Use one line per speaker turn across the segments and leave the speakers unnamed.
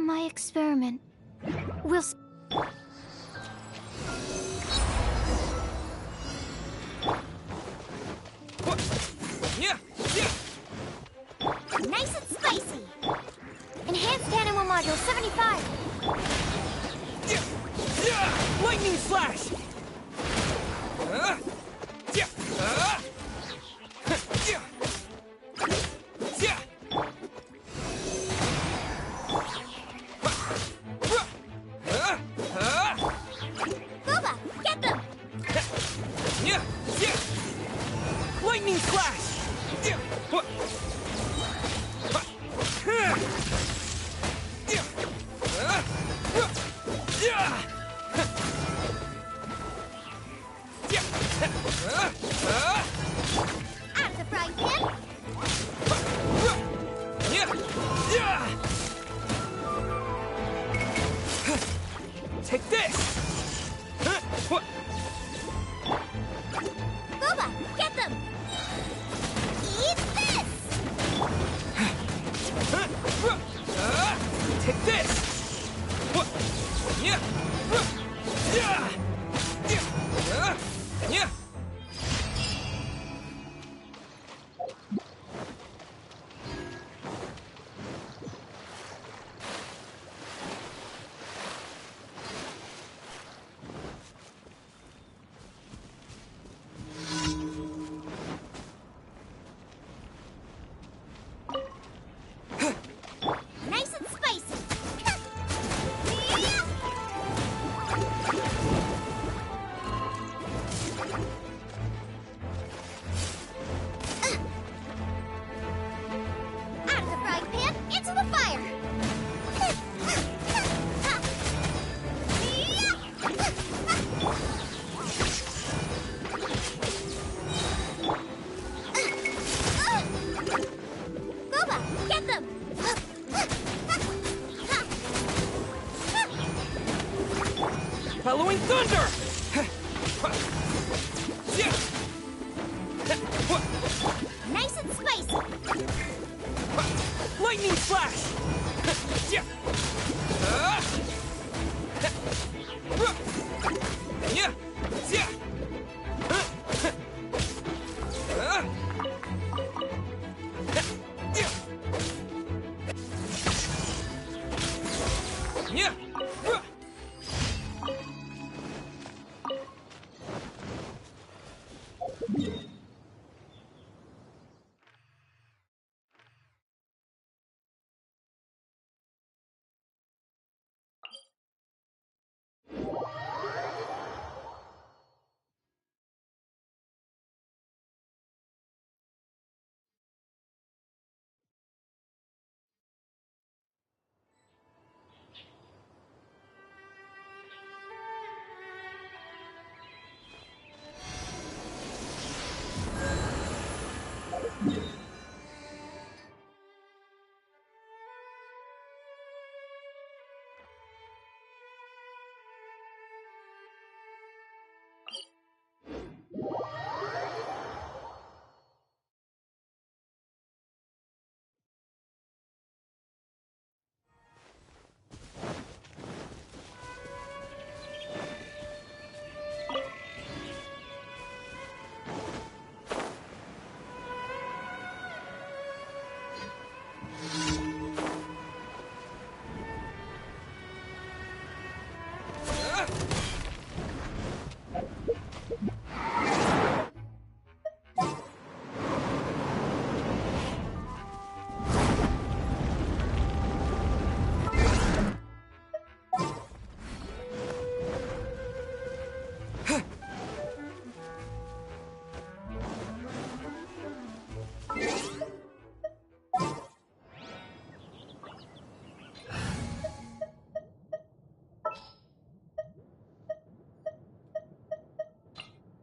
My experiment will...
Nice and spicy! Enhanced Animal Module 75!
Lightning Slash!
Boba, get them!
Lightning Slash!
Out of the frying pan!
Take this!
Boba, get them! Eat this!
Take this!
Nice and spicy!
Bellowing thunder!
Nice and spicy!
Lightning slash!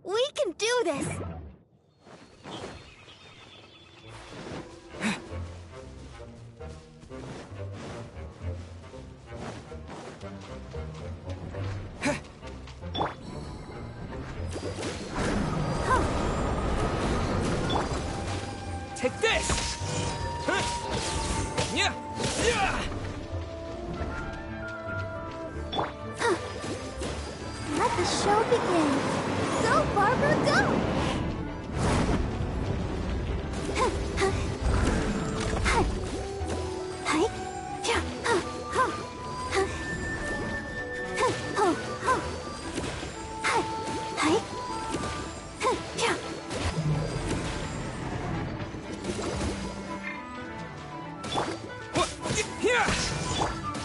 We can do this!
Take this! Yeah! Yeah!
Let the show begin! Go, Barbara, go!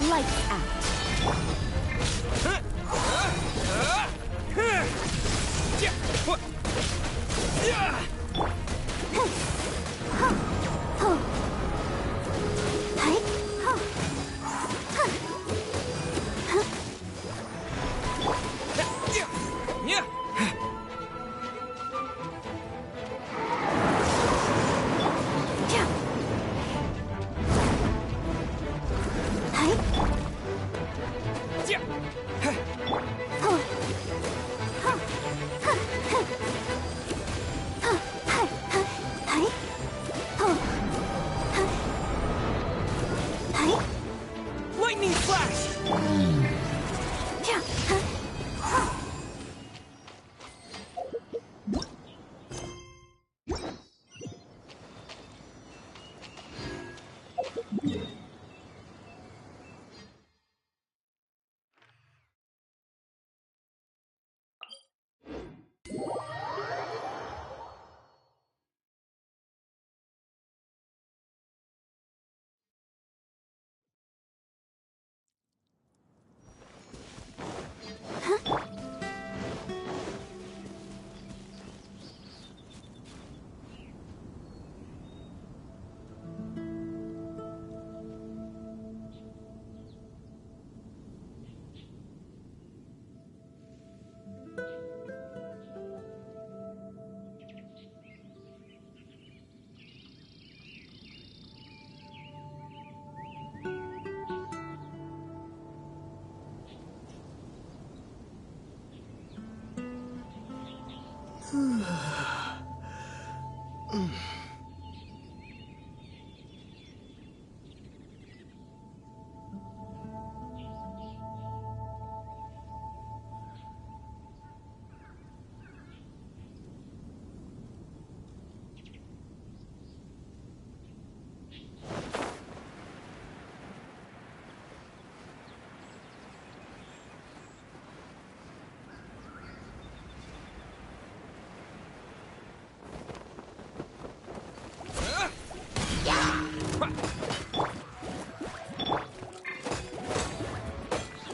Lights out.
Lightning flash!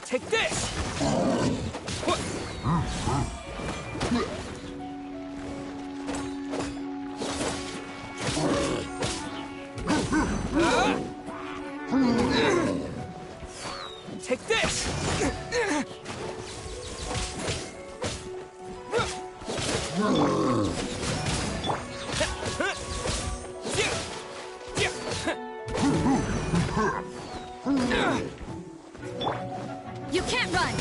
Take this! What? Take this!
You can't run!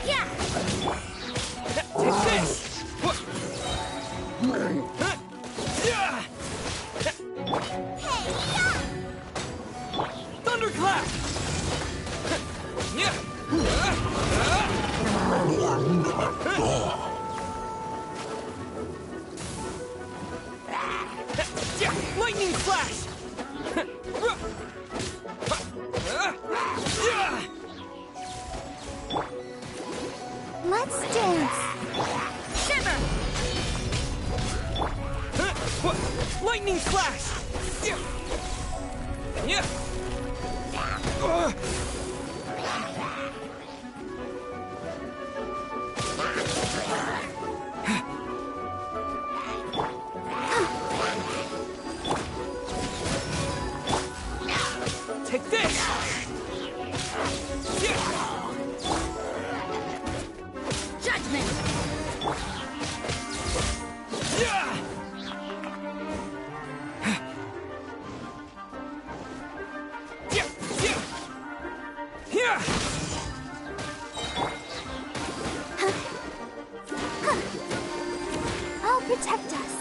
Yeah!
Take this!
Hey, yeah!
Thunderclap! Lightning flash!
Let's dance! Shiver!
Lightning flash! Take this!
Judgment! I'll protect us.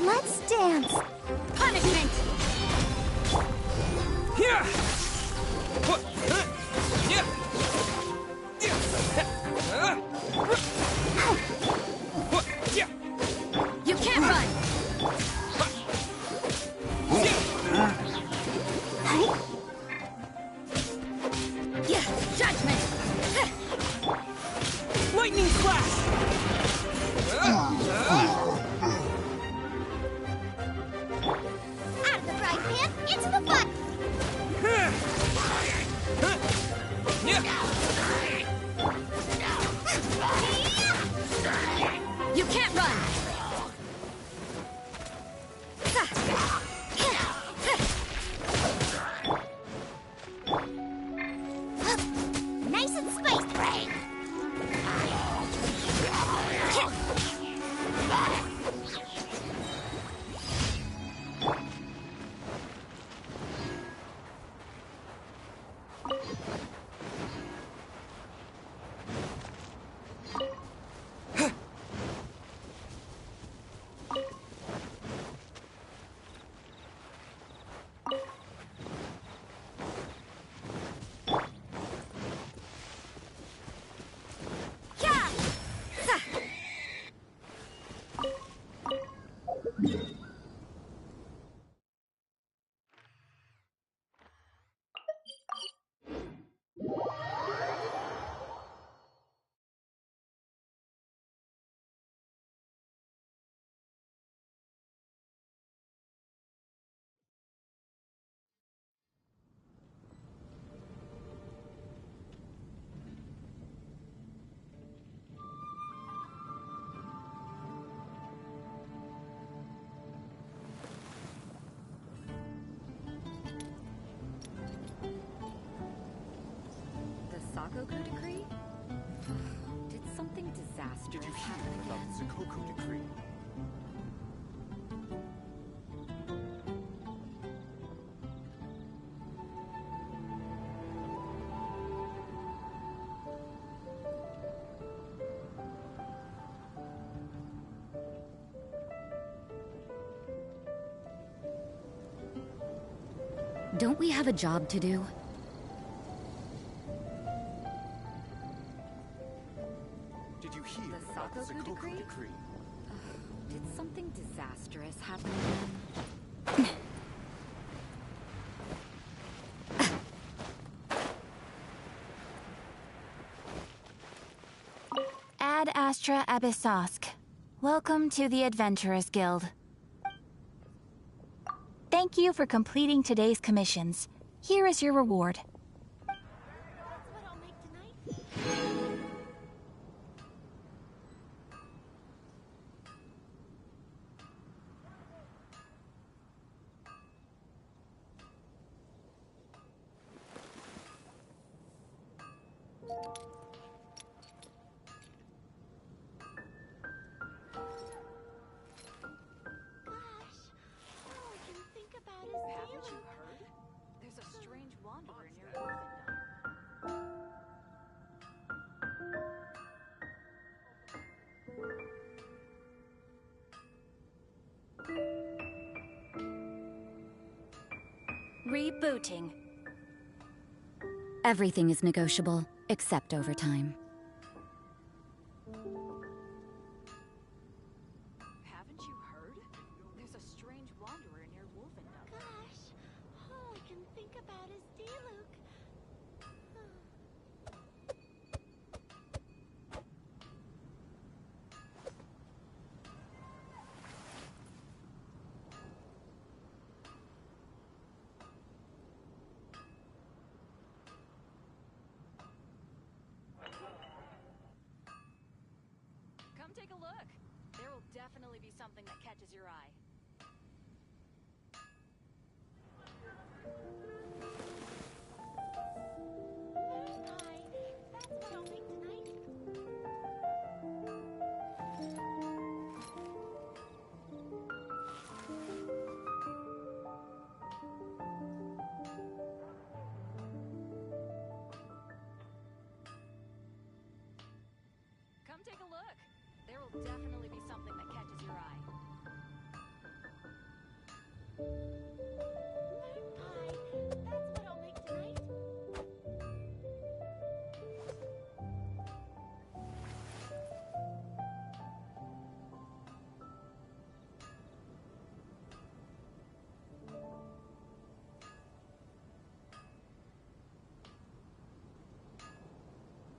Let's dance. Punishment. You can't run. Yeah, judgment.
Lightning flash!
Out of the frying pan, into the pot. You can't run. Nice
Sakoku decree? Did something disastrous
Did you hear
happen
about
again?
the Sakoku decree?
Don't we have a job to do?
Did you hear
The
about the
Sakoku
Sakoku
decree?
decree?
Did something disastrous happen again?
Ad Astra Abyssosk. Welcome to the Adventurers Guild. Thank you for completing today's commissions. Here is your reward. That's what I'll make tonight.
Haven't you heard? There's a strange wanderer near Wolfendom.
Rebooting.
Everything is negotiable, except overtime.
Haven't you heard? There's a strange wanderer near Wolfendom.
Gosh, all I can think about is D-Luke.
Come take a look. There will definitely be something that catches your eye.
Pie. That's what I'll make tonight.
Come take a look. There will definitely be something that catches your eye.
Pie. That's what I'll make tonight.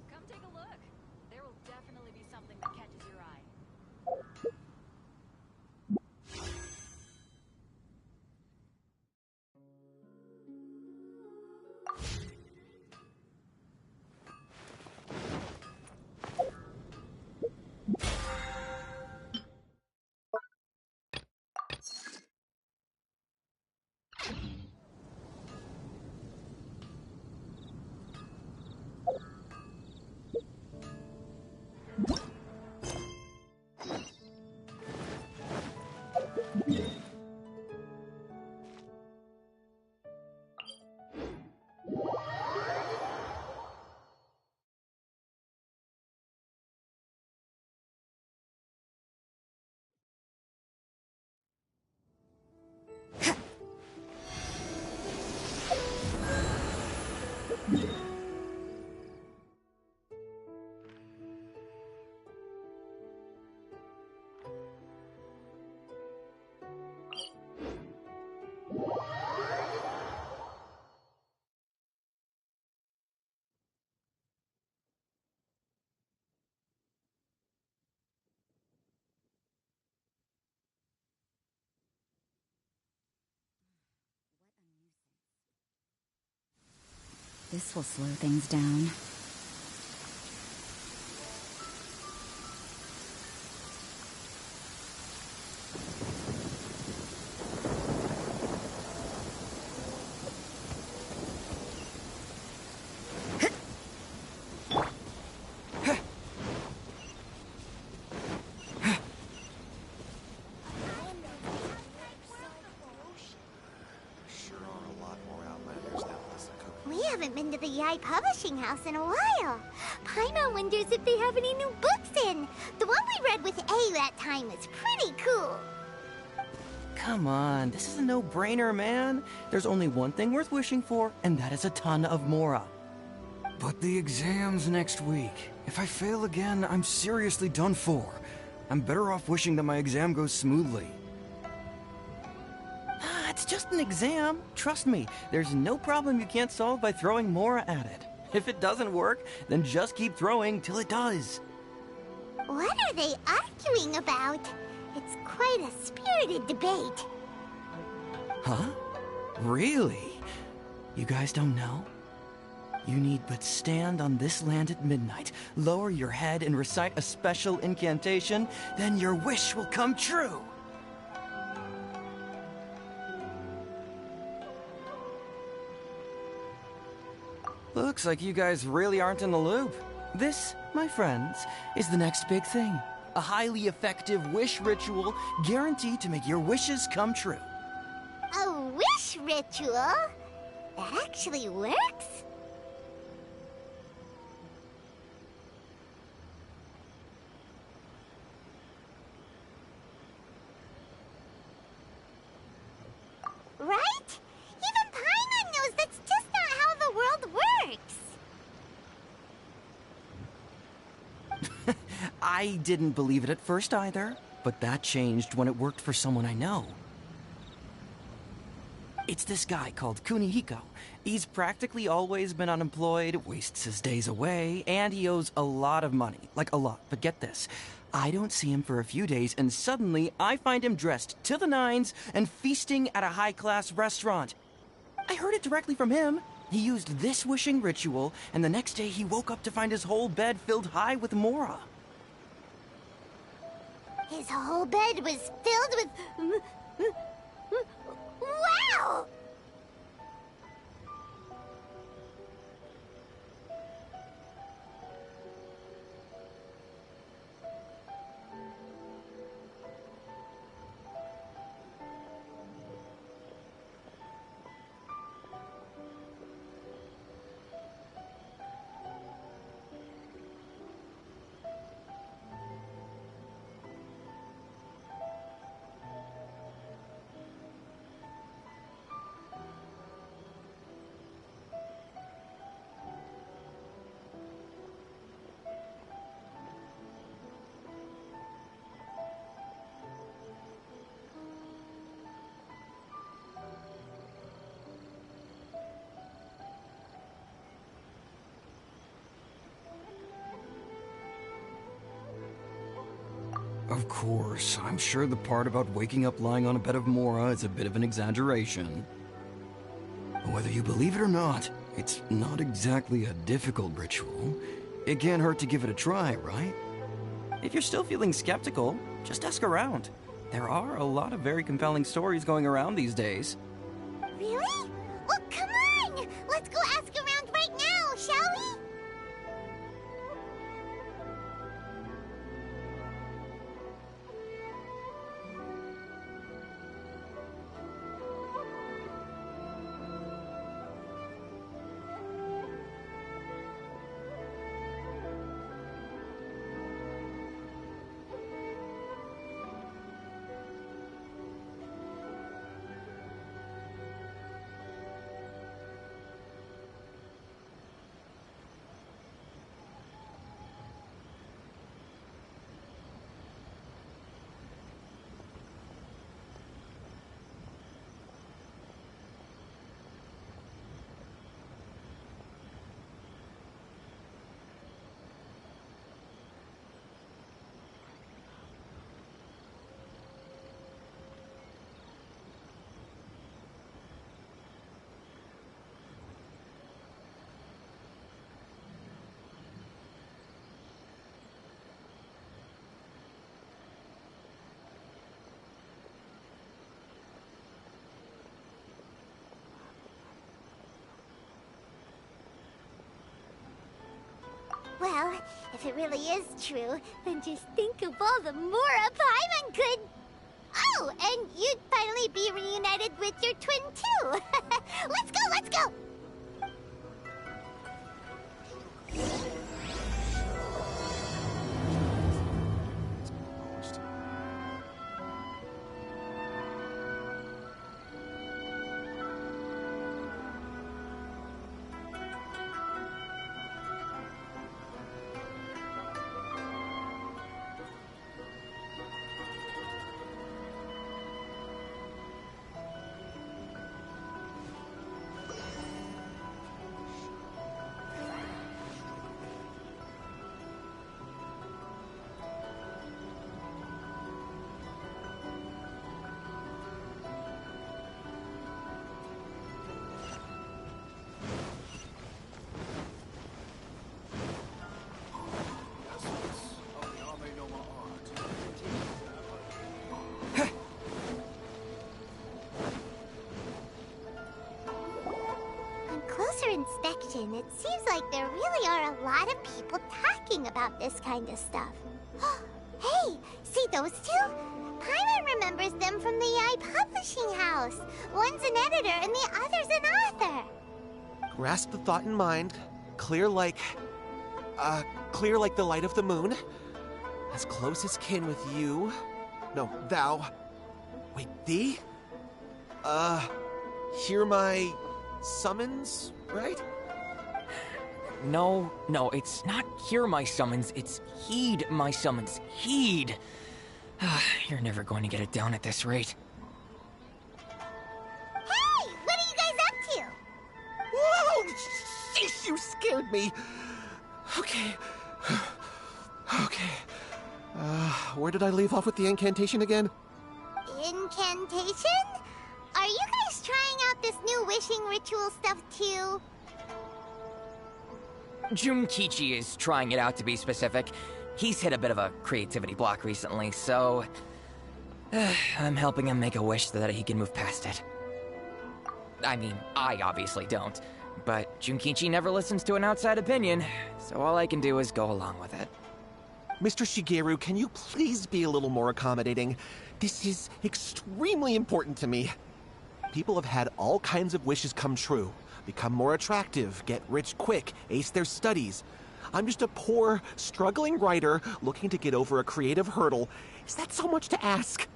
Come take a look. There will definitely be something that catches your eye.
This will slow things down.
haven't been to the Yae Publishing House in a while. Paimon wonders if they have any new books in. The one we read with A that time was pretty cool.
Come on, this is a no-brainer, man. There's only one thing worth wishing for, and that is a ton of Mora.
But the exam's next week. If I fail again, I'm seriously done for. I'm better off wishing that my exam goes smoothly.
It's just an exam. Trust me, there's no problem you can't solve by throwing Mora at it. If it doesn't work, then just keep throwing till it does.
What are they arguing about? It's quite a spirited debate.
Huh? Really? You guys don't know? You need but stand on this land at midnight, lower your head and recite a special incantation, then your wish will come true. Looks like you guys really aren't in the loop. This, my friends, is the next big thing. A highly effective wish ritual guaranteed to make your wishes come true.
A wish ritual? That actually works? Right? Even Paimon knows that's just not how the world works.
I didn't believe it at first either, but that changed when it worked for someone I know. It's this guy called Kunihiko. He's practically always been unemployed, wastes his days away, and he owes a lot of money. Like a lot, but get this. I don't see him for a few days, and suddenly I find him dressed to the nines and feasting at a high-class restaurant. I heard it directly from him. He used this wishing ritual, and the next day he woke up to find his whole bed filled high with Mora.
His whole bed was filled with... Wow!
Of course, I'm sure the part about waking up lying on a bed of Mora is a bit of an exaggeration. Whether you believe it or not, it's not exactly a difficult ritual. It can't hurt to give it a try, right?
If you're still feeling skeptical, just ask around. There are a lot of very compelling stories going around these days.
Really? Well, come on! Let's go ask around right now, shall we? Well, if it really is true, then just think of all the Mora Paimon could... Oh, and you'd finally be reunited with your twin, too. Let's go, let's go! inspection, it seems like there really are a lot of people talking about this kind of stuff. Hey, see those two? Paimon remembers them from the Yae Publishing House. One's an editor and the other's an author.
Grasp the thought in mind. Clear like the light of the moon. As close as kin with you. No, thou. Wait, thee? Hear my summons, right?
No, it's not hear my summons, it's heed my summons. Heed! You're never going to get it down at this rate.
Hey, what are you guys up to?
Whoa! Sheesh, you scared me. Okay. Okay. Where did I leave off with the incantation again?
Incantation? Are you guys trying out this new wishing ritual stuff too?
Junkichi is trying it out, to be specific. He's hit a bit of a creativity block recently, so... I'm helping him make a wish so that he can move past it. I mean, I obviously don't, but Junkichi never listens to an outside opinion, so all I can do is go along with it.
Mr. Shigeru, can you please be a little more accommodating? This is extremely important to me. People have had all kinds of wishes come true. Become more attractive, get rich quick, ace their studies. I'm just a poor, struggling writer looking to get over a creative hurdle. Is that so much to ask?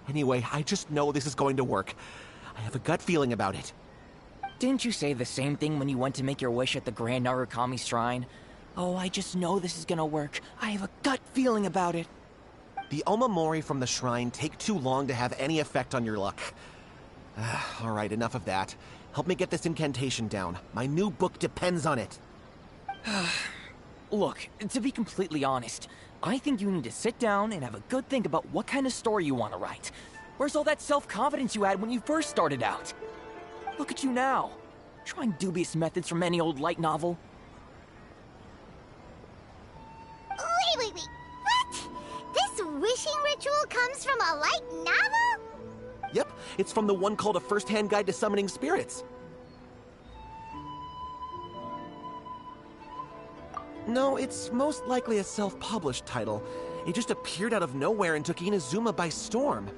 Anyway, I just know this is going to work. I have a gut feeling about it.
Didn't you say the same thing when you went to make your wish at the Grand Narukami Shrine? Oh, I just know this is gonna work. I have a gut feeling about it.
The Omamori from the shrine take too long to have any effect on your luck. Alright, enough of that. Help me get this incantation down. My new book depends on it.
Look, to be completely honest, I think you need to sit down and have a good think about what kind of story you want to write. Where's all that self-confidence you had when you first started out? Look at you now, trying dubious methods from any old light novel.
Wait. What? This wishing ritual comes from a light novel?
Yep, it's from the one called A First-Hand Guide to Summoning Spirits. No, it's most likely a self-published title. It just appeared out of nowhere and took Inazuma by storm.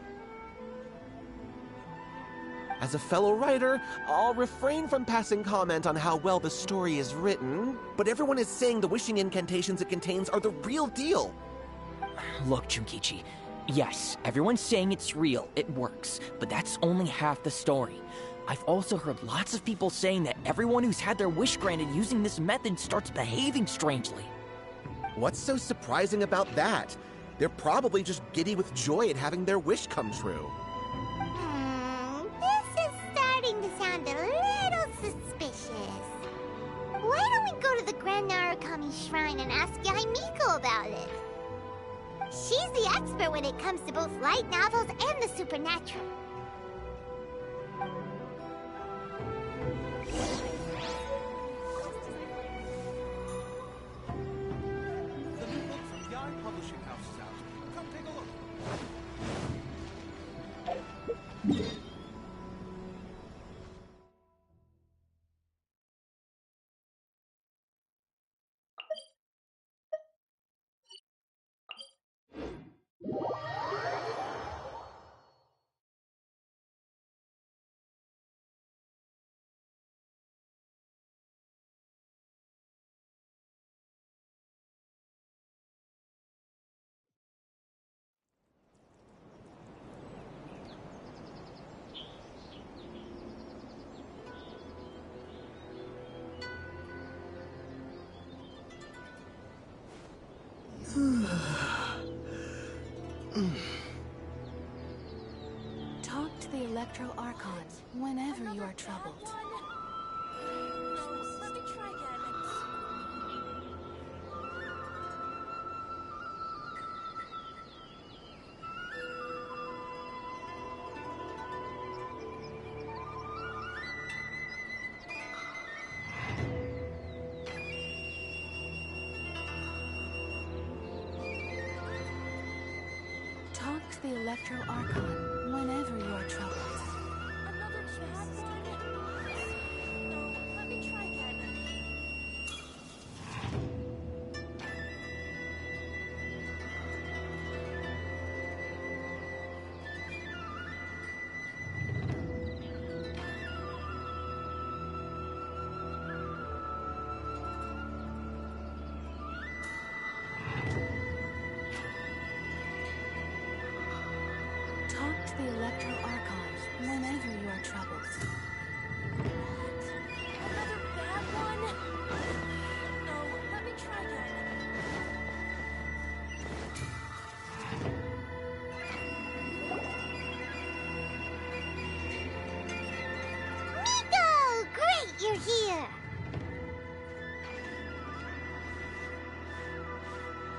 As a fellow writer, I'll refrain from passing comment on how well the story is written, but everyone is saying the wishing incantations it contains are the real deal.
Look, Junkichi, yes, everyone's saying it's real, it works, but that's only half the story. I've also heard lots of people saying that everyone who's had their wish granted using this method starts behaving strangely.
What's so surprising about that? They're probably just giddy with joy at having their wish come true.
This is starting to sound a little suspicious. Why don't we go to the Grand Narukami Shrine and ask Yae Miko about it? She's the expert when it comes to both light novels and the supernatural.
The new book from Yae Publishing House is out. Come take a look.
Talk to the Electro Archon whenever you are troubled.
Let me try again.
Talk to the Electro Archon whenever you are troubled.
Another bad one? No, let me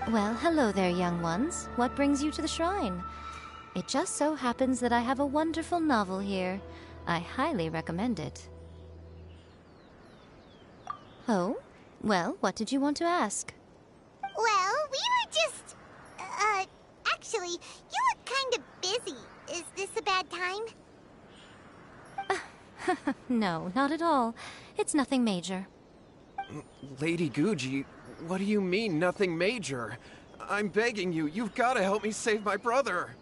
Well, hello there, young ones. What brings you to the shrine? It just so happens that I have a wonderful novel here. I highly recommend it. Oh? Well, what did you want to ask?
Well, we were just... actually, you look kind of busy. Is this a bad time?
No, not at all. It's nothing major.
Lady Guji, what do you mean, nothing major? I'm begging you, you've got to help me save my brother.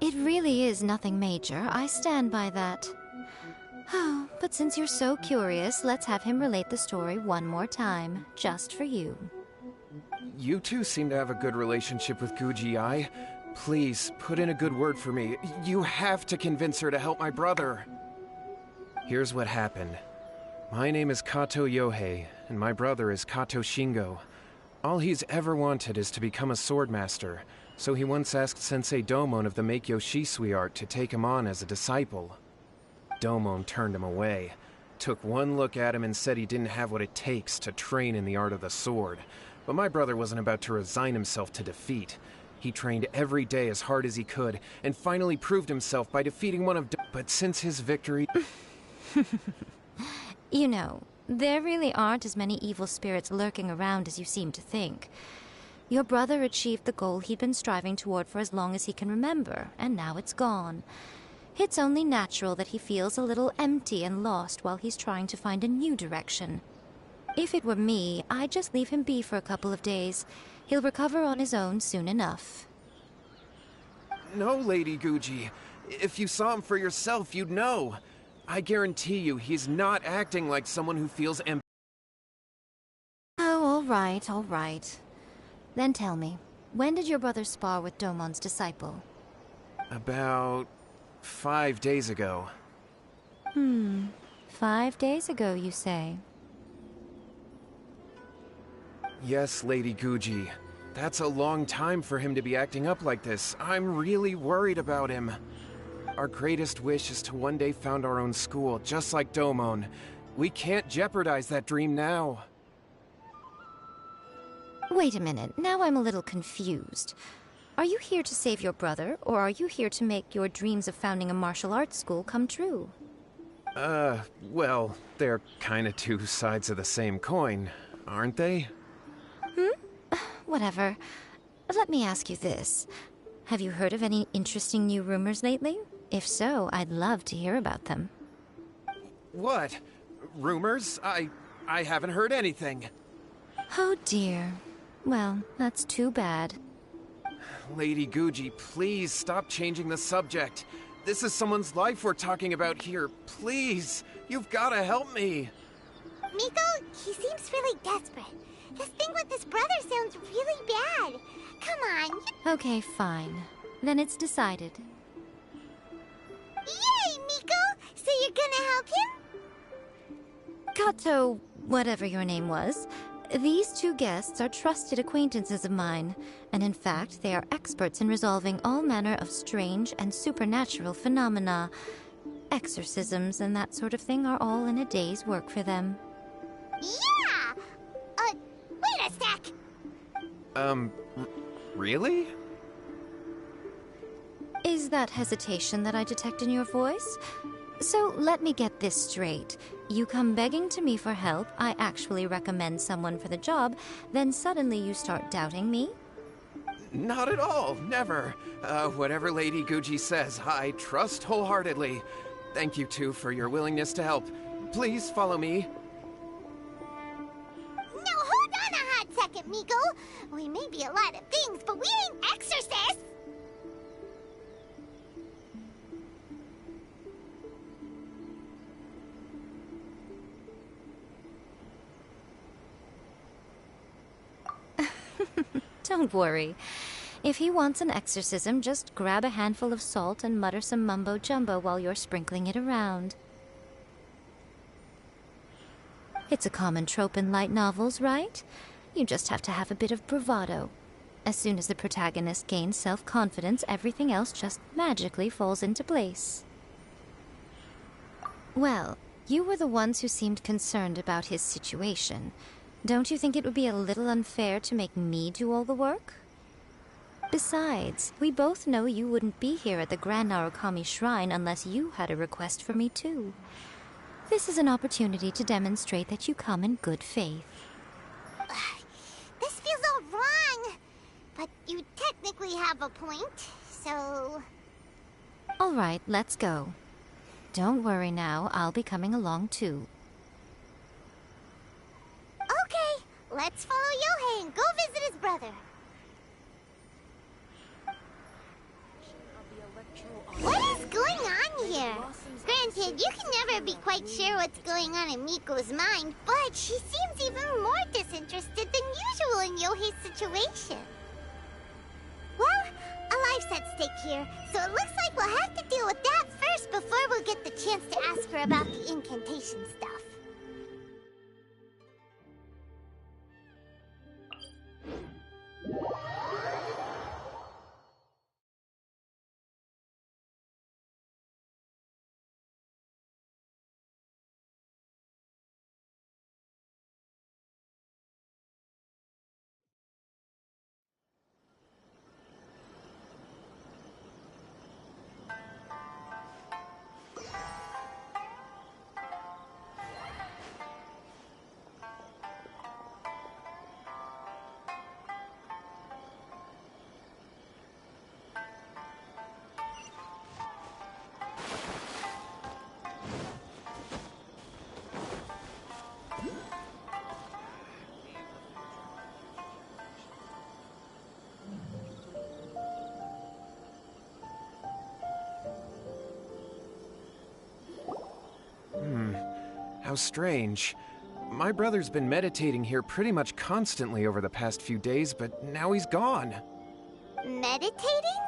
It really is nothing major. I stand by that. Oh, but since you're so curious, let's have him relate the story one more time, just for you.
You two seem to have a good relationship with Guji Ai. Please, put in a good word for me. You have to convince her to help my brother. Here's what happened. My name is Kato Yohei, and my brother is Kato Shingo. All he's ever wanted is to become a swordmaster, so he once asked Sensei Domon of the Meikyo Shisui art to take him on as a disciple. Domon turned him away, took one look at him and said he didn't have what it takes to train in the art of the sword. But my brother wasn't about to resign himself to defeat. He trained every day as hard as he could, and finally proved himself by defeating one of But since his victory...
You know, there really aren't as many evil spirits lurking around as you seem to think. Your brother achieved the goal he'd been striving toward for as long as he can remember, and now it's gone. It's only natural that he feels a little empty and lost while he's trying to find a new direction. If it were me, I'd just leave him be for a couple of days. He'll recover on his own soon enough.
No, Lady Guji. If you saw him for yourself, you'd know. I guarantee you, he's not acting like someone who feels empty.
Oh, all right. Then tell me, when did your brother spar with Domon's disciple?
About 5 days ago.
5 days ago, you say?
Yes, Lady Guji.
That's a long time for him to be acting up like this. I'm really worried about him. Our greatest wish is to one day found our own school, just like Domon. We can't jeopardize that dream now.
Wait a minute, now I'm a little confused. Are you here to save your brother, or are you here to make your dreams of founding a martial arts school come true?
Well, they're kinda two sides of the same coin, aren't they?
Whatever. Let me ask you this. Have you heard of any interesting new rumors lately? If so, I'd love to hear about them.
What? Rumors? I haven't heard anything.
Oh dear. Well, that's too bad.
Lady Guji, please stop changing the subject. This is someone's life we're talking about here. Please, you've gotta help me.
Miko, he seems really desperate. His thing with his brother sounds really bad. Come on.
Okay, fine. Then it's decided.
Yay, Miko! So you're gonna help him?
Kato, whatever your name was, these two guests are trusted acquaintances of mine, and in fact, they are experts in resolving all manner of strange and supernatural phenomena. Exorcisms and that sort of thing are all in a day's work for them.
Yeah! Wait a sec!
Really?
Is that hesitation that I detect in your voice? So let me get this straight. You come begging to me for help, I actually recommend someone for the job, then suddenly you start doubting me?
Not at all, never. Whatever Lady Guji says, I trust wholeheartedly. Thank you two for your willingness to help. Please follow me.
Now hold on a hot second, Miko. We may be a lot of things, but we ain't exorcists!
Don't worry. If he wants an exorcism, just grab a handful of salt and mutter some mumbo-jumbo while you're sprinkling it around. It's a common trope in light novels, right? You just have to have a bit of bravado. As soon as the protagonist gains self-confidence, everything else just magically falls into place. Well, you were the ones who seemed concerned about his situation. Don't you think it would be a little unfair to make me do all the work? Besides, we both know you wouldn't be here at the Grand Narukami Shrine unless you had a request for me too. This is an opportunity to demonstrate that you come in good faith.
This feels all wrong. But you technically have a point, so...
All right, let's go. Don't worry now, I'll be coming along too.
Okay, let's follow Yohei and go visit his brother. What is going on here? Granted, you can never be quite sure what's going on in Miko's mind, but she seems even more disinterested than usual in Yohei's situation. Well, a life's at stake here, so it looks like we'll have to deal with that first before we'll get the chance to ask her about the incantation stuff.
How strange. My brother's been meditating here pretty much constantly over the past few days, but now he's gone.
Meditating?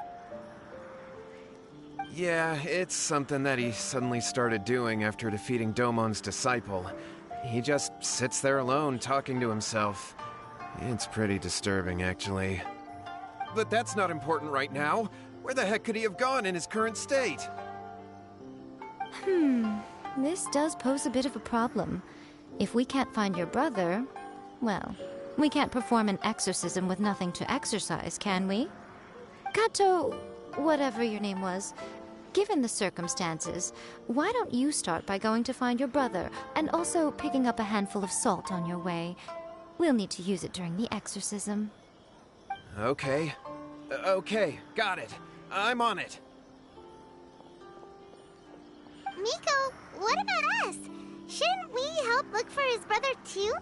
Yeah, it's something that he suddenly started doing after defeating Domon's disciple. He just sits there alone, talking to himself. It's pretty disturbing, actually. But that's not important right now. Where the heck could he have gone in his current state?
This does pose a bit of a problem. If we can't find your brother, well, we can't perform an exorcism with nothing to exorcise, can we? Kato, whatever your name was, given the circumstances, why don't you start by going to find your brother, and also picking up a handful of salt on your way? We'll need to use it during the exorcism.
Okay. Okay, got it. I'm on it.
Miko, what about us? Shouldn't we help look for his brother too?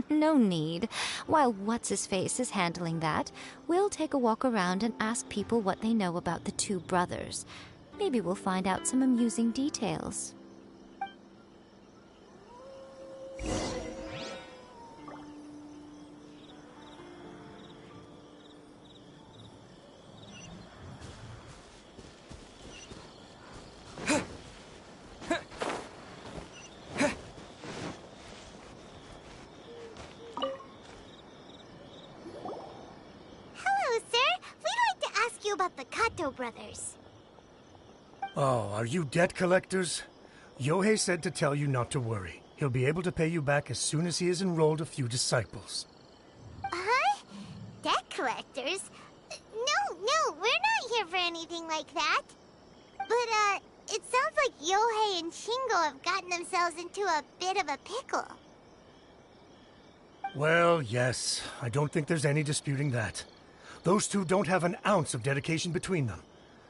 No need. While What's-His-Face is handling that, we'll take a walk around and ask people what they know about the two brothers. Maybe we'll find out some amusing details.
About the Kato brothers.
Oh, are you debt collectors? Yohei said to tell you not to worry. He'll be able to pay you back as soon as he has enrolled a few disciples.
Huh? Debt collectors? No, we're not here for anything like that. But, it sounds like Yohei and Shingo have gotten themselves into a bit of a pickle.
Well, yes. I don't think there's any disputing that. Those two don't have an ounce of dedication between them.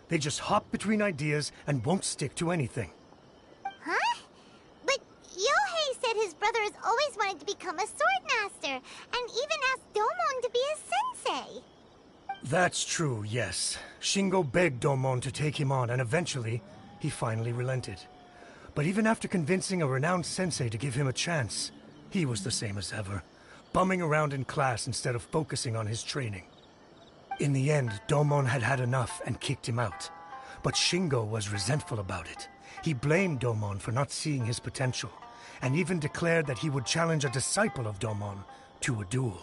They just hop between ideas and won't stick to anything.
Huh? But Yohei said his brother has always wanted to become a sword master, and even asked Domon to be his sensei.
That's true, yes. Shingo begged Domon to take him on, and eventually, he finally relented. But even after convincing a renowned sensei to give him a chance, he was the same as ever, bumming around in class instead of focusing on his training. In the end, Domon had had enough and kicked him out. But Shingo was resentful about it. He blamed Domon for not seeing his potential, and even declared that he would challenge a disciple of Domon to a duel.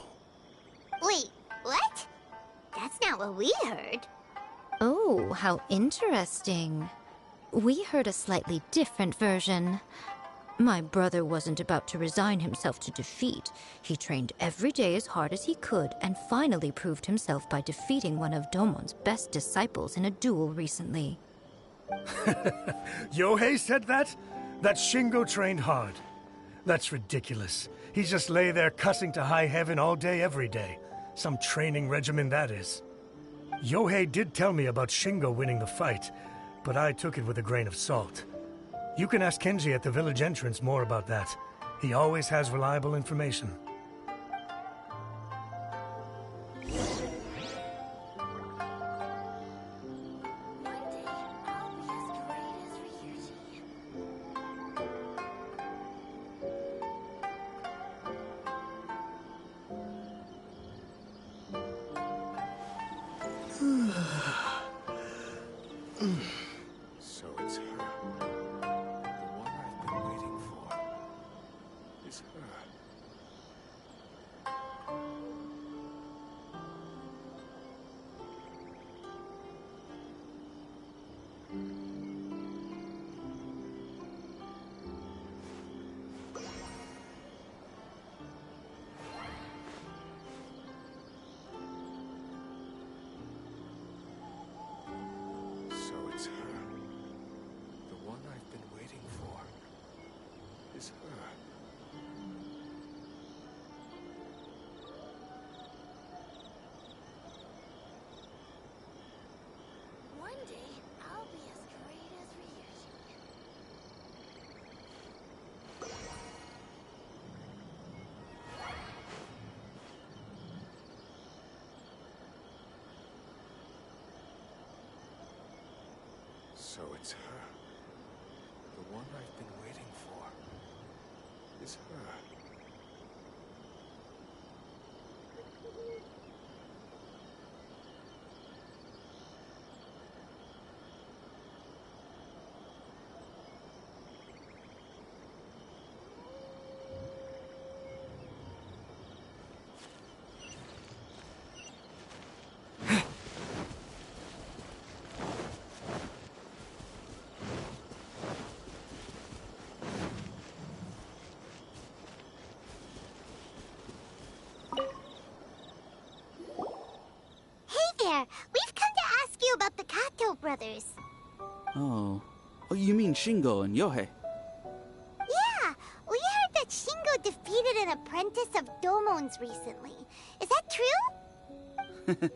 Wait, what? That's not what we heard.
Oh, how interesting. We heard a slightly different version. My brother wasn't about to resign himself to defeat. He trained every day as hard as he could and finally proved himself by defeating one of Domon's best disciples in a duel recently.
Yohei said that? That Shingo trained hard. That's ridiculous. He just lay there cussing to high heaven all day every day. Some training regimen that is. Yohei did tell me about Shingo winning the fight, but I took it with a grain of salt. You can ask Kenji at the village entrance more about that. He always has reliable information.
So it's her. The one I've been waiting for. It's her. So it's her. The one I've been waiting for. Is her.
One day, I'll be as great as Ryuji.
So it's her. The one I've been waiting for. Is her.
there. We've come to ask you about the Kato brothers.
Oh. Oh, you mean Shingo and Yohei?
Yeah, we heard that Shingo defeated an apprentice of Domon's recently. Is that true?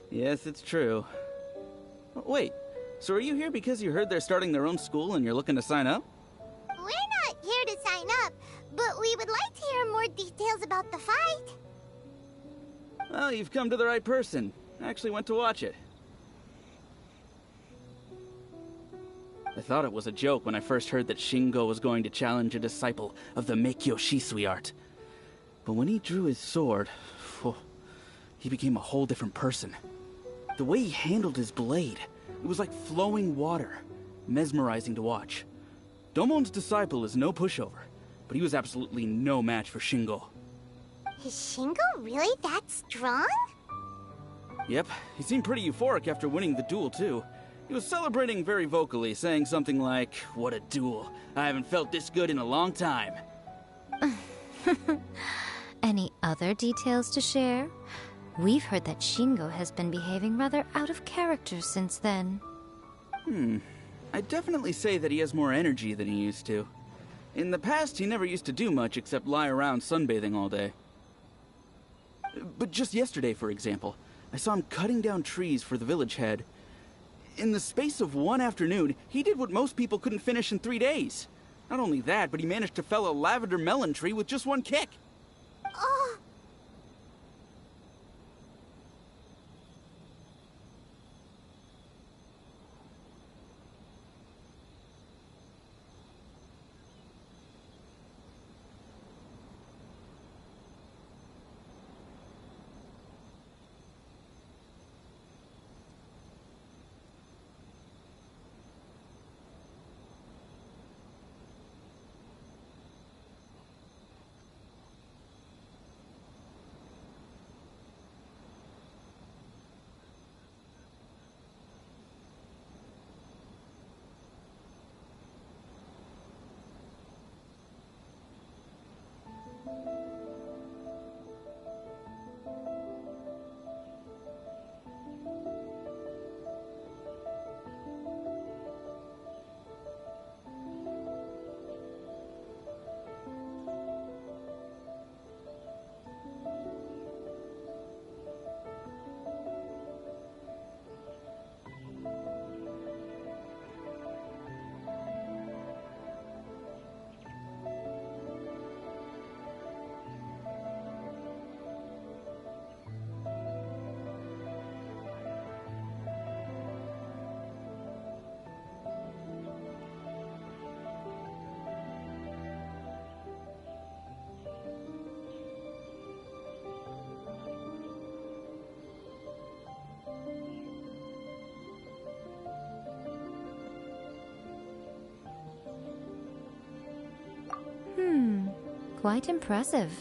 Yes, it's true. Wait, so are you here because you heard they're starting their own school and you're looking to sign up?
We're not here to sign up, but we would like to hear more details about the fight.
Well, you've come to the right person. I actually went to watch it. I thought it was a joke when I first heard that Shingo was going to challenge a disciple of the Meikyo Shisui art. But when he drew his sword, he became a whole different person. The way he handled his blade, it was like flowing water, mesmerizing to watch. Domon's disciple is no pushover, but he was absolutely no match for Shingo.
Is Shingo really that strong?
Yep, he seemed pretty euphoric after winning the duel too. He was celebrating very vocally, saying something like, "What a duel. I haven't felt this good in a long time."
Any other details to share? We've heard that Shingo has been behaving rather out of character since then.
I'd definitely say that he has more energy than he used to. In the past, he never used to do much except lie around sunbathing all day. But just yesterday, for example, I saw him cutting down trees for the village head. In the space of one afternoon, he did what most people couldn't finish in 3 days. Not only that, but he managed to fell a lavender melon tree with just one kick.
Oh.
Quite impressive.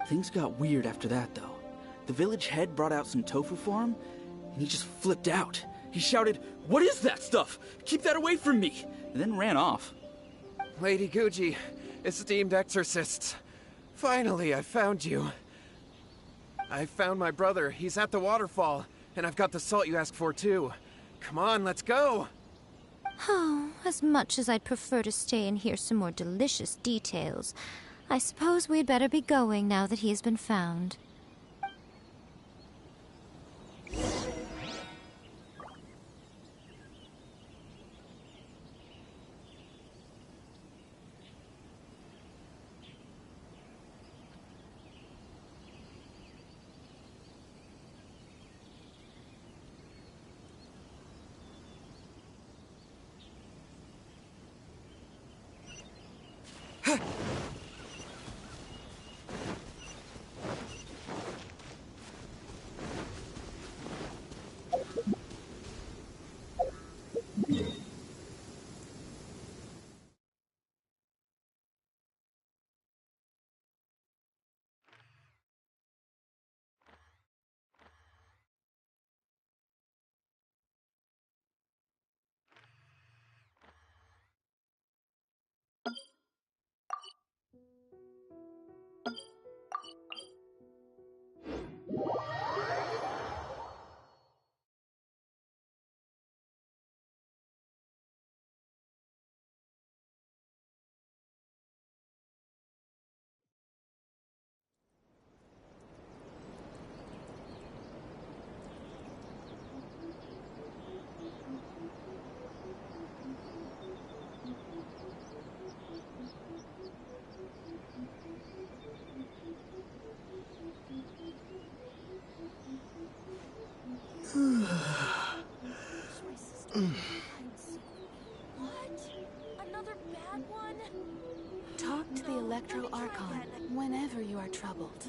Things got weird after that, though. The village head brought out some tofu for him, and he just flipped out. He shouted, "What is that stuff? Keep that away from me!" and then ran off.
Lady Guji, esteemed exorcists. Finally, I found you. I found my brother. He's at the waterfall, and I've got the salt you asked for, too. Come on, let's go!
Oh, as much as I'd prefer to stay and hear some more delicious details, I suppose we'd better be going now that he has been found.
What? Another bad one?
Talk to the
No,
Electro
let me try
Archon
again.
whenever you are troubled.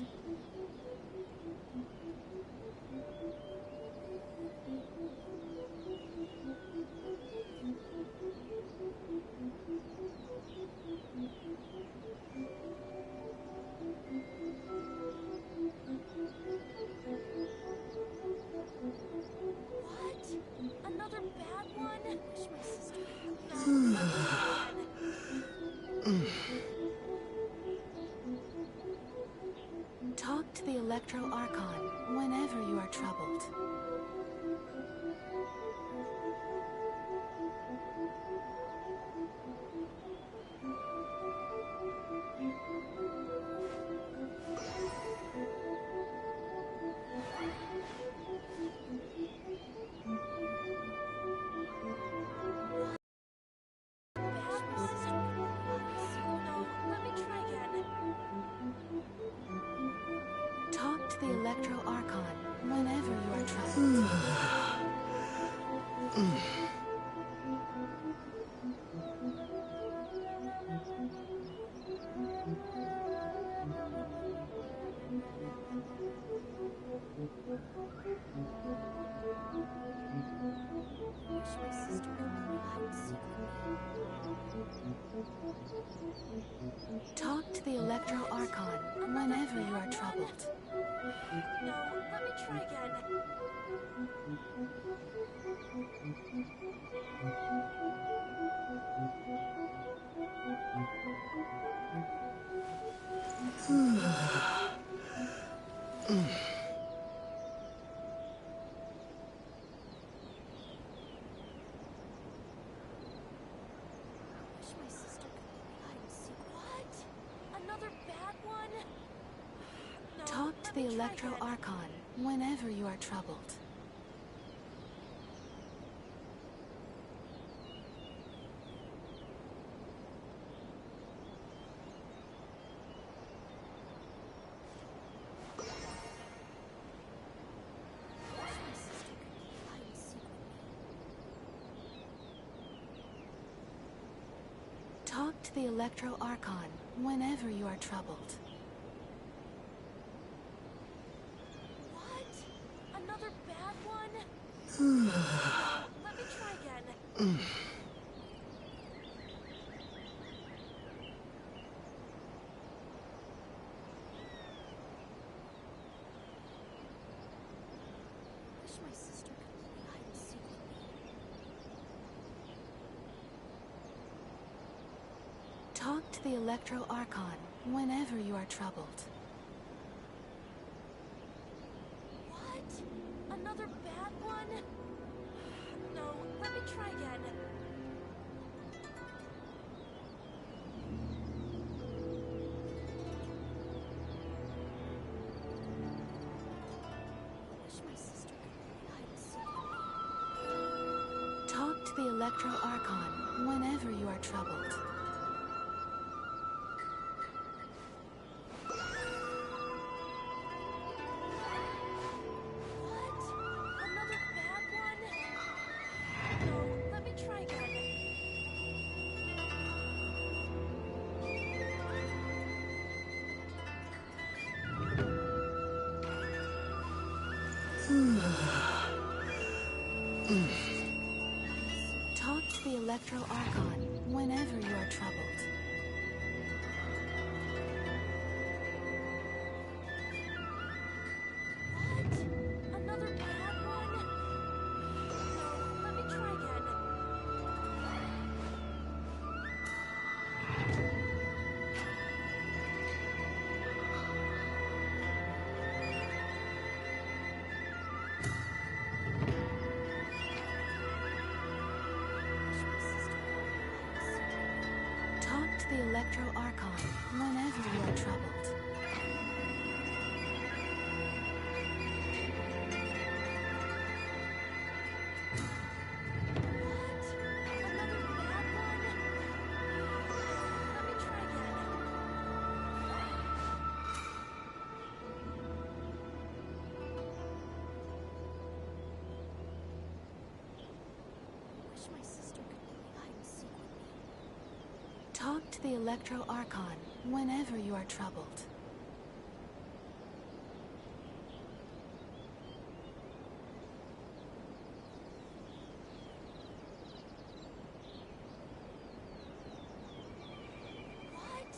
What? Another bad one? Wish my sister could. No, let me try again.
Talk to the Electro Archon whenever you are troubled. Talk to the Electro Archon whenever you are troubled.
Wish my sister could play hide and seek with me.
Talk to the Electro Archon whenever you are troubled.
No, let me try again. Wish my sister could play hide and seek. What? Another bad one? No,
Talk to
let
the
me try
Electro
again.
Archon whenever you are troubled.
Wish my sister could play hide and seek with me.
Talk to the Electro Archon whenever you are troubled.
What? Another bad one? No, let me try again. Wish my sister could play hide and seek with me.
Talk to the Electro Archon whenever you are troubled.
What? Another bad one? No, let me try again. Wish my sister could play hide and seek with me.
Talk to the Electro Archon whenever you are troubled.
What? Another bad one? No, let me try again.
Talk to the Electro Archon whenever you are troubled.
What? Another bad one? No, let me try again. Wish my sister could play hide and seek with me.
Talk to the Electro Archon whenever you are troubled.
What? Another bad one? Let me try again. wish my sister could play hide and seek with me.
Talk to the Electro Archon whenever you are troubled.
What?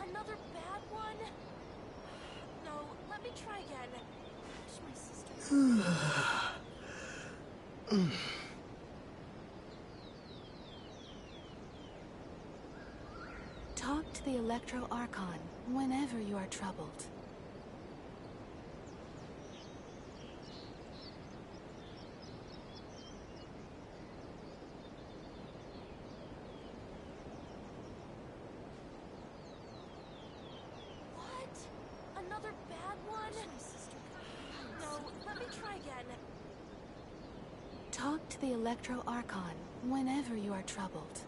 Another bad one? No, let me try again. I wish my sister
Talk to the Electro Archon whenever you are troubled.
What? Another bad one? My sister. No, let me try again.
Talk to the Electro Archon whenever you are troubled.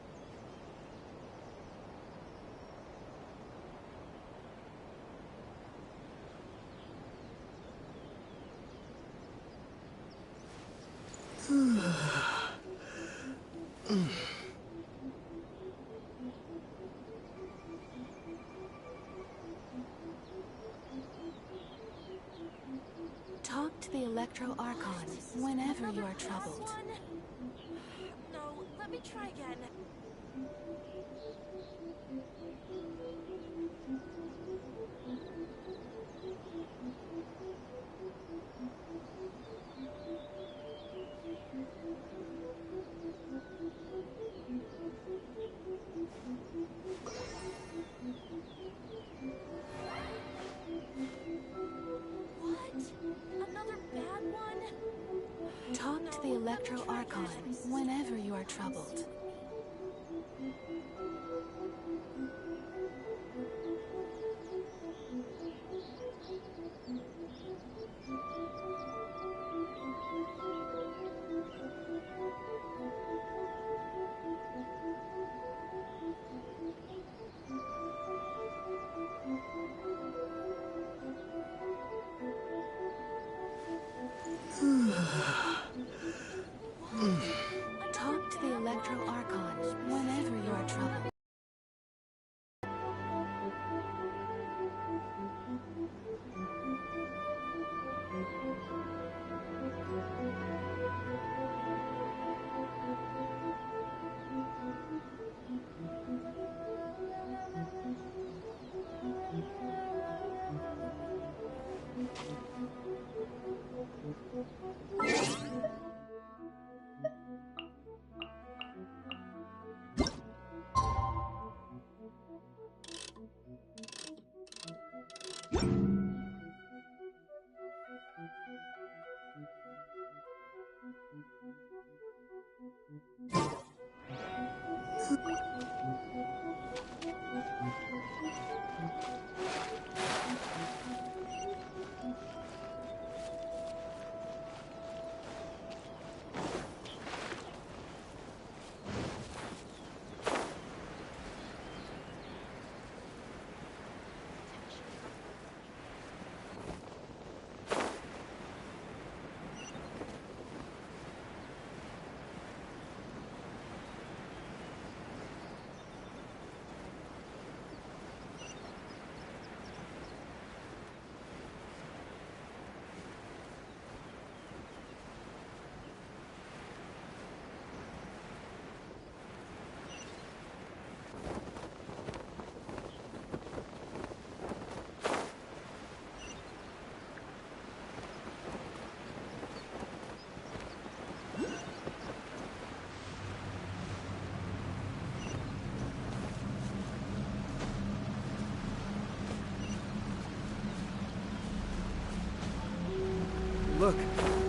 Talk to the Electro Archon whenever you are troubled.
No, let me try again. What? Another bad one?
Talk to the Electro Archon whenever you are troubled. Talk to the Electro Archon whenever you are troubled.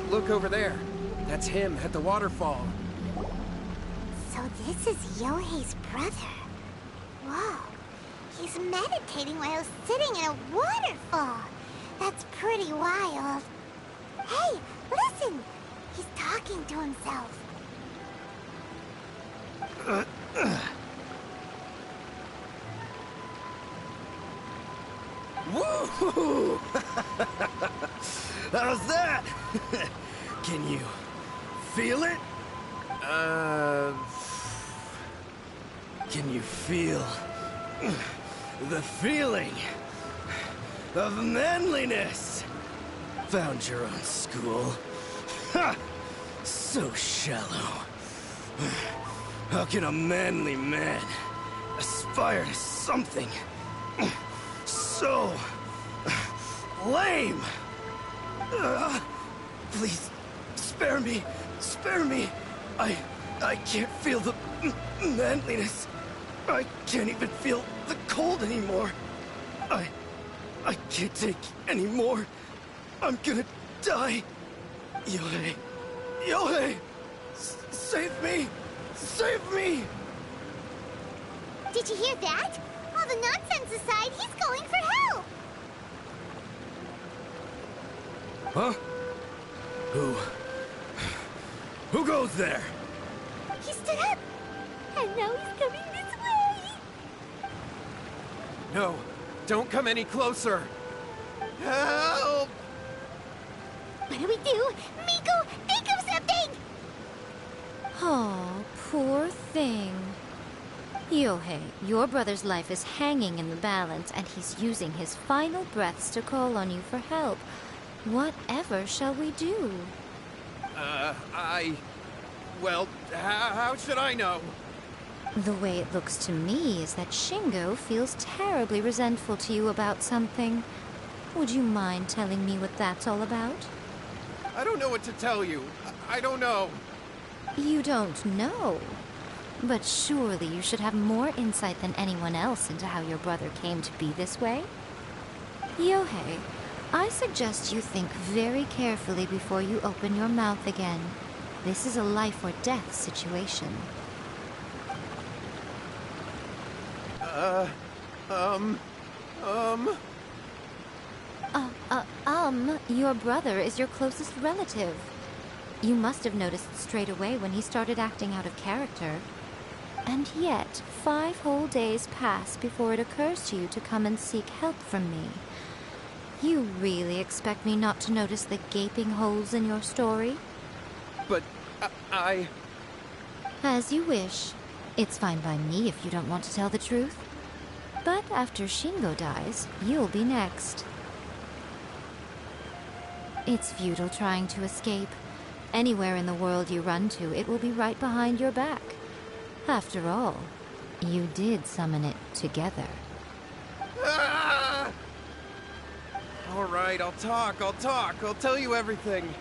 Look over there. That's him at the waterfall.
So this is Yohei's brother. Whoa. He's meditating while sitting in a waterfall. That's pretty wild. Hey, listen! He's talking to himself.
Woo! How's that? Can you feel it?
Can you feel the feeling of manliness? Found your own school. Ha! So shallow. How can a manly man aspire to something so lame? Please, spare me. Spare me. I can't feel the manliness. I can't even feel the cold anymore. I can't take any more. I'm gonna die. Yohei. Yohei! Save me! Save me!
Did you hear that? All the nonsense aside, he's going for help!
Huh? Who goes there?
He stood up! And now he's coming this way!
No, don't come any closer! Help!
What do we do? Miko, think of something!
Oh, poor thing. Yohei, your brother's life is hanging in the balance, and he's using his final breaths to call on you for help. Whatever shall we do?
Well, how should I know?
The way it looks to me is that Shingo feels terribly resentful to you about something. Would you mind telling me what that's all about?
I don't know what to tell you. I don't know.
You don't know? But surely you should have more insight than anyone else into how your brother came to be this way? Yohei, I suggest you think very carefully before you open your mouth again. This is a life or death situation. Your brother is your closest relative. You must have noticed straight away when he started acting out of character. And yet, 5 whole days pass before it occurs to you to come and seek help from me. You really expect me not to notice the gaping holes in your story?
But,
As you wish. It's fine by me if you don't want to tell the truth. But after Shingo dies, you'll be next. It's futile trying to escape. Anywhere in the world you run to, it will be right behind your back. After all, you did summon it together.
Ah! All right, I'll talk. I'll tell you everything.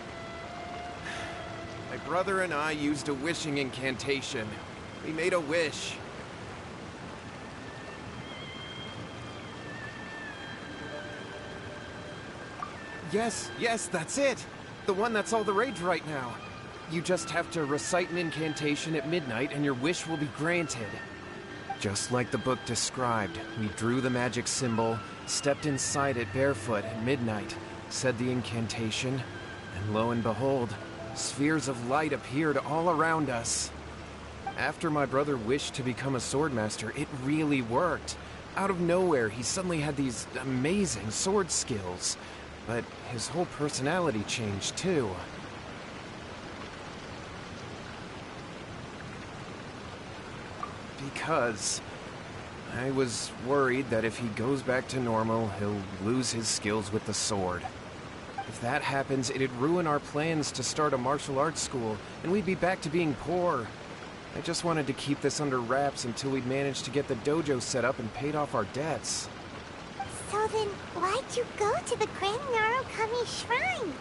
My brother and I used a wishing incantation. We made a wish. Yes, that's it. The one that's all the rage right now. You just have to recite an incantation at midnight and your wish will be granted. Just like the book described, we drew the magic symbol, stepped inside it barefoot at midnight, said the incantation, and lo and behold, spheres of light appeared all around us. After my brother wished to become a swordmaster, it really worked. Out of nowhere, he suddenly had these amazing sword skills. But his whole personality changed, too. Because I was worried that if he goes back to normal, he'll lose his skills with the sword. If that happens, it'd ruin our plans to start a martial arts school, and we'd be back to being poor. I just wanted to keep this under wraps until we'd managed to get the dojo set up and paid off our debts.
So then, why'd you go to the Grand Narukami Shrine?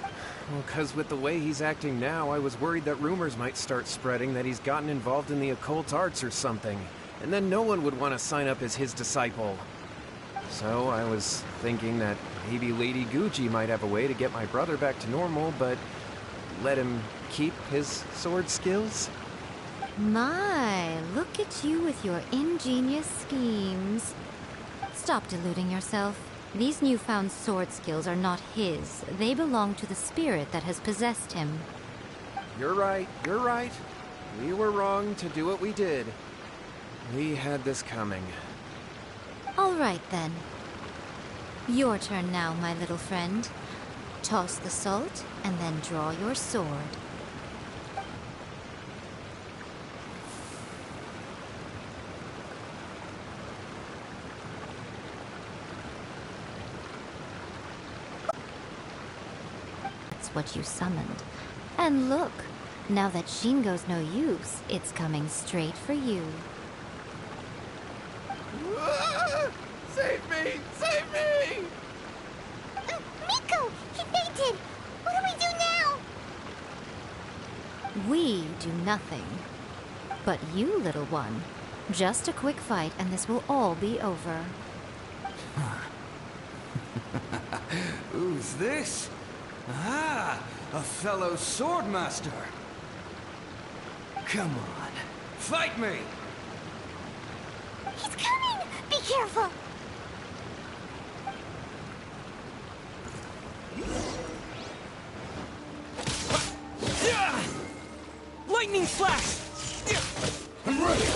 Well, 'cause with the way he's acting now, I was worried that rumors might start spreading that he's gotten involved in the occult arts or something, and then no one would want to sign up as his disciple. So I was thinking that maybe Lady Gucci might have a way to get my brother back to normal, but let him keep his sword skills?
My, look at you with your ingenious schemes. Stop deluding yourself. These newfound sword skills are not his. They belong to the spirit that has possessed him.
You're right. We were wrong to do what we did. We had this coming.
All right, then. Your turn now, my little friend. Toss the salt, and then draw your sword. what you summoned. And look, now that Shingo's no use, it's coming straight for you.
Save me! Save me!
Miko! He fainted! What do we do now?
We do nothing. But you, little one, just a quick fight and this will all be over.
Who's this? Ah, a fellow swordmaster. Come on, fight me!
He's coming! Be careful!
Lightning slash!
I'm ready!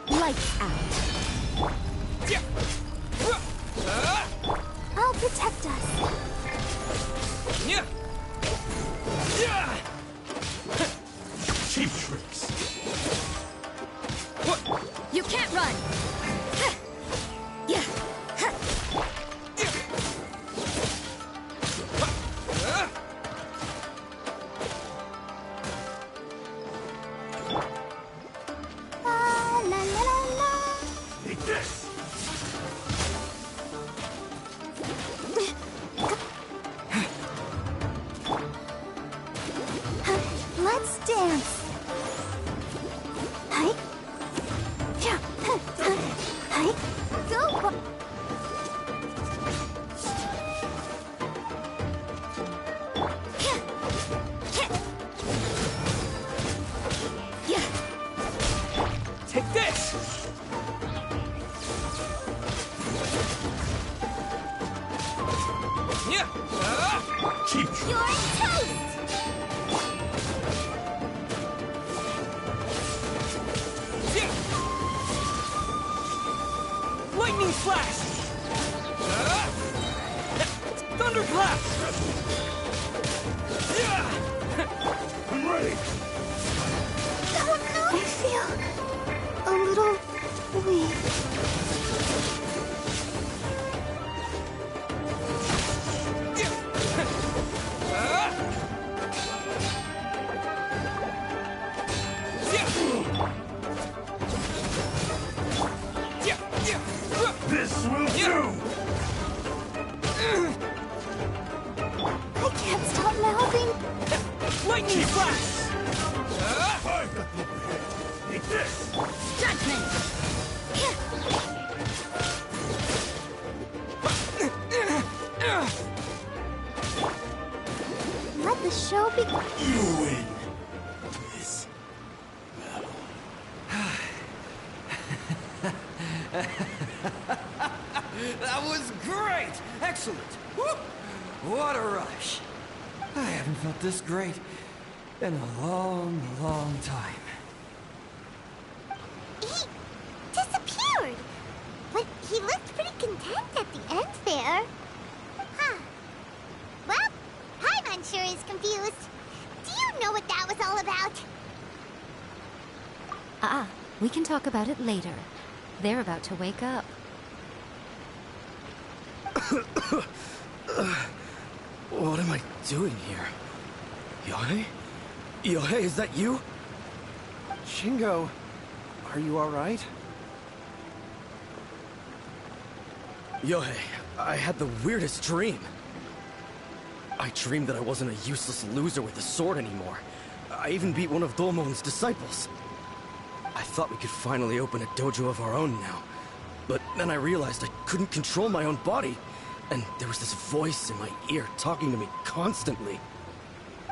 Lights out.
I'll protect us.
Cheap tricks!
You can't run! Yeah.
La la la la.
Take this!
Let's dance. Hi. Yeah. Hi. Go.
Yeah.
Take this!
Cheap tricks!
You're toast.
Lightning slash! Thunderclap!
I'm ready!
I feel a little weak.
This will do!
I can't stop mouthing.
Lightning slash!
I've got the upper hand. Take this!
Judgment!
Let the show begin.
You win! This
That was great! Excellent! Woo! What a rush! I haven't felt this great in a long, long time.
He disappeared. But he looked pretty content at the end there. Huh. Well, Paimon sure is confused. Do you know what that was all about?
We can talk about it later. They're about to wake up.
What am I doing here? Yae? Yae, is that you?
Shingo, are you alright?
Yae, I had the weirdest dream. I dreamed that I wasn't a useless loser with a sword anymore. I even beat one of Domon's disciples. I thought we could finally open a dojo of our own now. But then I realized I couldn't control my own body. And there was this voice in my ear talking to me constantly.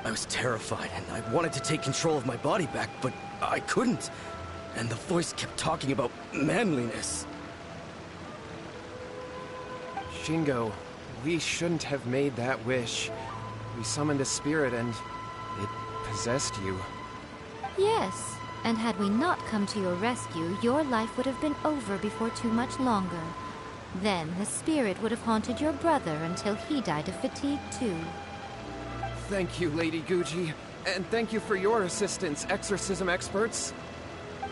I was terrified and I wanted to take control of my body back, but I couldn't. And the voice kept talking about manliness.
Shingo, we shouldn't have made that wish. We summoned a spirit and it possessed you.
Yes, and had we not come to your rescue, your life would have been over before too much longer. Then the spirit would have haunted your brother until he died of fatigue too.
Thank you, Lady Guji. And thank you for your assistance, exorcism experts.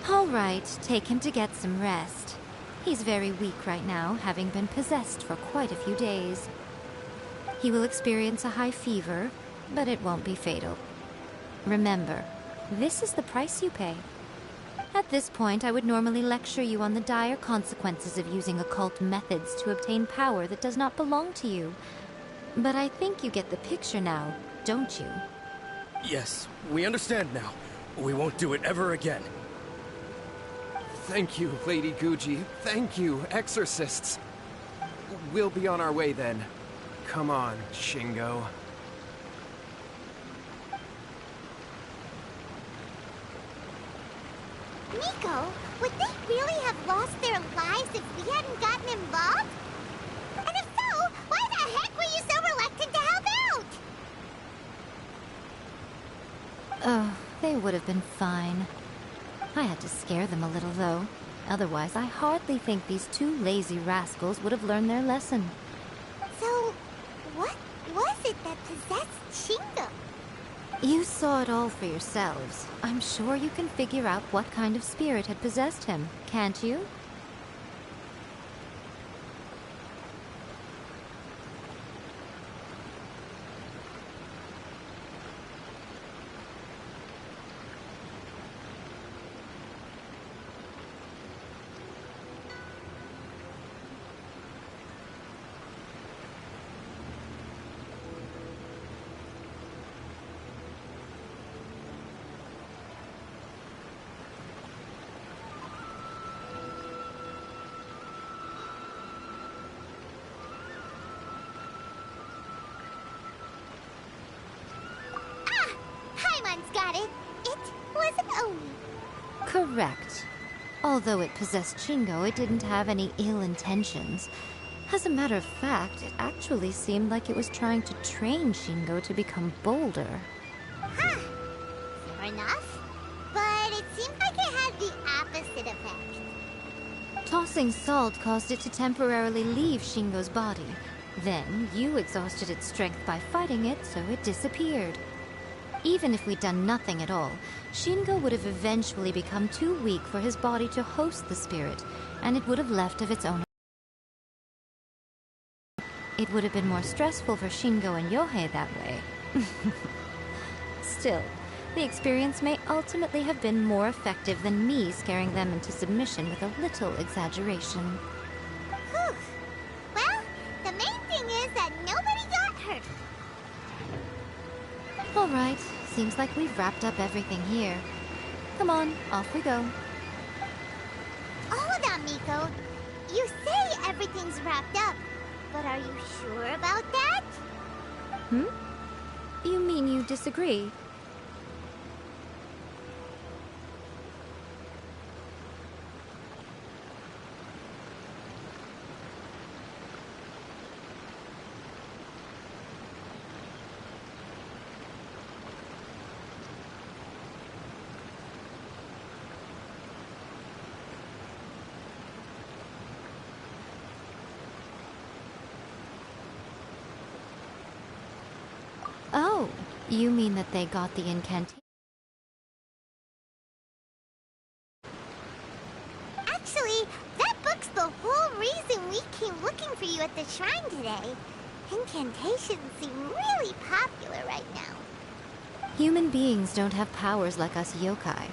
All right, take him to get some rest. He's very weak right now, having been possessed for quite a few days. He will experience a high fever, but it won't be fatal. Remember, this is the price you pay. At this point, I would normally lecture you on the dire consequences of using occult methods to obtain power that does not belong to you. But I think you get the picture now, don't you?
Yes, we understand now. We won't do it ever again.
Thank you, Lady Guji. Thank you, exorcists. We'll be on our way then. Come on, Shingo.
Miko, would they really have lost their lives if we hadn't gotten involved? And if so, why the heck were you so reluctant to help out?
Oh, they would have been fine. I had to scare them a little, though. Otherwise, I hardly think these two lazy rascals would have learned their lesson.
So, what was it that possessed Shingo?
You saw it all for yourselves. I'm sure you can figure out what kind of spirit had possessed him, can't you?
Got it. It was an Oni.
Correct. Although it possessed Shingo, it didn't have any ill intentions. As a matter of fact, it actually seemed like it was trying to train Shingo to become bolder.
Huh. Fair enough. But it seemed like it had the opposite effect.
Tossing salt caused it to temporarily leave Shingo's body. Then, you exhausted its strength by fighting it, so it disappeared. Even if we'd done nothing at all, Shingo would have eventually become too weak for his body to host the spirit, and it would have left of its own. It would have been more stressful for Shingo and Yohei that way. Still, the experience may ultimately have been more effective than me scaring them into submission with a little exaggeration.
Whew. Well, the main thing is that nobody got hurt.
All right, seems like we've wrapped up everything here. Come on, off we go.
Hold on, Miko. You say everything's wrapped up, but are you sure about that?
Hmm? You mean you disagree? Oh, you mean that they got the incantation?
Actually, that book's the whole reason we came looking for you at the shrine today. Incantations seem really popular right now.
Human beings don't have powers like us yokai.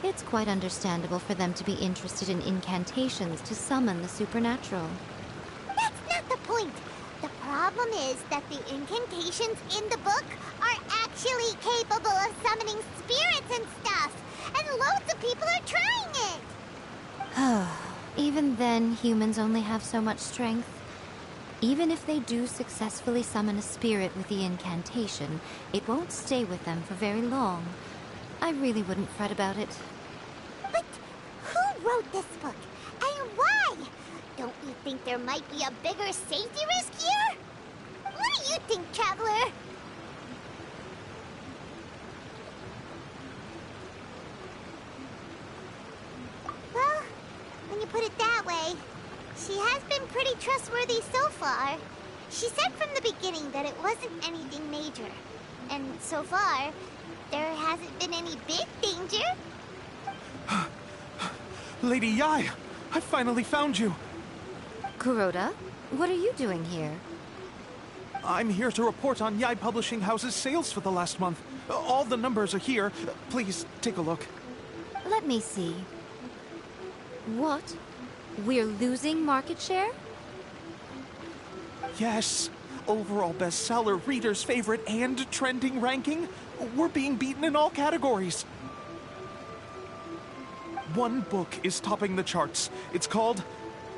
It's quite understandable for them to be interested in incantations to summon the supernatural.
That's not the point. The problem is that the incantations in the book are actually capable of summoning spirits and stuff, and loads of people are trying it.
Even then, humans only have so much strength. Even if they do successfully summon a spirit with the incantation, it won't stay with them for very long. I really wouldn't fret about it.
But who wrote this book? And why? Don't you think there might be a bigger safety risk here? What do you think, Traveler? Well, when you put it that way, she has been pretty trustworthy so far. She said from the beginning that it wasn't anything major. And so far, there hasn't been any big danger.
Lady Yae, I finally found you.
Kuroda, what are you doing here?
I'm here to report on Yae Publishing House's sales for the last month. All the numbers are here. Please, take a look.
Let me see. What? We're losing market share?
Yes. Overall bestseller, reader's favorite, and trending ranking. We're being beaten in all categories. One book is topping the charts. It's called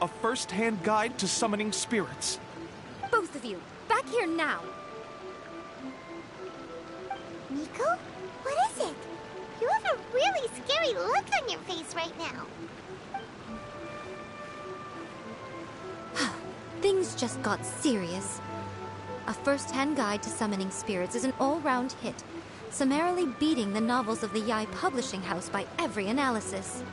A First-Hand Guide to Summoning Spirits.
Both of you, back here now!
Miko? What is it? You have a really scary look on your face right now.
Things just got serious. A First-Hand Guide to Summoning Spirits is an all-round hit, summarily beating the novels of the Yae Publishing House by every analysis.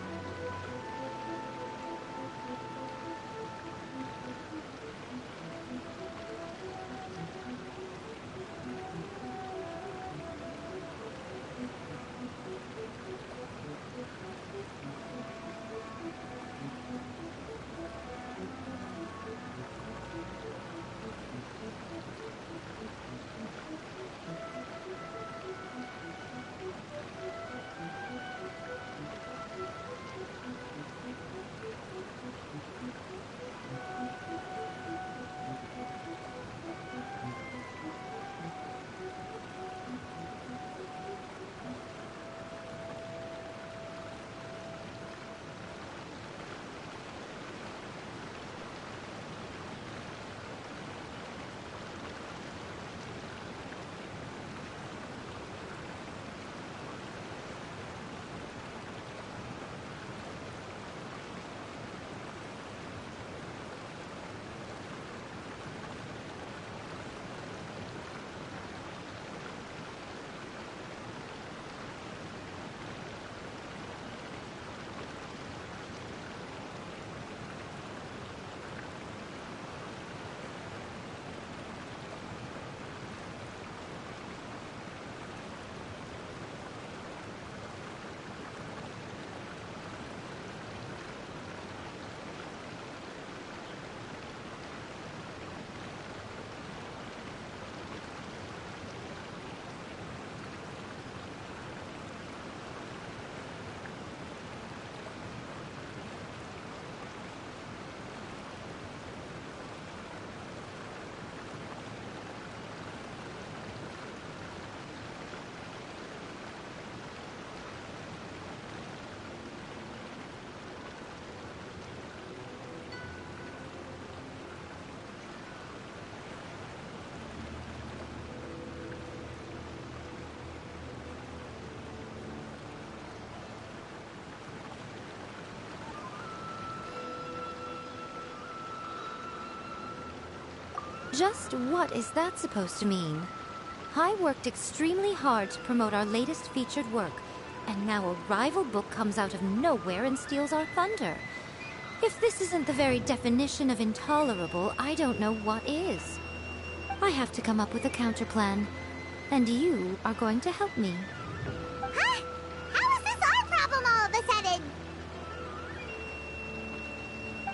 Just what is that supposed to mean? I worked extremely hard to promote our latest featured work, and now a rival book comes out of nowhere and steals our thunder. If this isn't the very definition of intolerable, I don't know what is. I have to come up with a counterplan, and you are going to help me.
Huh? How is this our problem all of a sudden?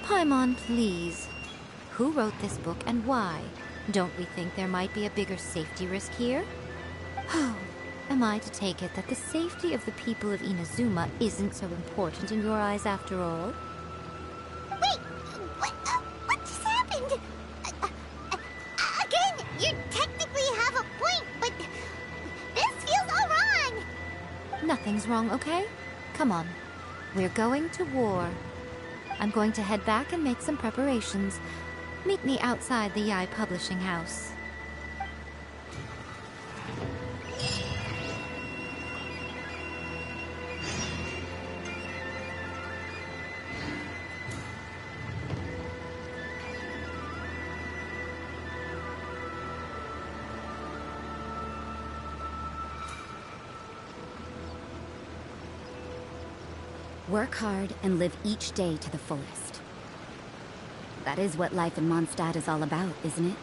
Paimon, please. Who wrote this book and why? Don't we think there might be a bigger safety risk here? Oh, am I to take it that the safety of the people of Inazuma isn't so important in your eyes after all?
Wait, what just happened? Again, you technically have a point, but this feels all wrong.
Nothing's wrong, okay? Come on. We're going to war. I'm going to head back and make some preparations. Meet me outside the Yae Publishing House.
Work hard and live each day to the fullest. That is what life in Mondstadt is all about, isn't it?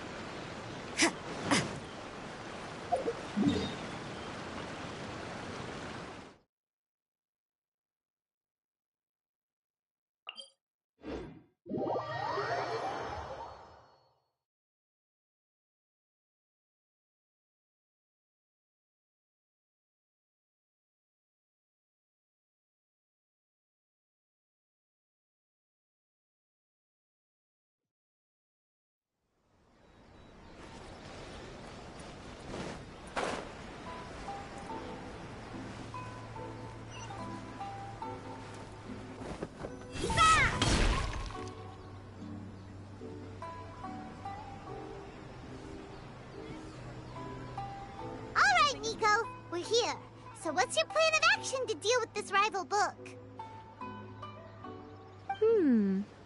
Miko. We're here. So what's your plan of action to deal with this rival book?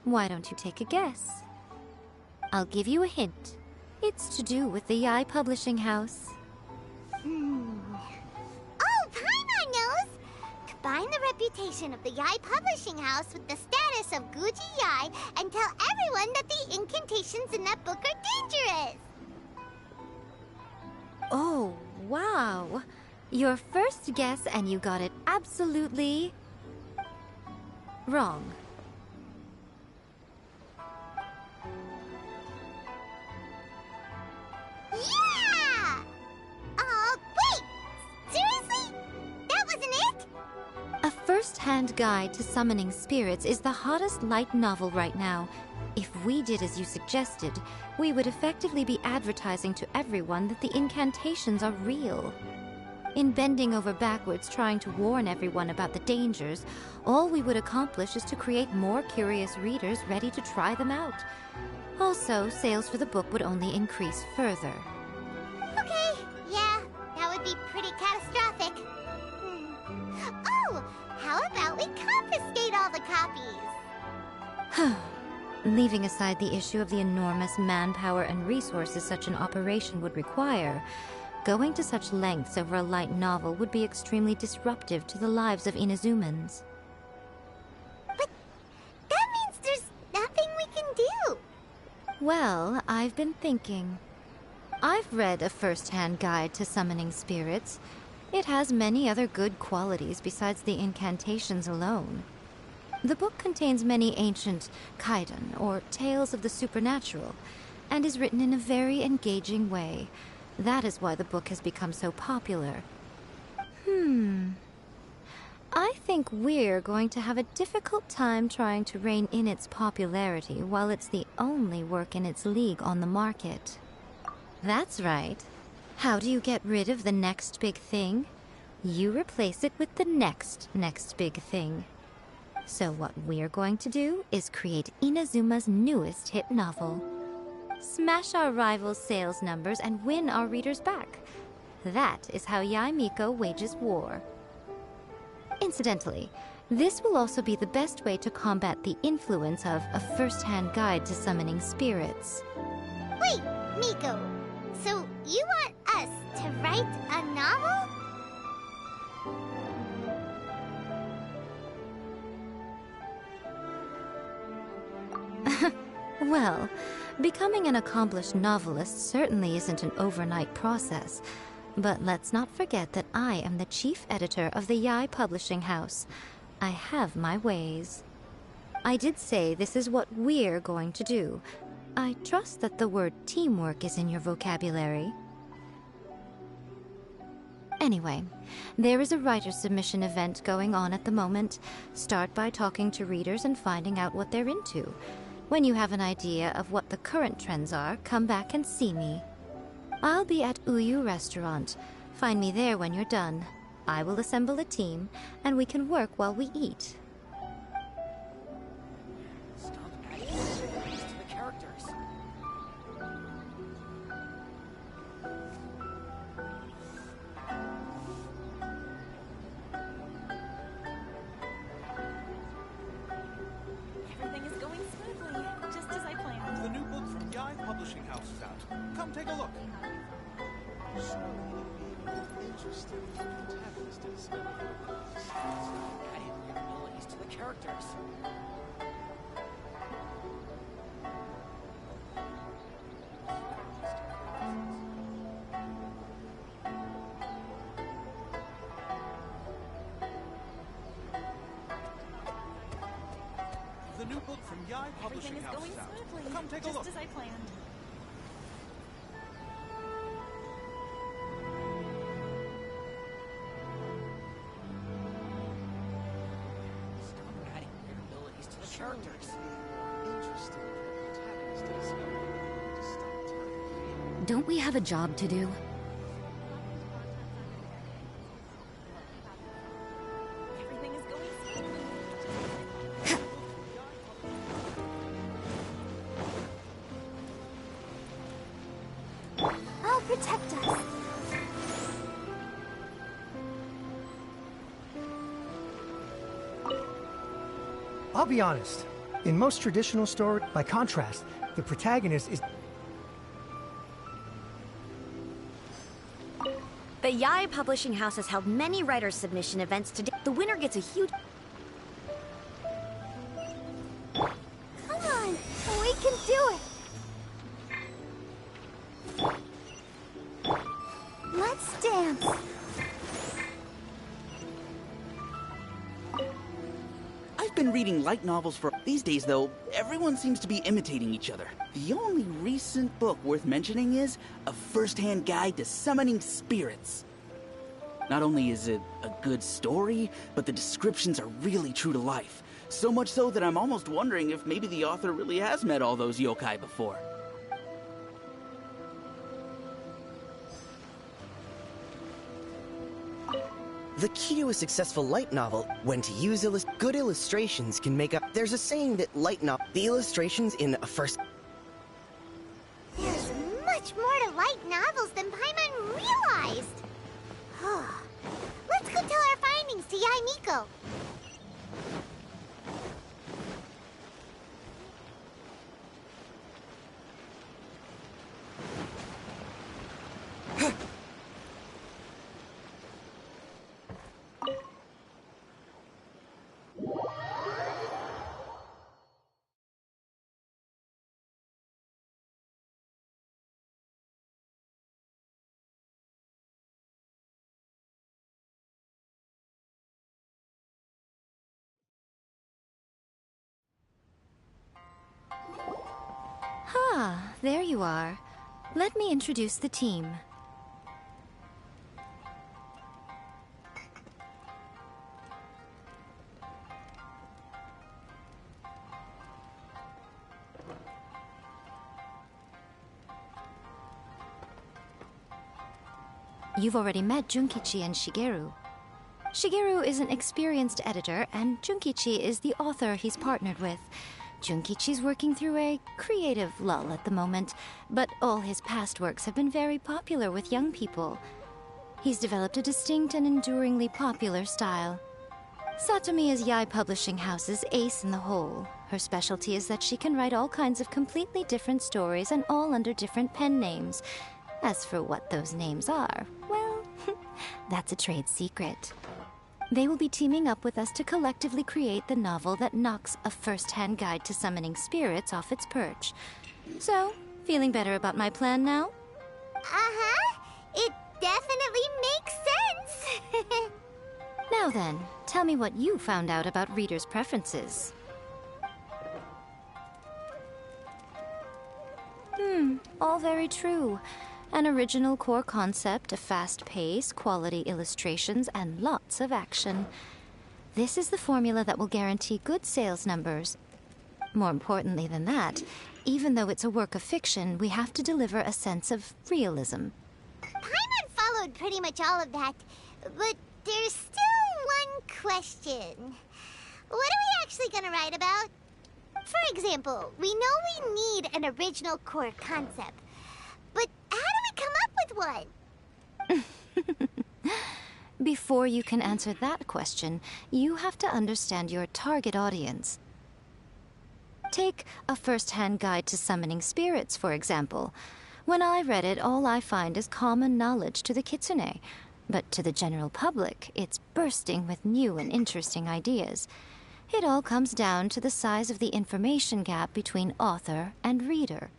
Why don't you take a guess? I'll give you a hint. It's to do with the Yae Publishing House.
Oh, Paimon knows! Combine the reputation of the Yae Publishing House with the status of Guji Yae and tell everyone that the incantations in that book are dangerous!
Oh, wow. Your first guess and you got it absolutely wrong.
Yeah! Wait! Seriously? That wasn't it?
A first-hand guide to summoning spirits is the hottest light novel right now. If we did as you suggested, we would effectively be advertising to everyone that the incantations are real. In bending over backwards trying to warn everyone about the dangers, all we would accomplish is to create more curious readers ready to try them out. Also, sales for the book would only increase further.
Okay, yeah, that would be pretty catastrophic. Oh, how about we confiscate all the copies?
Leaving aside the issue of the enormous manpower and resources such an operation would require, going to such lengths over a light novel would be extremely disruptive to the lives of Inazumans.
But that means there's nothing we can do.
Well, I've been thinking. I've read a first-hand guide to summoning spirits. It has many other good qualities besides the incantations alone. The book contains many ancient kaidan, or tales of the supernatural, and is written in a very engaging way. That is why the book has become so popular. I think we're going to have a difficult time trying to rein in its popularity while it's the only work in its league on the market. That's right. How do you get rid of the next big thing? You replace it with the next big thing. So what we're going to do is create Inazuma's newest hit novel. Smash our rivals' sales numbers and win our readers back. That is how Yae Miko wages war. Incidentally, this will also be the best way to combat the influence of a first-hand guide to summoning spirits.
Wait, Miko. So you want us to write a novel?
Well, becoming an accomplished novelist certainly isn't an overnight process. But let's not forget that I am the chief editor of the Yae Publishing House. I have my ways. I did say this is what we're going to do. I trust that the word teamwork is in your vocabulary. Anyway, there is a writer submission event going on at the moment. Start by talking to readers and finding out what they're into. When you have an idea of what the current trends are, come back and see me. I'll be at Uyu Restaurant. Find me there when you're done. I will assemble a team, and we can work while we eat.
Stop adding stories to the characters.
Everything is going smoothly, just as I planned.
The new book from Yae Publishing House is out. Come take a look.
Interesting. Protagonist is
Adding weird abilities to the characters.
The new book from Yae Publishing
Everything is
House
going
is out.
smoothly,
Come take a
just
look.
as I planned.
Stop adding weird abilities to the characters.
interesting. Protagonist is
Don't we have a job to do?
Everything is going smoothly.
I'll protect us.
I'll be honest. In most traditional stories, by contrast, the protagonist is...
The Yae Publishing House has held many writers' submission events today. The winner gets a huge...
Come on, we can do it. Let's dance.
I've been reading light novels for... These days, though, everyone seems to be imitating each other. The only recent book worth mentioning is A First-Hand Guide to Summoning Spirits. Not only is it a good story, but the descriptions are really true to life. So much so that I'm almost wondering if maybe the author really has met all those yokai before.
The key to a successful light novel, when to use good illustrations can make up... There's a saying that the illustrations in a first...
There's much more to light novels than Paimon realized. Let's go tell our findings to Yae Miko.
Ah, there you are. Let me introduce the team. You've already met Junkichi and Shigeru. Shigeru is an experienced editor, and Junkichi is the author he's partnered with. Junkichi's working through a creative lull at the moment, but all his past works have been very popular with young people. He's developed a distinct and enduringly popular style. Satomi is Yae Publishing House's ace in the hole. Her specialty is that she can write all kinds of completely different stories and all under different pen names. As for what those names are, well, that's a trade secret. They will be teaming up with us to collectively create the novel that knocks A First-Hand Guide to Summoning Spirits off its perch. So, feeling better about my plan now?
Uh-huh. It definitely makes sense.
Now then, tell me what you found out about readers' preferences. All very true. An original core concept, a fast pace, quality illustrations, and lots of action. This is the formula that will guarantee good sales numbers. More importantly than that, even though it's a work of fiction, we have to deliver a sense of realism.
Paimon followed pretty much all of that, but there's still one question. What are we actually gonna write about? For example, we know we need an original core concept, but how do we come up with one?
Before you can answer that question, you have to understand your target audience. Take A First-Hand Guide to Summoning Spirits, for example. When I read it, all I find is common knowledge to the kitsune. But to the general public, it's bursting with new and interesting ideas. It all comes down to the size of the information gap between author and reader.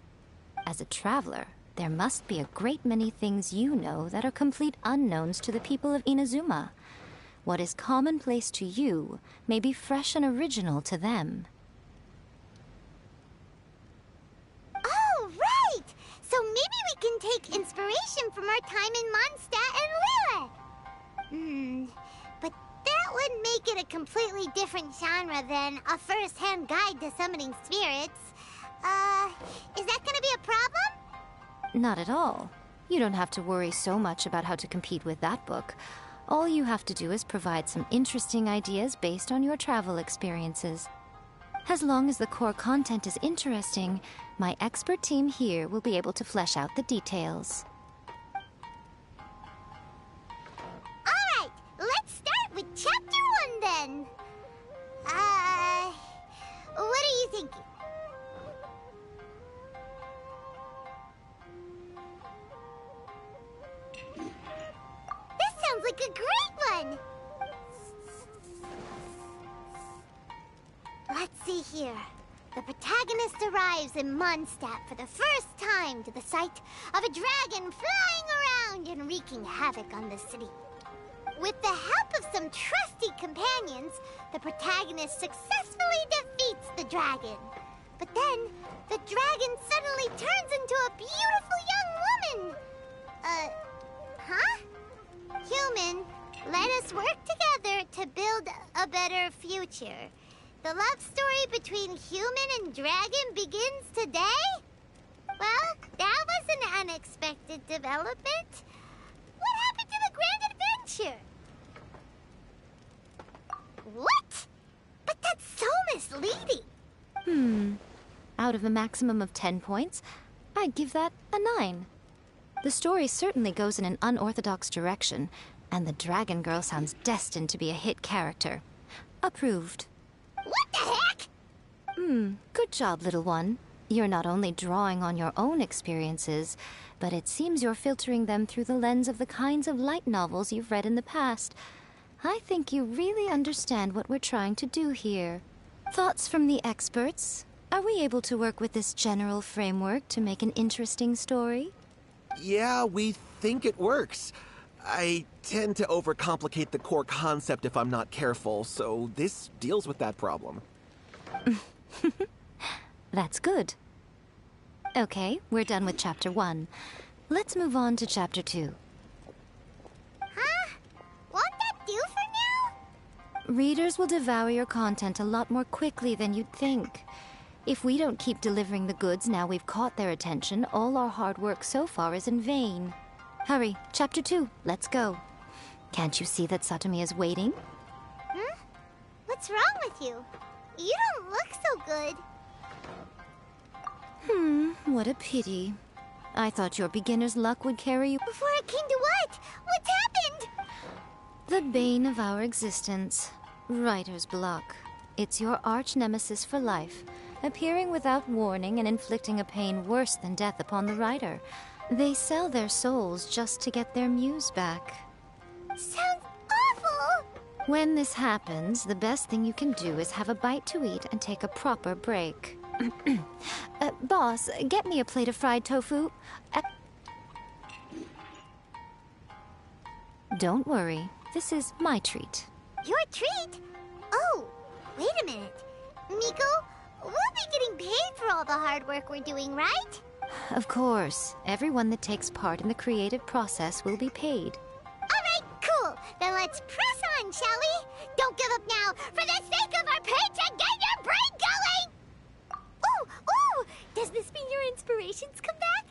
As a traveler, there must be a great many things you know that are complete unknowns to the people of Inazuma. What is commonplace to you may be fresh and original to them.
Oh, right! So maybe we can take inspiration from our time in Mondstadt and Liyue. But that would make it a completely different genre than A First-Hand Guide to Summoning Spirits. Is that gonna be a problem?
Not at all. You don't have to worry so much about how to compete with that book. All you have to do is provide some interesting ideas based on your travel experiences. As long as the core content is interesting, my expert team here will be able to flesh out the details.
Alright, let's start with Chapter 1 then. thank you. This sounds like a great one! Let's see here. The protagonist arrives in Mondstadt for the first time to the sight of a dragon flying around and wreaking havoc on the city. With the help of some trusty companions, the protagonist successfully defeats the dragon. But then, the dragon suddenly turns into a beautiful young woman. Huh? Human, let us work together to build a better future. The love story between human and dragon begins today? Well, that was an unexpected development. What happened to the grand adventure? What? But that's so misleading.
Out of a maximum of 10 points, I'd give that a 9. The story certainly goes in an unorthodox direction, and the Dragon Girl sounds destined to be a hit character. Approved.
What the heck?
Good job, little one. You're not only drawing on your own experiences, but it seems you're filtering them through the lens of the kinds of light novels you've read in the past. I think you really understand what we're trying to do here. Thoughts from the experts? Are we able to work with this general framework to make an interesting story?
Yeah, we think it works. I tend to overcomplicate the core concept if I'm not careful, so this deals with that problem.
That's good. Okay, we're done with Chapter 1. Let's move on to Chapter 2.
Huh? Won't that do for now?
Readers will devour your content a lot more quickly than you'd think. If we don't keep delivering the goods now we've caught their attention, all our hard work so far is in vain. Hurry, Chapter 2, let's go. Can't you see that Satomi is waiting?
What's wrong with you? You don't look so good.
What a pity. I thought your beginner's luck would carry you...
Before it came to what? What's happened?
The bane of our existence. Writer's block. It's your arch-nemesis for life, appearing without warning and inflicting a pain worse than death upon the writer. They sell their souls just to get their muse back.
Sounds awful!
When this happens, the best thing you can do is have a bite to eat and take a proper break. Boss, get me a plate of fried tofu. Don't worry, this is my treat.
Your treat? Oh, wait a minute. Miko, we'll be getting paid for all the hard work we're doing, right?
Of course. Everyone that takes part in the creative process will be paid.
Alright, cool. Then let's press on, shall we? Don't give up now, for the sake of our paycheck, get your brain going! Ooh! Does this mean your inspirations come back?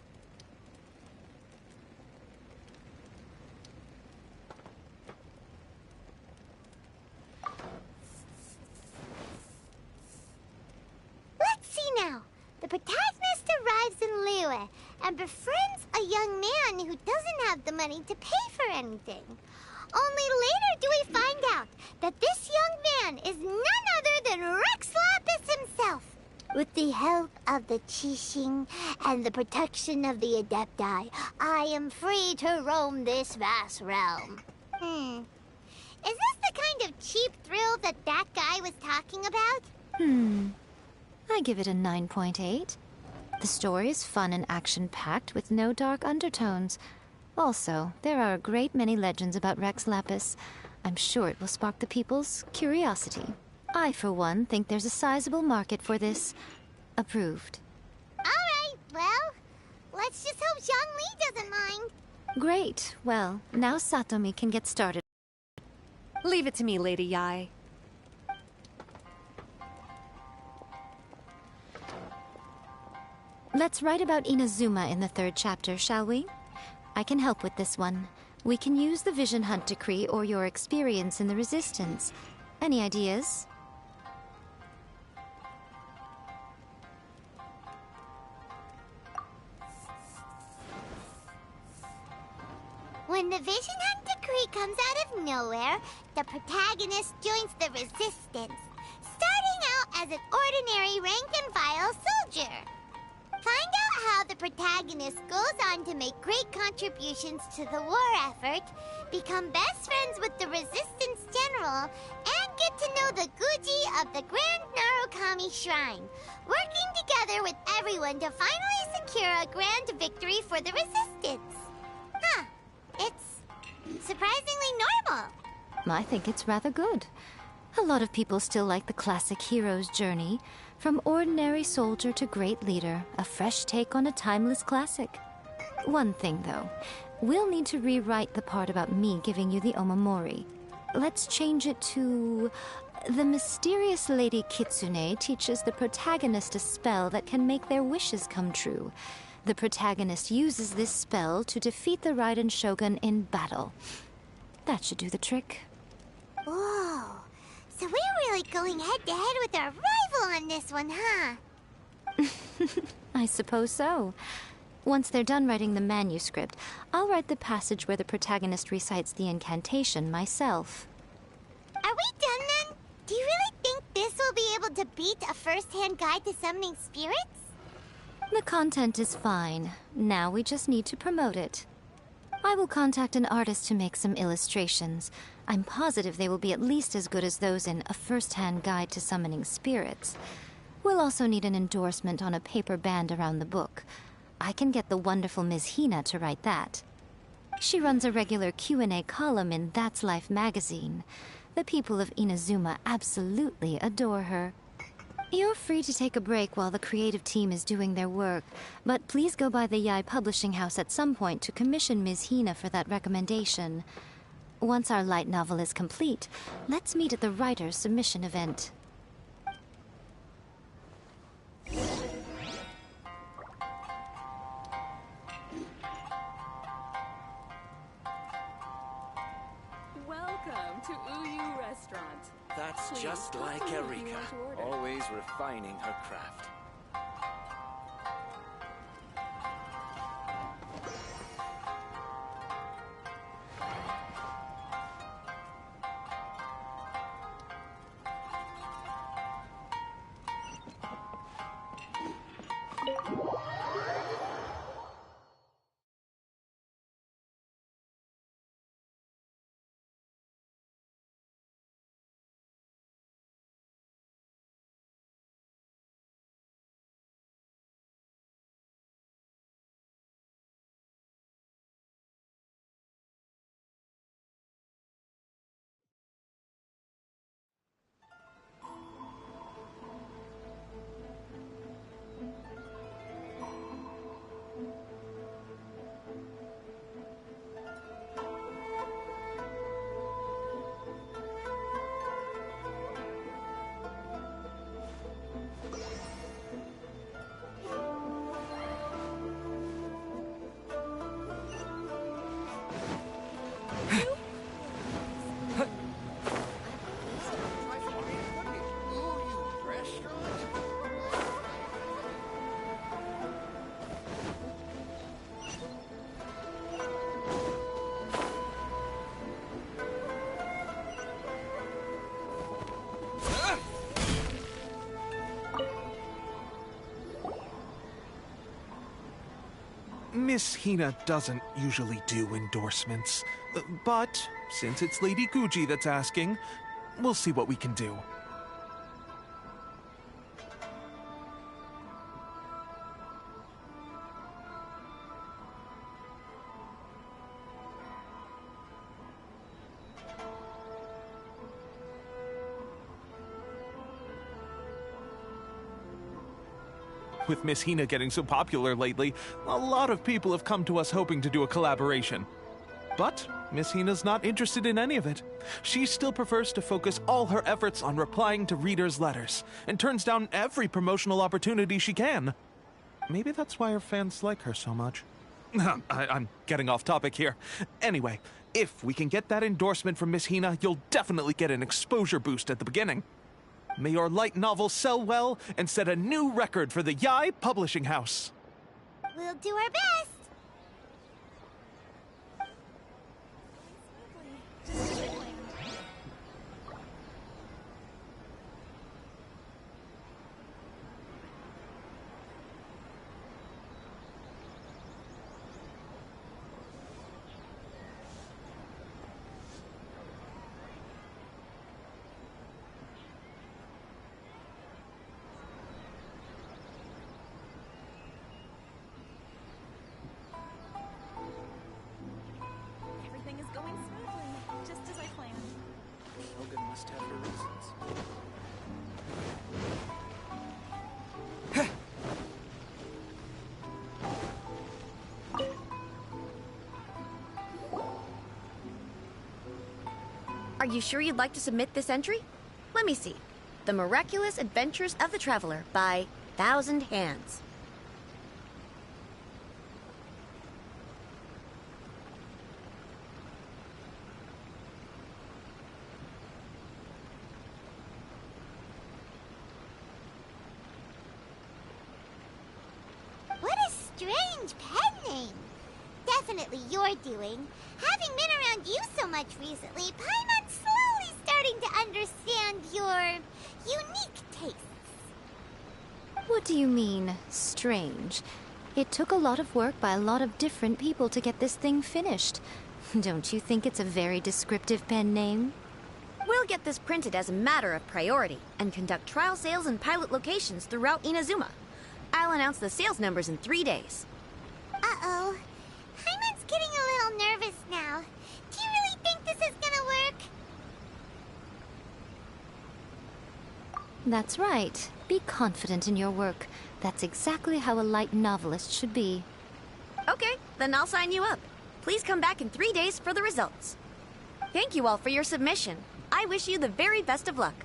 Let's see now. The protagonist arrives in Liyue and befriends a young man who doesn't have the money to pay for anything. Only later do we find out that this young man is none other than Rex Lapis himself. With the help of the Qixing and the protection of the Adepti, I am free to roam this vast realm. Is this the kind of cheap thrill that guy was talking about?
I give it a 9.8. The story is fun and action-packed with no dark undertones. Also, there are a great many legends about Rex Lapis. I'm sure it will spark the people's curiosity. I, for one, think there's a sizable market for this. Approved.
Alright, well, let's just hope Zhongli doesn't mind.
Great. Well, now Satomi can get started.
Leave it to me, Lady Yae.
Let's write about Inazuma in the 3rd chapter, shall we? I can help with this one. We can use the Vision Hunt Decree or your experience in the Resistance. Any ideas?
When the Vision Hunt Decree comes out of nowhere, the protagonist joins the Resistance, starting out as an ordinary rank-and-file soldier. Find out how the protagonist goes on to make great contributions to the war effort, become best friends with the Resistance General, and get to know the Guji of the Grand Narukami Shrine, working together with everyone to finally secure a grand victory for the Resistance. Huh. It's surprisingly normal.
I think it's rather good. A lot of people still like the classic hero's journey. From ordinary soldier to great leader, a fresh take on a timeless classic. One thing, though. We'll need to rewrite the part about me giving you the Omamori. Let's change it to... The mysterious Lady Kitsune teaches the protagonist a spell that can make their wishes come true. The protagonist uses this spell to defeat the Raiden Shogun in battle. That should do the trick.
Whoa. So we're really going head-to-head with our rival on this one, huh?
I suppose so. Once they're done writing the manuscript, I'll write the passage where the protagonist recites the incantation myself.
Are we done then? Do you really think this will be able to beat a first-hand guide to summoning spirits?
The content is fine. Now we just need to promote it. I will contact an artist to make some illustrations. I'm positive they will be at least as good as those in A First-Hand Guide to Summoning Spirits. We'll also need an endorsement on a paper band around the book. I can get the wonderful Ms. Hina to write that. She runs a regular Q&A column in That's Life magazine. The people of Inazuma absolutely adore her. You're free to take a break while the creative team is doing their work, but please go by the Yae Publishing House at some point to commission Ms. Hina for that recommendation. Once our light novel is complete, let's meet at the writer's submission event.
Welcome to Uyu Restaurant.
That's
Please,
just
what
like
do you
Erika,
want to order?
always refining her craft.
Miss Hina doesn't usually do endorsements, but since it's Lady Guji that's asking, we'll see what we can do. With Miss Hina getting so popular lately, a lot of people have come to us hoping to do a collaboration. But Miss Hina's not interested in any of it. She still prefers to focus all her efforts on replying to readers' letters, and turns down every promotional opportunity she can. Maybe that's why her fans like her so much. I'm getting off topic here. Anyway, if we can get that endorsement from Miss Hina, you'll definitely get an exposure boost at the beginning. May your light novel sell well and set a new record for the Yae Publishing House.
We'll do our best.
Are you sure you'd like to submit this entry? Let me see. The Miraculous Adventures of the Traveler by Thousand Hands.
What a strange pen name. Definitely your doing. Having been around you so much recently, Paimon's slowly starting to understand your unique tastes.
What do you mean, strange? It took a lot of work by a lot of different people to get this thing finished. Don't you think it's a very descriptive pen name?
We'll get this printed as a matter of priority and conduct trial sales in pilot locations throughout Inazuma. I'll announce the sales numbers in 3 days.
Uh-oh. Paimon's getting a little nervous now. Do you really think this is gonna work?
That's right. Be confident in your work. That's exactly how a light novelist should be.
Okay, then I'll sign you up. Please come back in 3 days for the results. Thank you all for your submission. I wish you the very best of luck.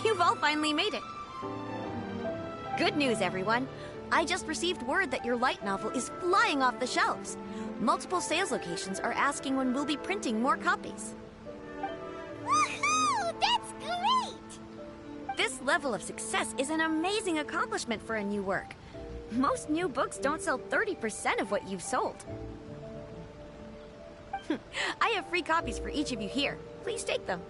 You've all finally made it. Good news, everyone. I just received word that your light novel is flying off the shelves. Multiple sales locations are asking when we'll be printing more copies.
Woohoo! That's great!
This level of success is an amazing accomplishment for a new work. Most new books don't sell 30% of what you've sold. I have free copies for each of you here. Please take them.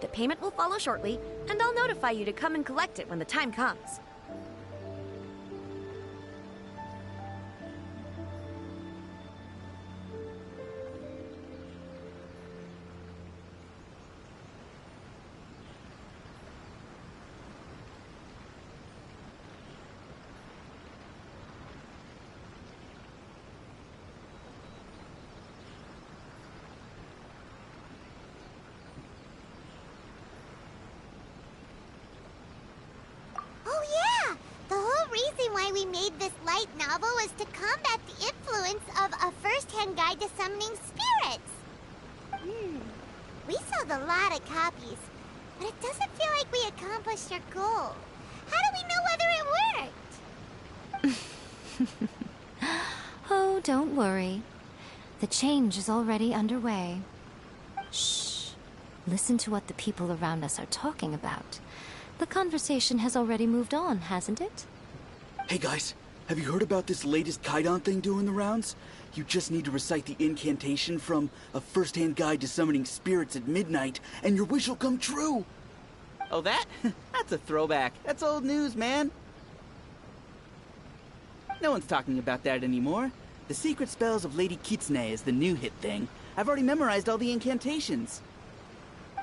The payment will follow shortly, and I'll notify you to come and collect it when the time comes.
why we made this light novel was to combat the influence of a first-hand guide to summoning spirits. We sold a lot of copies, but it doesn't feel like we accomplished our goal. How do we know whether it worked?
Oh, don't worry. The change is already underway. Shh. Listen to what the people around us are talking about. The conversation has already moved on, hasn't it?
Hey guys, have you heard about this latest Kaidan thing doing the rounds? You just need to recite the incantation from A First-Hand Guide to Summoning Spirits at midnight, and your wish will come true!
Oh, that? That's a throwback. That's old news, man. No one's talking about that anymore. The Secret Spells of Lady Kitsune is the new hit thing. I've already memorized all the incantations.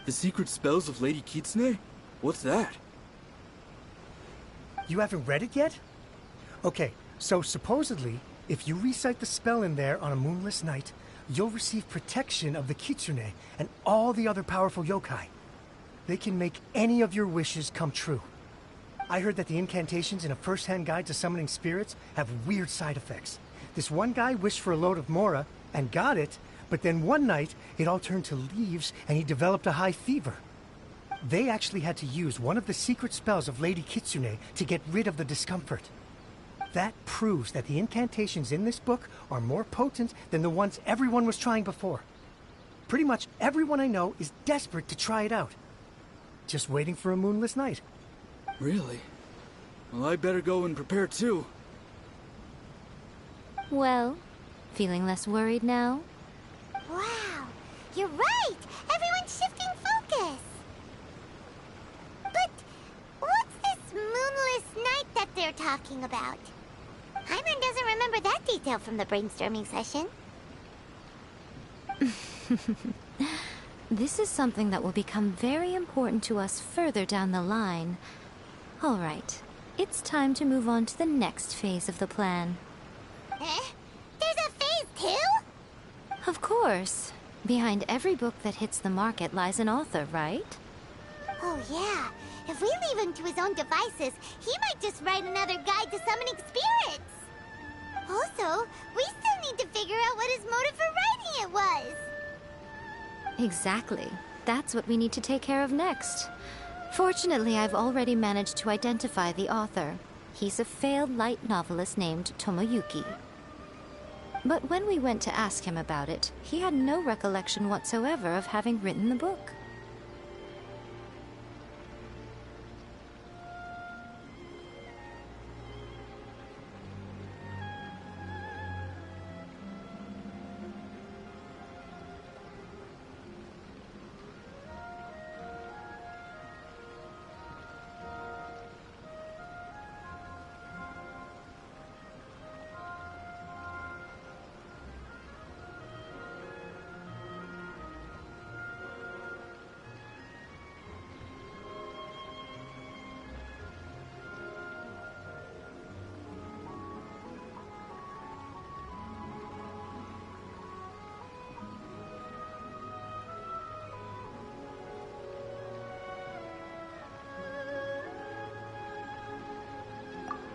The Secret Spells of Lady Kitsune? What's that?
You haven't read it yet? Okay, so supposedly, if you recite the spell in there on a moonless night, you'll receive protection of the Kitsune and all the other powerful yokai. They can make any of your wishes come true. I heard that the incantations in A First-Hand Guide to Summoning Spirits have weird side effects. This one guy wished for a load of mora and got it, but then one night it all turned to leaves and he developed a high fever. They actually had to use one of the secret spells of Lady Kitsune to get rid of the discomfort. That proves that the incantations in this book are more potent than the ones everyone was trying before. Pretty much everyone I know is desperate to try it out. Just waiting for a moonless night.
Really? Well, I better go and prepare too.
Well, feeling less worried now?
Wow, you're right! Everyone's shifting focus! But what's this moonless night that they're talking about? Hyman doesn't remember that detail from the brainstorming session.
This is something that will become very important to us further down the line. All right, it's time to move on to the next phase of the plan.
There's a phase 2?
Of course. Behind every book that hits the market lies an author, right?
Oh yeah, if we leave him to his own devices, he might just write another guide to summoning spirits. Also, we still need to figure out what his motive for writing it was.
Exactly. That's what we need to take care of next. Fortunately, I've already managed to identify the author. He's a failed light novelist named Tomoyuki. But when we went to ask him about it, he had no recollection whatsoever of having written the book.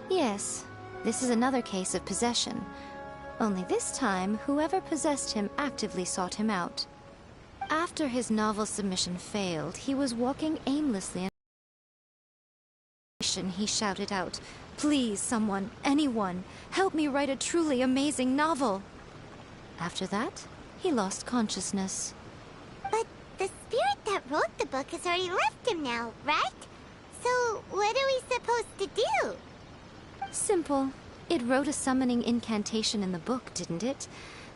Yes, this is another case of possession. Only this time, whoever possessed him actively sought him out. After his novel submission failed, he was walking aimlessly and he shouted out, "Please, someone, anyone, help me write a truly amazing novel." After that, he lost consciousness.
But the spirit that wrote the book has already left him now, right? So what are we supposed to do?
Simple. It wrote a summoning incantation in the book, didn't it?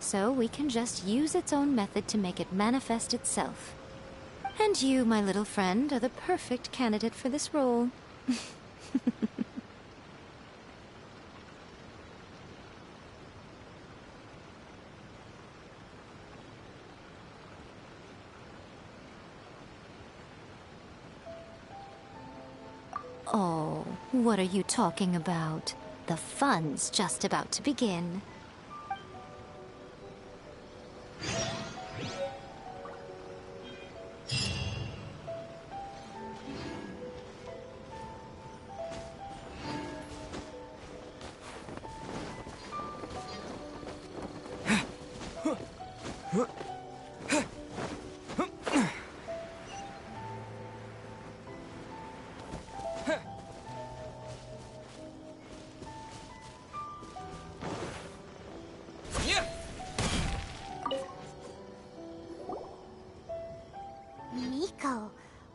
So we can just use its own method to make it manifest itself. And you, my little friend, are the perfect candidate for this role. Oh, what are you talking about? The fun's just about to begin.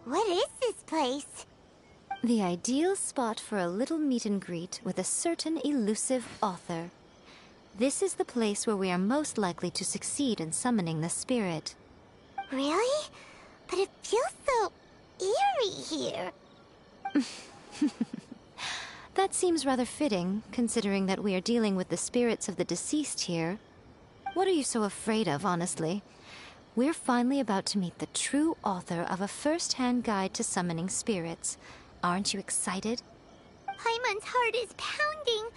What is this place?
The ideal spot for a little meet and greet with a certain elusive author. This is the place where we are most likely to succeed in summoning the spirit.
Really? But it feels so eerie here.
That seems rather fitting, considering that we are dealing with the spirits of the deceased here. What are you so afraid of, honestly? We're finally about to meet the true author of a first-hand guide to summoning spirits. Aren't you excited?
Paimon's heart is pounding,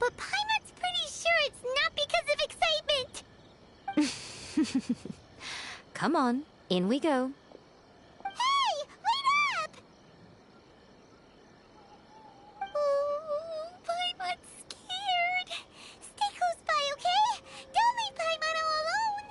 but Paimon's pretty sure it's not because of excitement.
Come on, in we go.
Hey, wait up! Oh, Paimon's scared. Stay close by, okay? Don't leave Paimon all alone.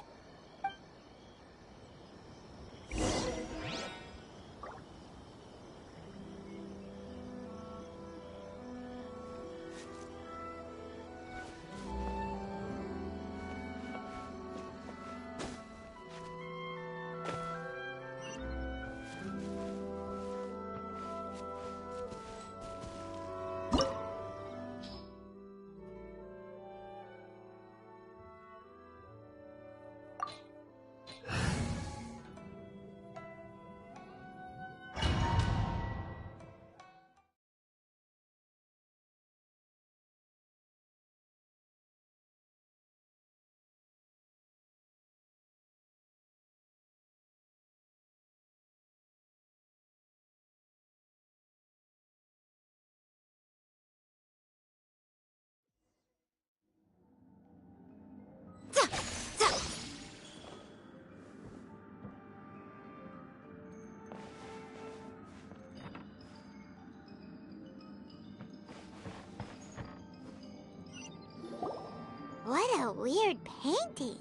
What a weird painting.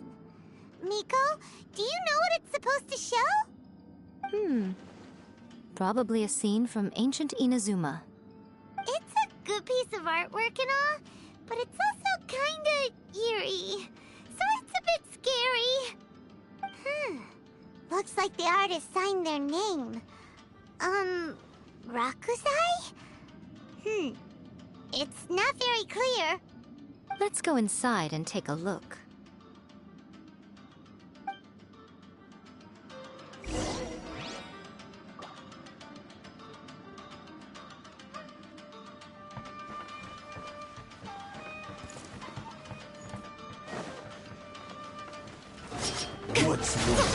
Miko, do you know what it's supposed to show?
Probably a scene from ancient Inazuma.
It's a good piece of artwork and all, but it's also kinda eerie. So it's a bit scary. Looks like the artist signed their name. Rakusai? It's not very clear.
Let's go inside and take a look.
What's more?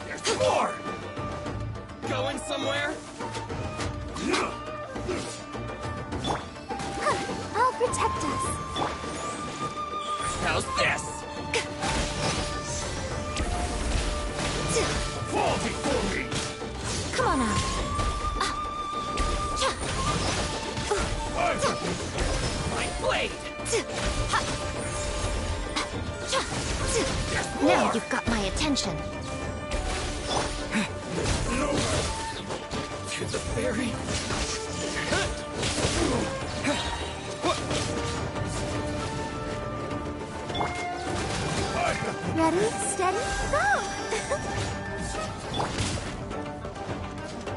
There's more! Going somewhere?
I'll protect us.
How's this?
Fall before me!
Come on out.
My blade!
Now you've got my attention.
To the fairy.
Ready, steady, go!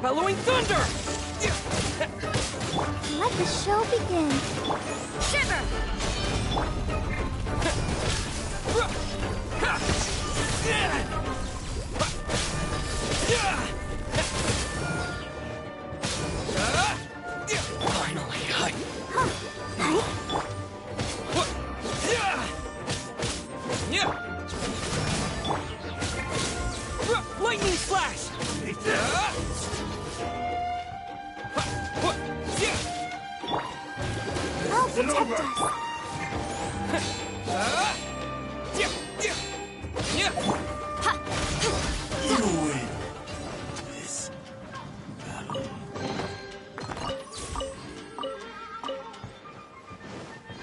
Bellowing thunder!
Let the show begin.
Shiver! Finally, lightning slash!
I'll protect us.
You win this battle.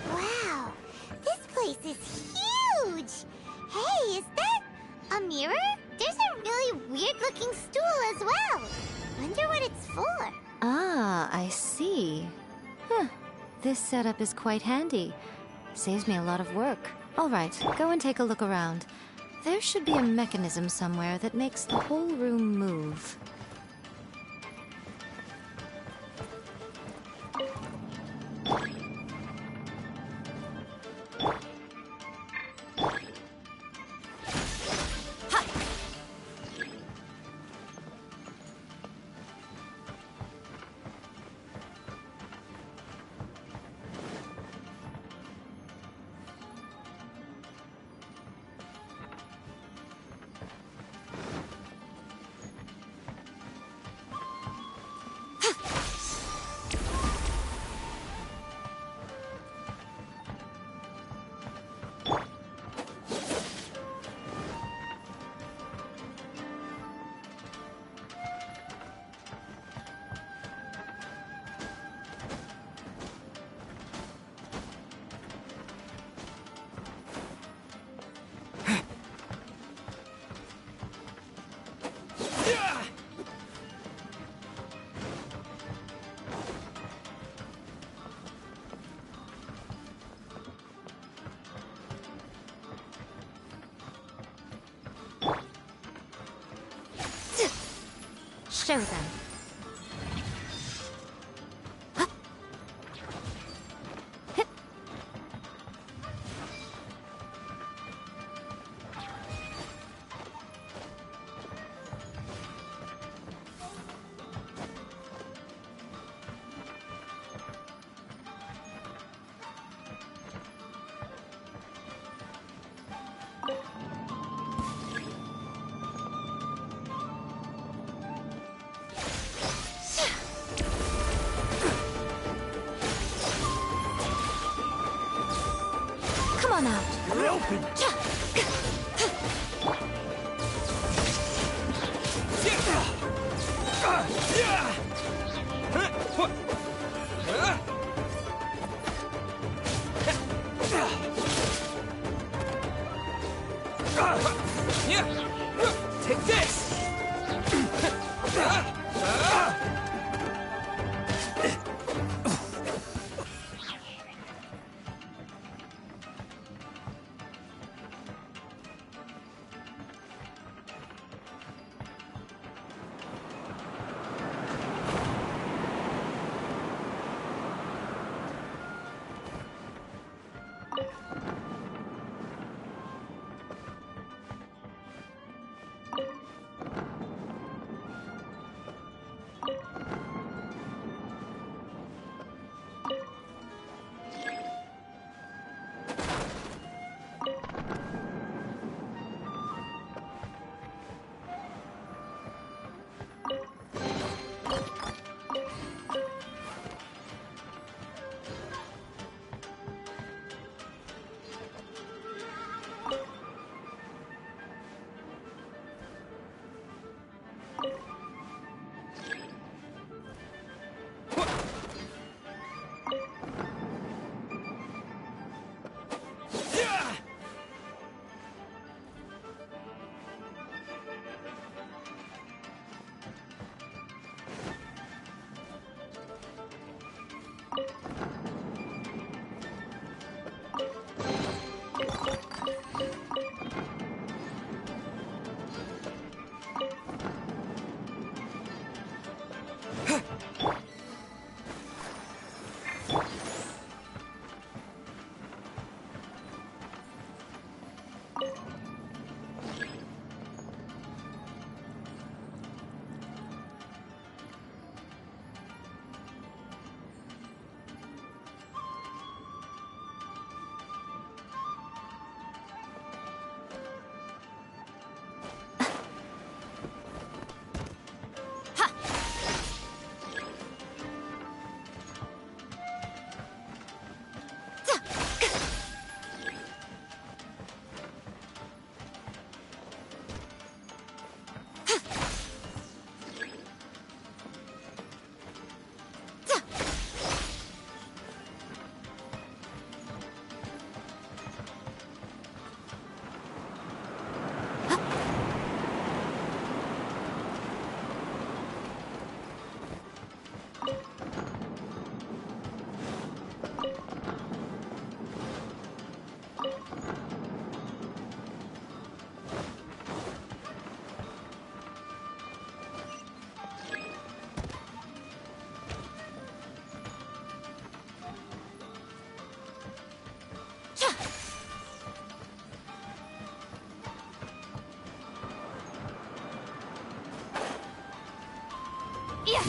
Wow, this place is huge. Hey, is that a mirror? There's a really weird-looking stool as well. Wonder what it's for.
Ah, I see. This setup is quite handy. Saves me a lot of work. All right, go and take a look around. There should be a mechanism somewhere that makes the whole room move. Show them. Come on out.
You're open.
Take this!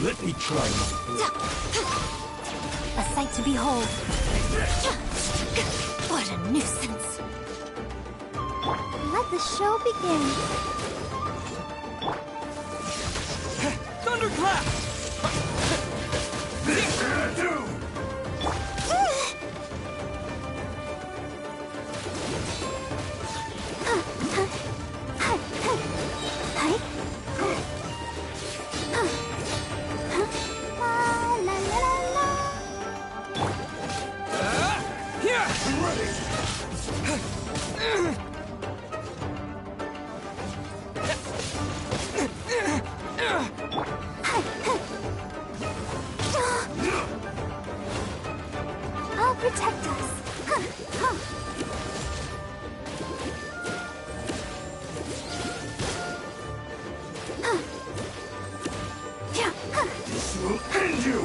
Let me try my...
A sight to behold. What a nuisance.
Let the show begin.
Thunderclap!
I'll protect us.
will end you!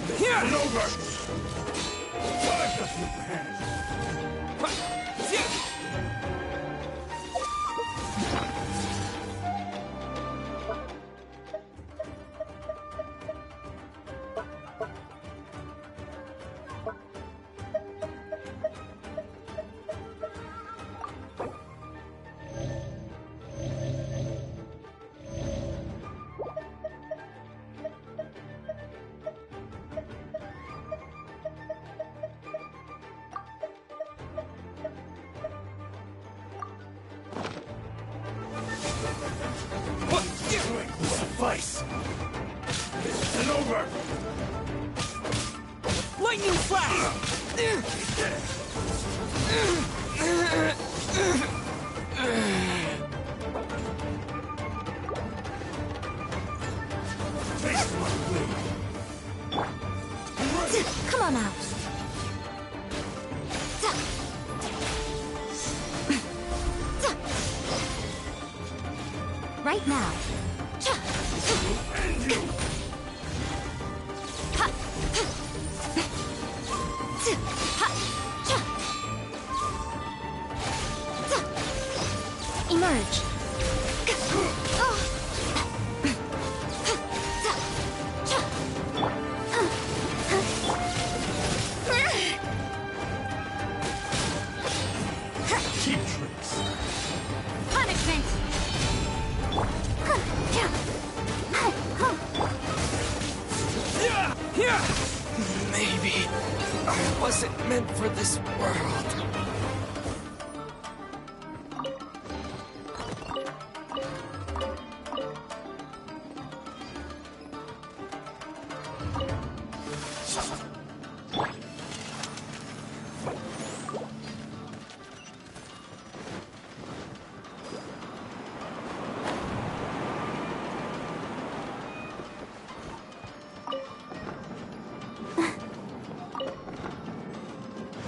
It's over! I've got your hand. Suffice! It's over!
Lightning flash!
Taste my blade!
Come on out. Right now.
And you!
Emerge.
Cheap tricks.
Punishment!
Maybe I wasn't meant for this world.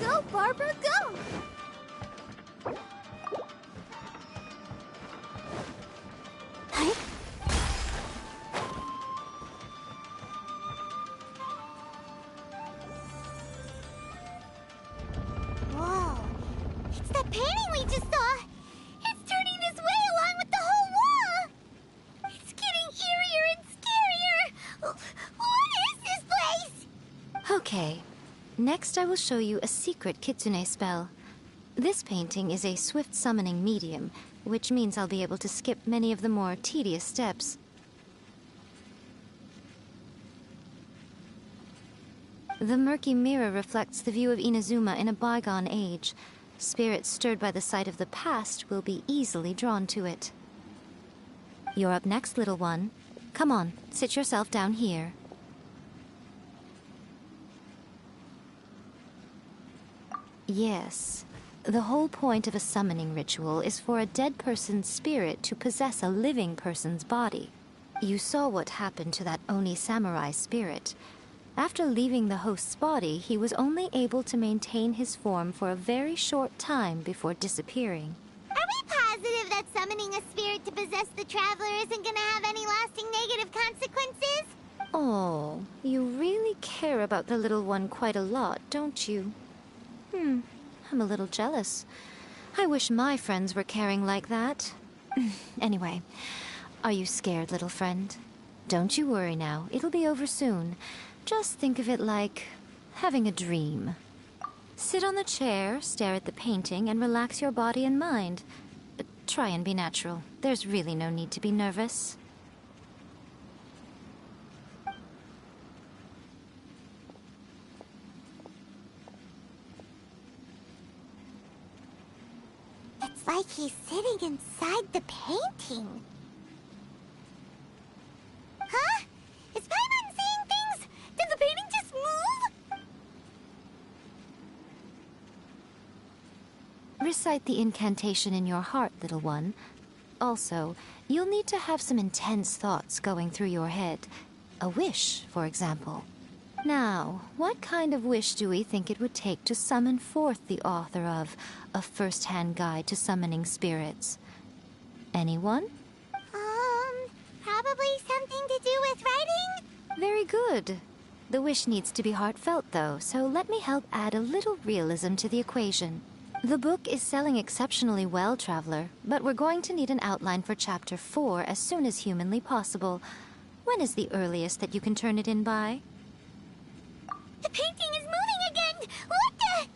Go, Barbara, go! Whoa! It's that painting we just saw! It's turning this way along with the whole wall! It's getting eerier and scarier! What is this place?
Okay. Next, I will show you a secret kitsune spell. This painting is a swift summoning medium, which means I'll be able to skip many of the more tedious steps. The murky mirror reflects the view of Inazuma in a bygone age. Spirits stirred by the sight of the past will be easily drawn to it. You're up next, little one. Come on, sit yourself down here. Yes. The whole point of a summoning ritual is for a dead person's spirit to possess a living person's body. You saw what happened to that Oni samurai spirit. After leaving the host's body, he was only able to maintain his form for a very short time before disappearing.
Are we positive that summoning a spirit to possess the traveler isn't gonna have any lasting negative consequences?
Oh, you really care about the little one quite a lot, don't you? I'm a little jealous. I wish my friends were caring like that. Anyway, are you scared, little friend? Don't you worry now, it'll be over soon. Just think of it like having a dream. Sit on the chair, stare at the painting, and relax your body and mind. But try and be natural. There's really no need to be nervous.
It's like he's sitting inside the painting. Huh? Is Paimon seeing things? Did the painting just move?
Recite the incantation in your heart, little one. Also, you'll need to have some intense thoughts going through your head. A wish, for example. Now, what kind of wish do we think it would take to summon forth the author of A First-Hand Guide to Summoning Spirits? Anyone?
Probably something to do with writing?
Very good. The wish needs to be heartfelt, though, so let me help add a little realism to the equation. The book is selling exceptionally well, Traveler, but we're going to need an outline for Chapter 4 as soon as humanly possible. When is the earliest that you can turn it in by?
The painting is moving again! What the...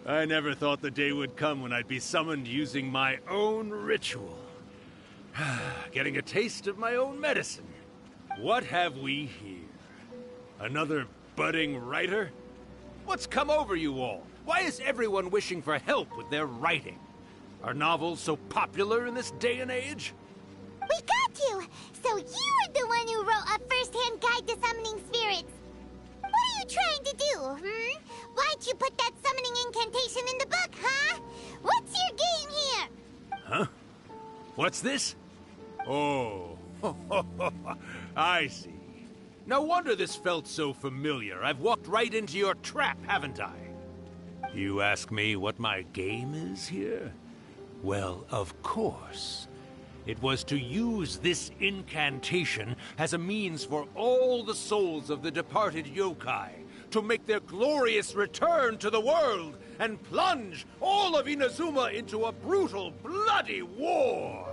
I never thought the day would come when I'd be summoned using my own ritual. Getting a taste of my own medicine. What have we here? Another budding writer? What's come over you all? Why is everyone wishing for help with their writing? Are novels so popular in this day and age?
We got you! So you are the one who wrote a first-hand guide to summoning spirits! What are you trying to do, Why'd you put that summoning incantation in the book, huh? What's your game here?
Huh? What's this? Oh, I see. No wonder this felt so familiar. I've walked right into your trap, haven't I? You ask me what my game is here? Well, of course. It was to use this incantation as a means for all the souls of the departed yokai to make their glorious return to the world and plunge all of Inazuma into a brutal, bloody war!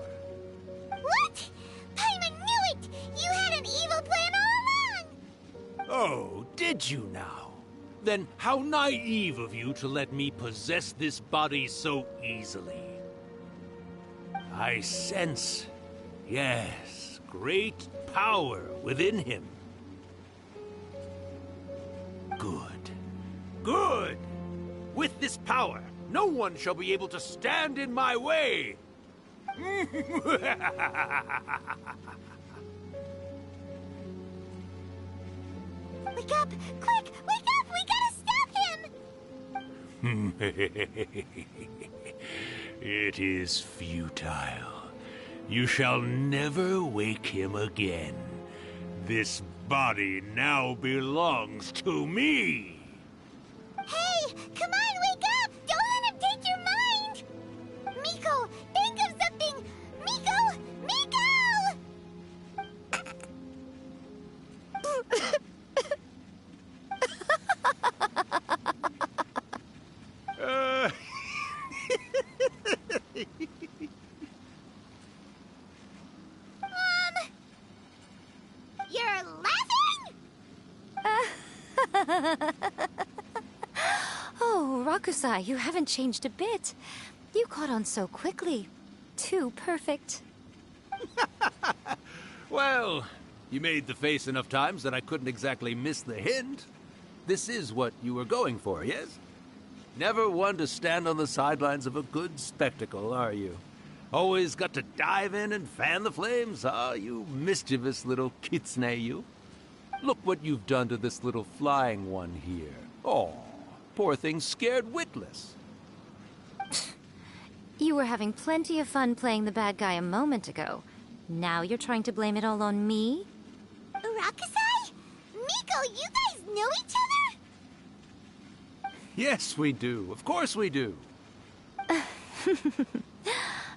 What? Paimon knew it! You had an evil plan all along!
Oh, did you now? Then how naive of you to let me possess this body so easily. I sense, yes, great power within him. Good. Good! With this power, no one shall be able to stand in my way!
Wake up! Quick! Wake up! We gotta stop him!
It is futile. You shall never wake him again. This body now belongs to me!
Hey! Come on, wake up! Don't let him take your mind! Miko, think of something! Miko! You're laughing?
Oh, Rakusai, you haven't changed a bit. You caught on so quickly. Too perfect.
Well, you made the face enough times that I couldn't exactly miss the hint. This is what you were going for, yes? Never one to stand on the sidelines of a good spectacle, are you? Always got to dive in and fan the flames, huh? You mischievous little kitsune, you. Look what you've done to this little flying one here. Oh, poor thing scared witless.
You were having plenty of fun playing the bad guy a moment ago. Now you're trying to blame it all on me?
Rakusai? Miko, you guys know each other?
Yes, we do. Of course we do.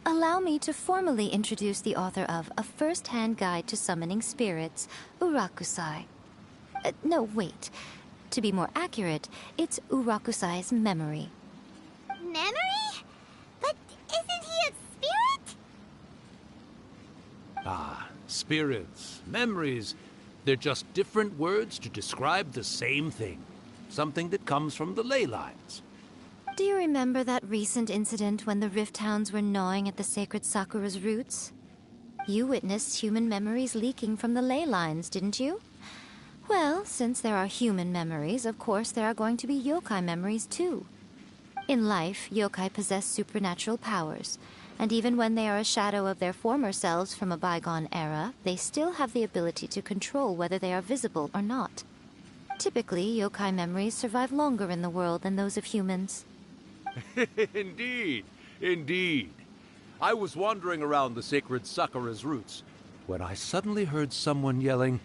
Allow me to formally introduce the author of A First-Hand Guide to Summoning Spirits, Urakusai. No, wait. To be more accurate, it's Urakusai's memory.
Memory? But isn't he a spirit?
Ah, spirits, memories. They're just different words to describe the same thing. Something that comes from the ley lines.
Do you remember that recent incident when the Rift Hounds were gnawing at the sacred Sakura's roots? You witnessed human memories leaking from the ley lines, didn't you? Well, since there are human memories, of course there are going to be yokai memories too. In life, yokai possess supernatural powers, And even when they are a shadow of their former selves from a bygone era, they still have the ability to control whether they are visible or not. Typically, yokai memories survive longer in the world than those of humans.
Indeed, indeed. I was wandering around the sacred Sakura's roots when I suddenly heard someone yelling,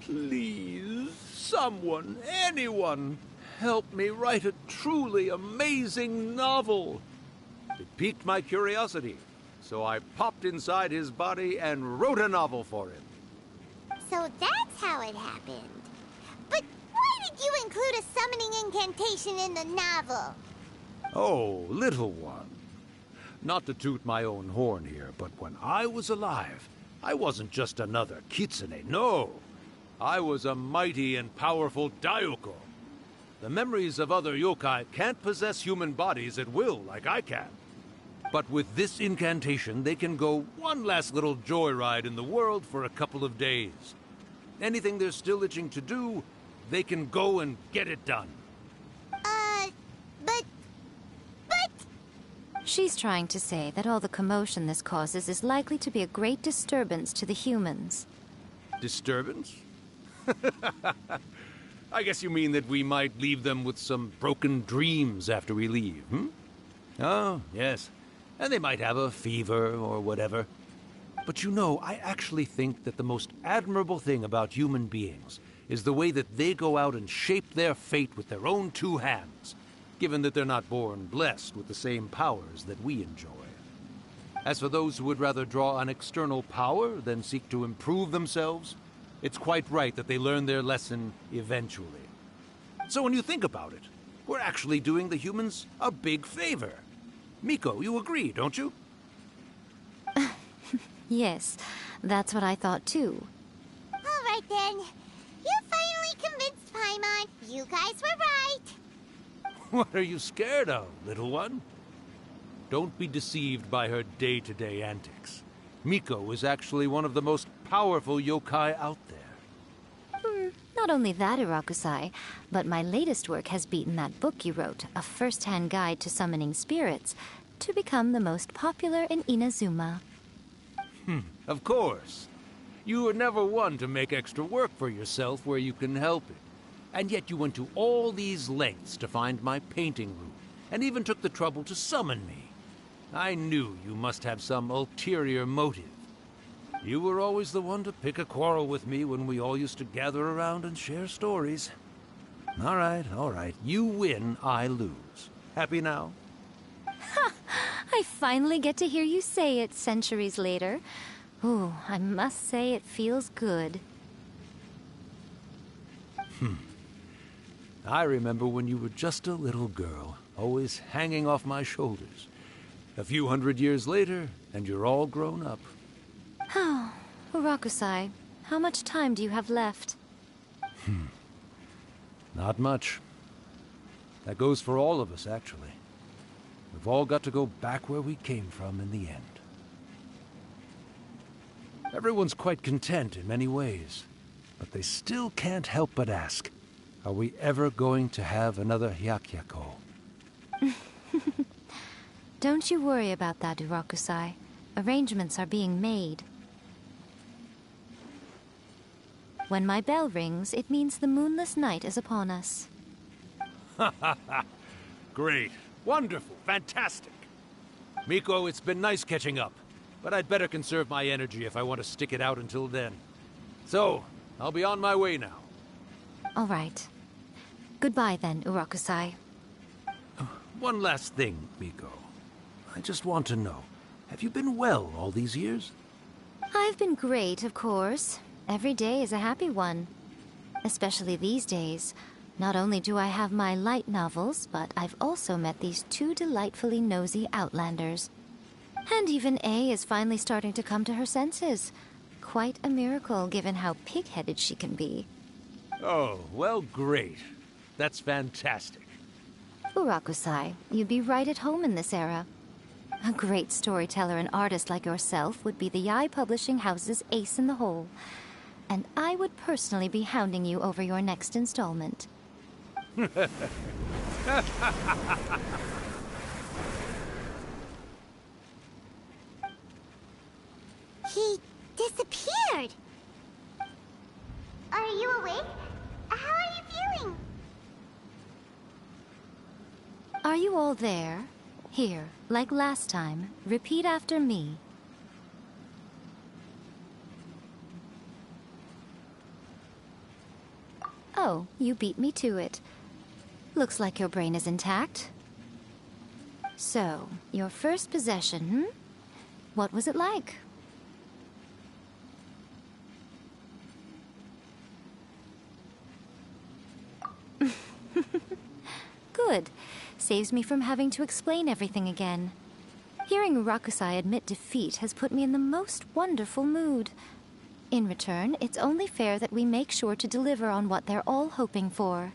"Please, someone, anyone, help me write a truly amazing novel." It piqued my curiosity, so I popped inside his body and wrote a novel for him.
So that's how it happened. But why did you include a summoning incantation in the novel?
Oh, little one. Not to toot my own horn here, but when I was alive, I wasn't just another kitsune, no. I was a mighty and powerful Daiyuko. The memories of other yokai can't possess human bodies at will like I can. But with this incantation, they can go one last little joyride in the world for a couple of days. Anything they're still itching to do, they can go and get it done.
But...
She's trying to say that all the commotion this causes is likely to be a great disturbance to the humans.
Disturbance? I guess you mean that we might leave them with some broken dreams after we leave, hmm? Oh, yes. And they might have a fever or whatever. But you know, I actually think that the most admirable thing about human beings is the way that they go out and shape their fate with their own two hands, given that they're not born blessed with the same powers that we enjoy. As for those who would rather draw on external power than seek to improve themselves, it's quite right that they learn their lesson eventually. So when you think about it, we're actually doing the humans a big favor. Miko, you agree, don't you?
Yes, that's what I thought too.
All right then. You finally convinced Paimon. You guys were right.
What are you scared of, little one? Don't be deceived by her day-to-day antics. Miko is actually one of the most powerful yokai out there.
Not only that, Irakusai, but my latest work has beaten that book you wrote, A First-Hand Guide to Summoning Spirits, to become the most popular in Inazuma.
Of course. You were never one to make extra work for yourself where you can help it. And yet you went to all these lengths to find my painting room, and even took the trouble to summon me. I knew you must have some ulterior motive. You were always the one to pick a quarrel with me when we all used to gather around and share stories. All right. You win, I lose. Happy now?
Ha! I finally get to hear you say it centuries later. Ooh, I must say it feels good.
I remember when you were just a little girl, always hanging off my shoulders. A few hundred years later, and you're all grown up.
Oh, Urakusai, how much time do you have left?
Not much. That goes for all of us, actually. We've all got to go back where we came from in the end. Everyone's quite content in many ways, but they still can't help but ask, are we ever going to have another Hyakyako?
Don't you worry about that, Urakusai. Arrangements are being made. When my bell rings, it means the moonless night is upon us.
Great. Wonderful. Fantastic. Miko, it's been nice catching up, but I'd better conserve my energy if I want to stick it out until then. So, I'll be on my way now.
All right. Goodbye then, Urakusai.
One last thing, Miko. I just want to know, have you been well all these years?
I've been great, of course. Every day is a happy one. Especially these days. Not only do I have my light novels, but I've also met these two delightfully nosy outlanders. And even A is finally starting to come to her senses. Quite a miracle, given how pig-headed she can be.
Oh, well, great. That's fantastic.
Urakusai, you'd be right at home in this era. A great storyteller and artist like yourself would be the Yae Publishing House's ace in the hole. And I would personally be hounding you over your next installment.
He disappeared. Are you awake? How are you feeling?
Are you all there? Here, like last time, repeat after me. Oh, you beat me to it. Looks like your brain is intact. So, your first possession, What was it like? Good. Saves me from having to explain everything again. Hearing Rakusai admit defeat has put me in the most wonderful mood. In return, it's only fair that we make sure to deliver on what they're all hoping for.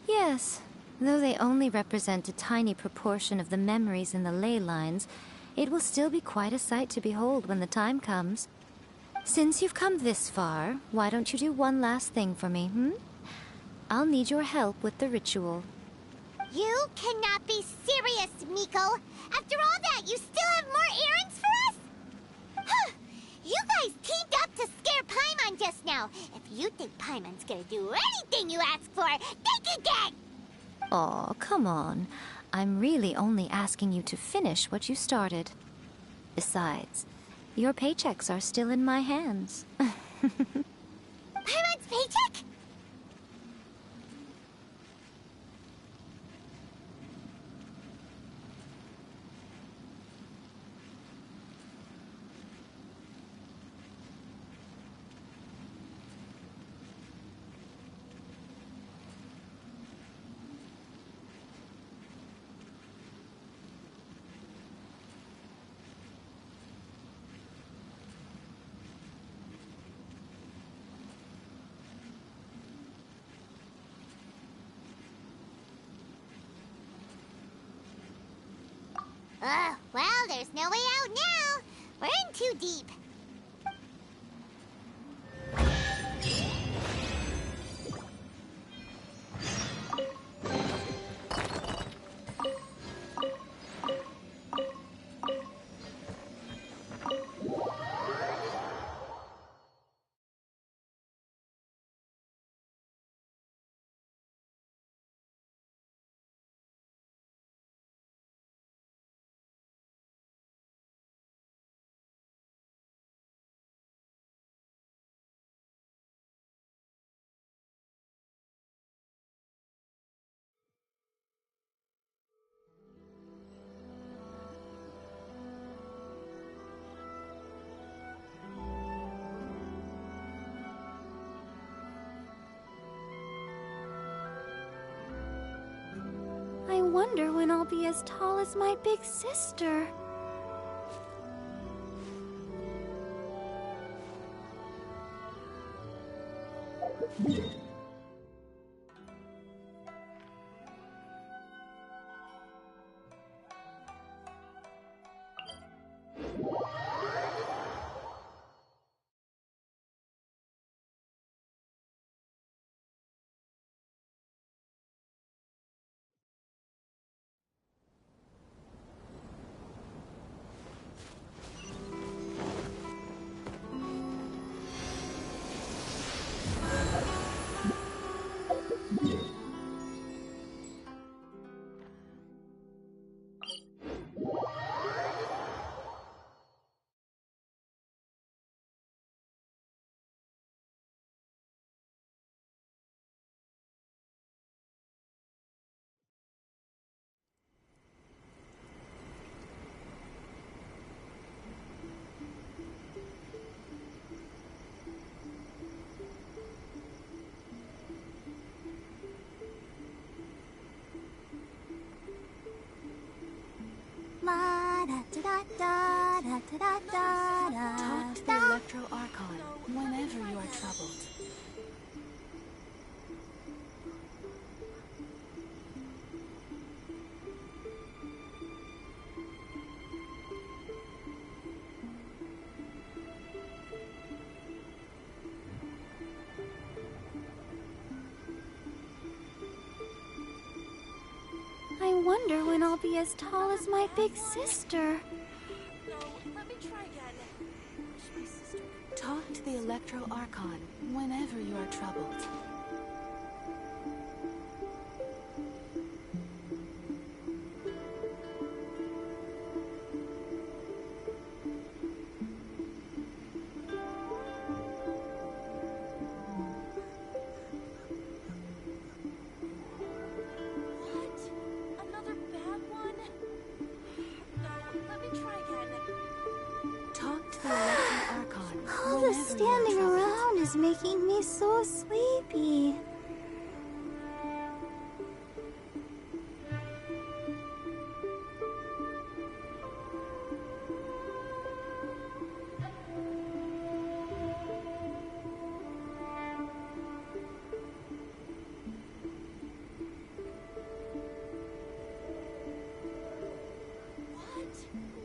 Yes, though they only represent a tiny proportion of the memories in the ley lines, it will still be quite a sight to behold when the time comes. Since you've come this far, why don't you do one last thing for me, I'll need your help with the ritual.
You cannot be serious, Miko! After all that, you still have more errands for us? Huh. You guys teamed up to scare Paimon just now. If you think Paimon's gonna do anything you ask for, think again!
Aw, come on. I'm really only asking you to finish what you started. Besides, your paychecks are still in my hands.
Paimon's paycheck? Well, there's no way out now. We're in too deep.
I wonder when I'll be as tall as my big sister.
Talk to the Electro Archon whenever you are troubled.
I wonder when I'll be as tall as my big sister.
Talk to the Electro Archon whenever you are troubled.
All the standing around is making me so sleepy.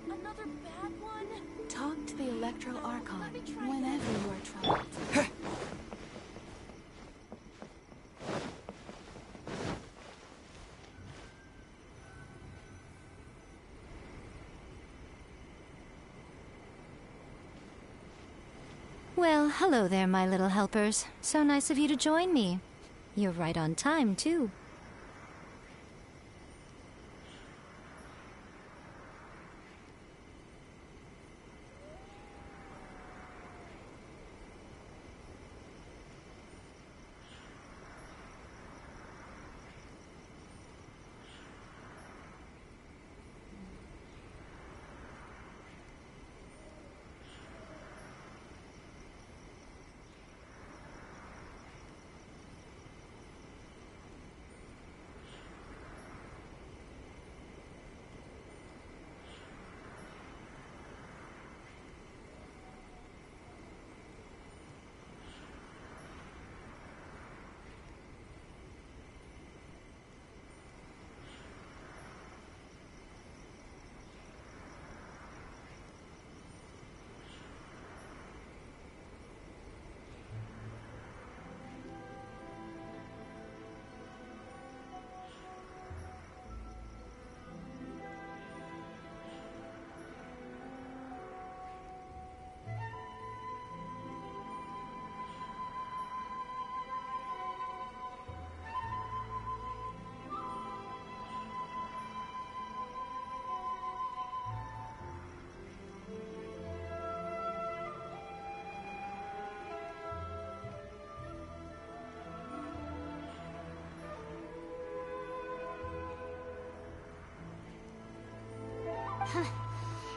Another bad one?
Talk to the Electro Archon whenever you are troubled.
Well, hello there, my little helpers. So nice of you to join me. You're right on time, too.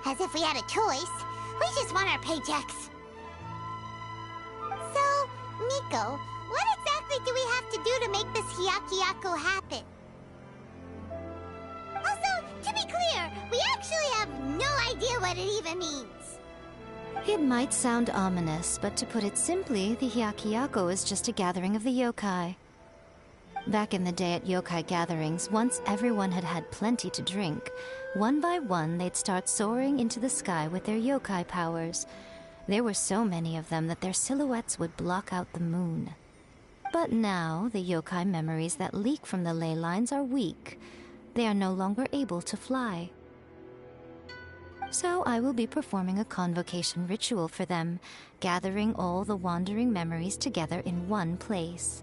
As if we had a choice. We just want our paychecks. So, Miko, what exactly do we have to do to make this Hyakuyaku happen? Also, to be clear, we actually have no idea what it even means.
It might sound ominous, but to put it simply, the Hyakuyaku is just a gathering of the yokai. Back in the day at yokai gatherings, once everyone had had plenty to drink, one by one they'd start soaring into the sky with their yokai powers. There were so many of them that their silhouettes would block out the moon. But now, the yokai memories that leak from the ley lines are weak. They are no longer able to fly. So I will be performing a convocation ritual for them, gathering all the wandering memories together in one place.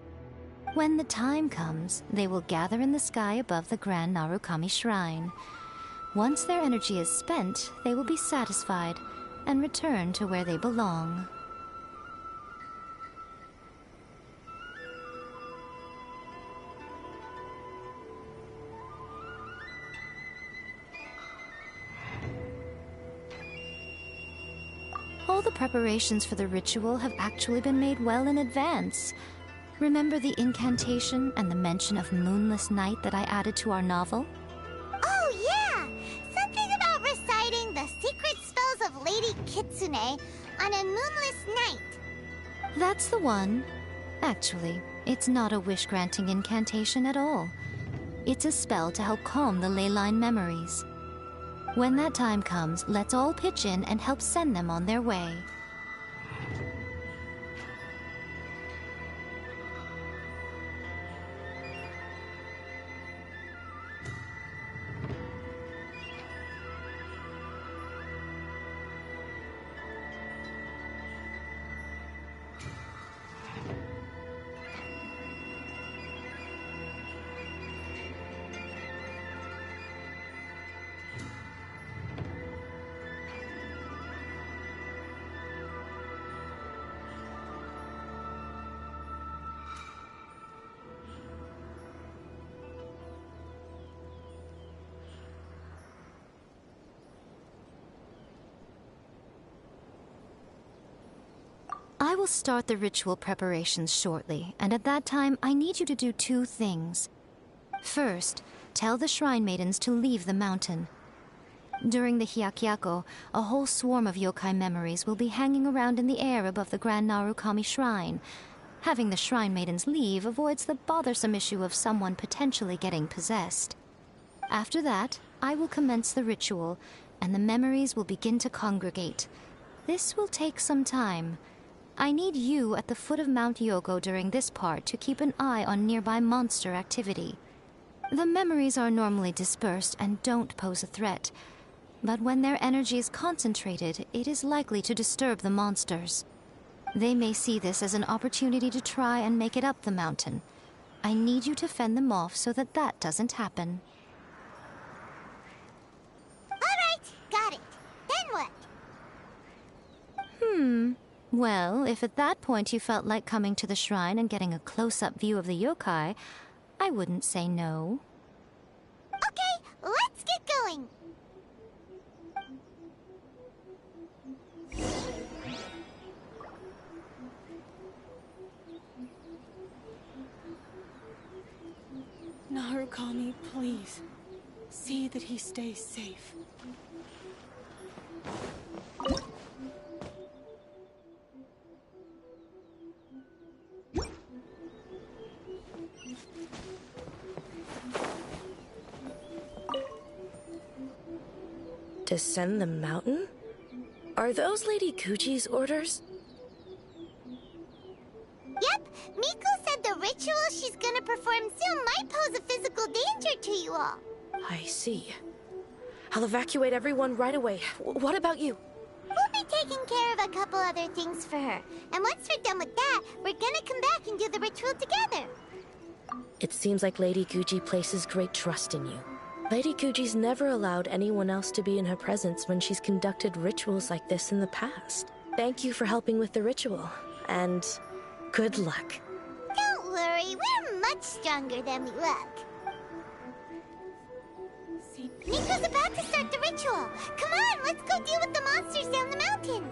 When the time comes, they will gather in the sky above the Grand Narukami Shrine. Once their energy is spent, they will be satisfied and return to where they belong. All the preparations for the ritual have actually been made well in advance. Remember the incantation and the mention of moonless night that I added to our novel?
Oh, yeah! Something about reciting the secret spells of Lady Kitsune on a moonless night.
That's the one. Actually, it's not a wish-granting incantation at all. It's a spell to help calm the ley line memories. When that time comes, let's all pitch in and help send them on their way. I will start the ritual preparations shortly, and at that time I need you to do two things. First, tell the Shrine Maidens to leave the mountain. During the Hyakyako, a whole swarm of yokai memories will be hanging around in the air above the Grand Narukami Shrine. Having the Shrine Maidens leave avoids the bothersome issue of someone potentially getting possessed. After that, I will commence the ritual, and the memories will begin to congregate. This will take some time. I need you at the foot of Mount Yogo during this part to keep an eye on nearby monster activity. The memories are normally dispersed and don't pose a threat, but when their energy is concentrated, it is likely to disturb the monsters. They may see this as an opportunity to try and make it up the mountain. I need you to fend them off so that that doesn't happen.
Alright, got it. Then what?
Well, if at that point you felt like coming to the shrine and getting a close-up view of the yokai, I wouldn't say no.
Okay, let's get going.
Narukami, please. See that he stays safe.
Descend the mountain? Are those Lady Guji's orders?
Yep, Miko said the ritual she's gonna perform soon might pose a physical danger to you all.
I see. I'll evacuate everyone right away. What about you?
We'll be taking care of a couple other things for her. And once we're done with that, we're gonna come back and do the ritual together.
It seems like Lady Guji places great trust in you. Lady Guji's never allowed anyone else to be in her presence when she's conducted rituals like this in the past. Thank you for helping with the ritual, and good luck.
Don't worry, we're much stronger than we look. Miko's about to start the ritual. Come on, let's go deal with the monsters down the mountain.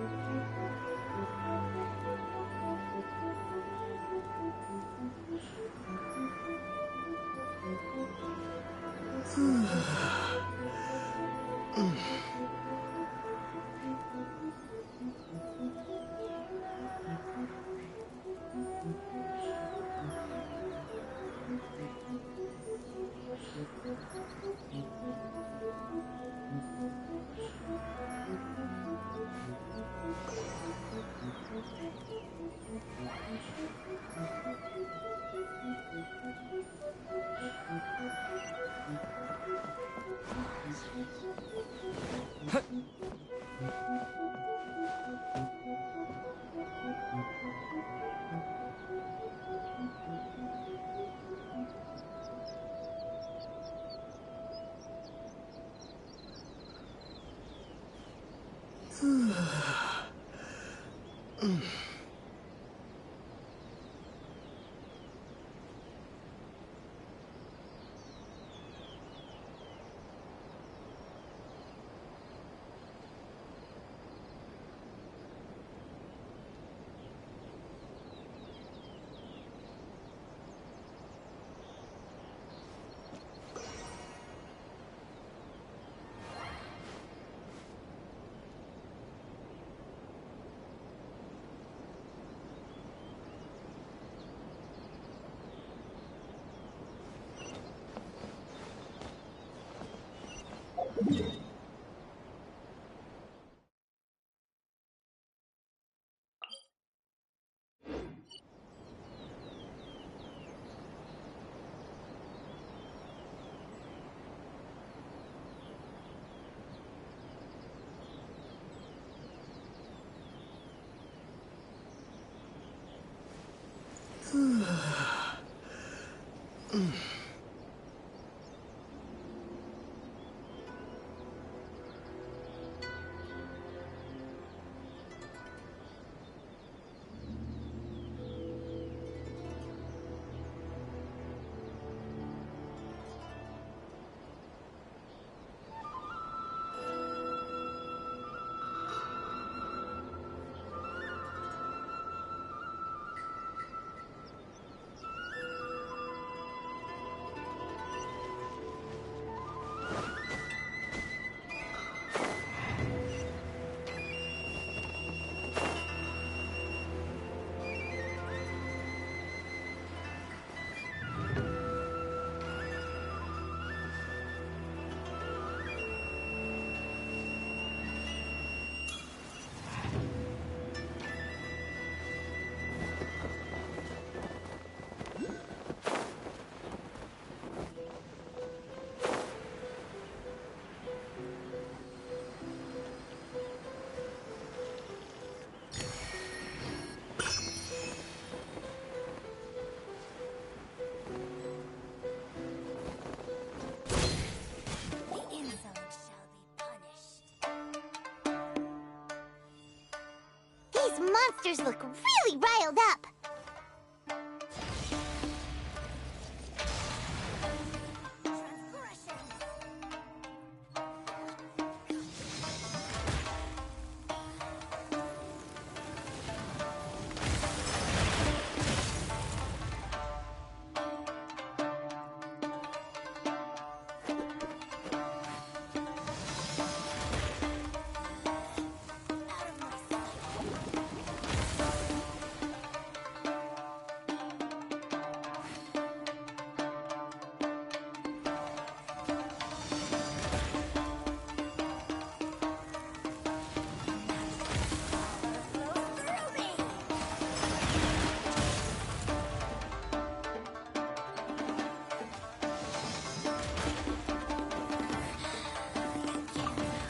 monsters look really riled up.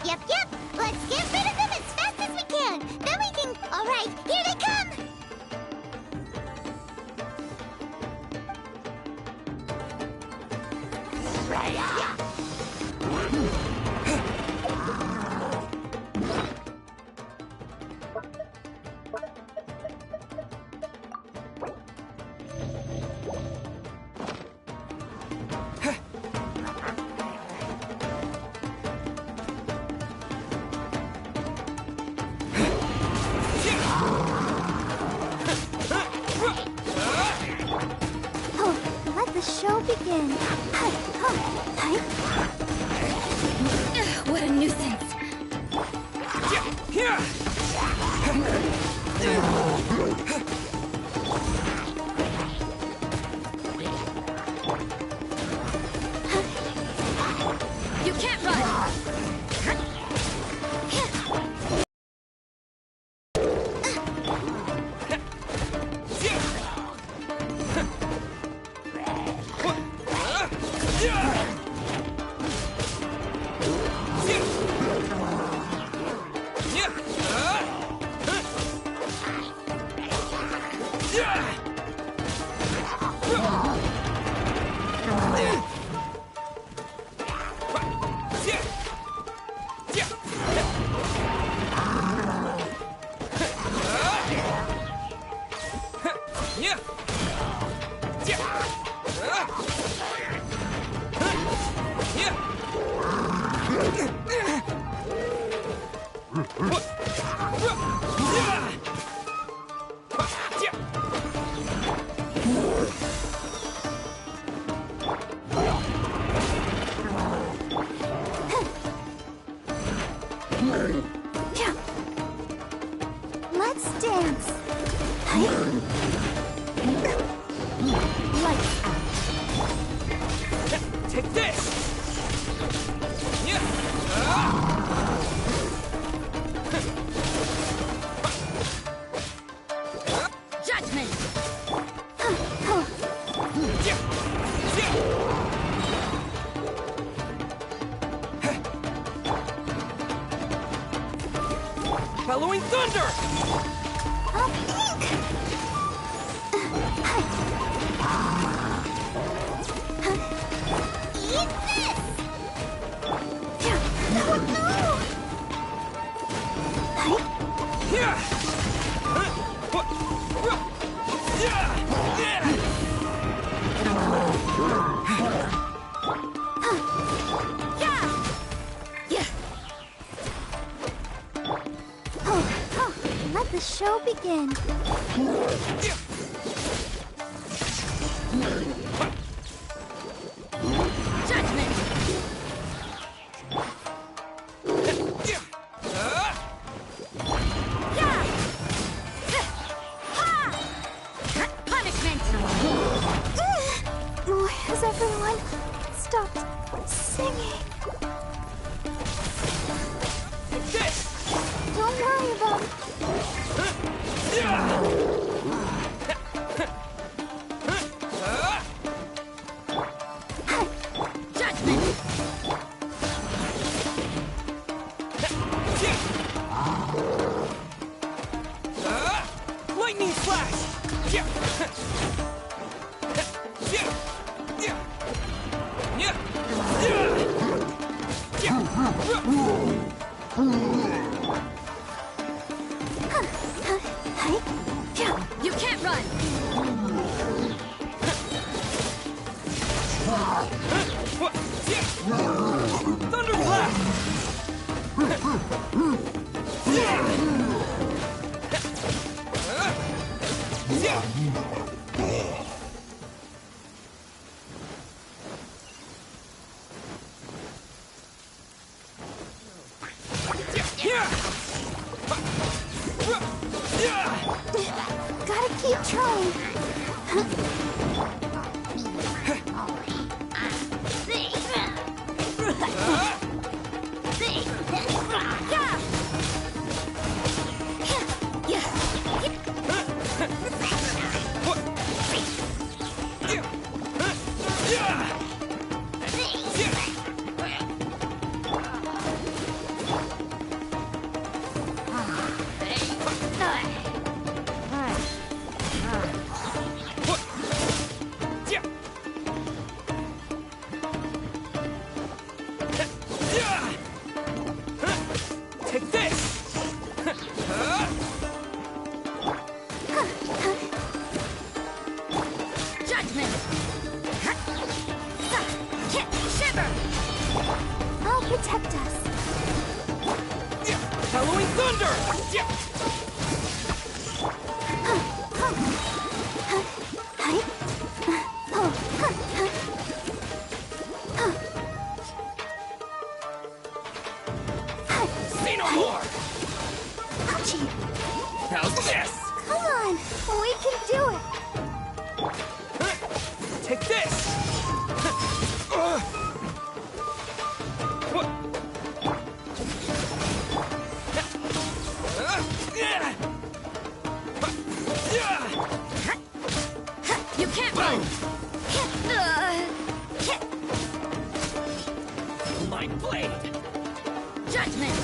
Yep, let's get rid of them as fast as we can. Then we can... Alright, here they come! Let the show begin.
What a nuisance. You can't run.
Let's dance. Lights out.
Take this!
Judgment!
Bellowing thunder!
Eat this! Oh no! Let the show begin.
Judgment! Punishment!
Has everyone stopped singing? Don't worry about it.
Judgment!
Lightning flash! Thunderclap!
Gotta keep trying.
Take this!
Judgment! Shiver!
I'll protect us.
Halloween Thunder! See no more!
Ouchie!
How's this?
Come on! We can do it!
Take this!
You can't run!
Mind blade!
Judgment!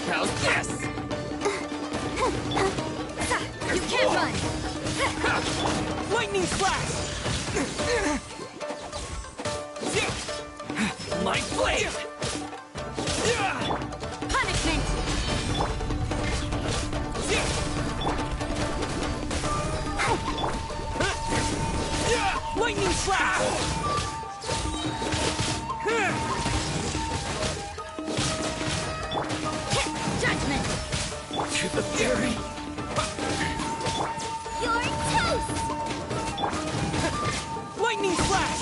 How's this?
You can't run!
Lightning slash! Mind blade!
Punishment!
Lightning slash!
Judgment!
To the fury!
You're toast!
Lightning slash!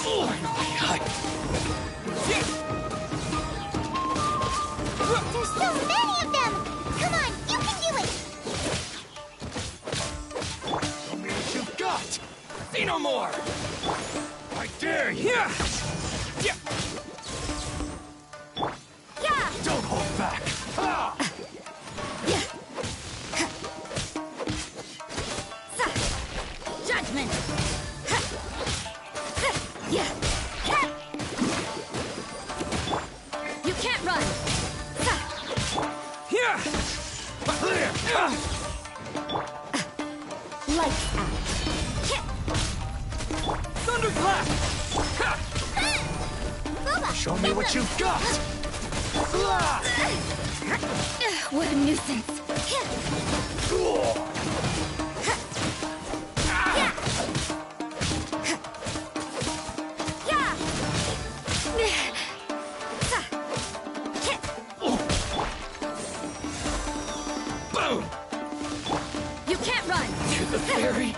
There's so many of them! Come on, you can do it!
Show me what you've got!
See no more!
I dare you!
Yeah!
Don't hold back! Ah!
Judgment! You can't run!
Here!
Lights out.
Thunderclap!
Show me what you've got!
What a nuisance.
Boom!
You can't run!
To the fairy!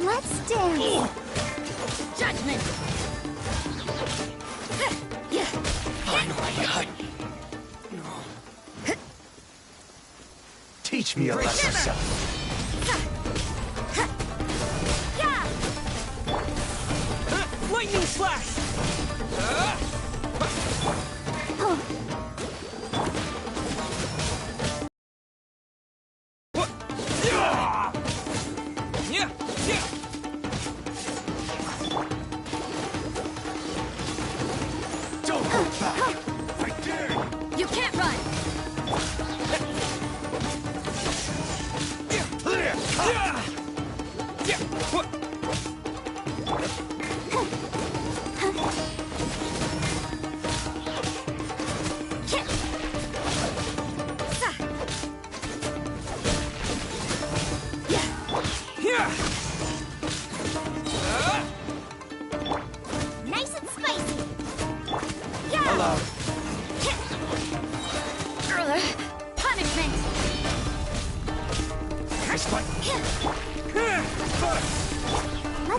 Let's dance!
Judgment!
Finally,
Teach me a lesson, son.
Lightning slash!
Don't hold back! I dare you!
You can't run!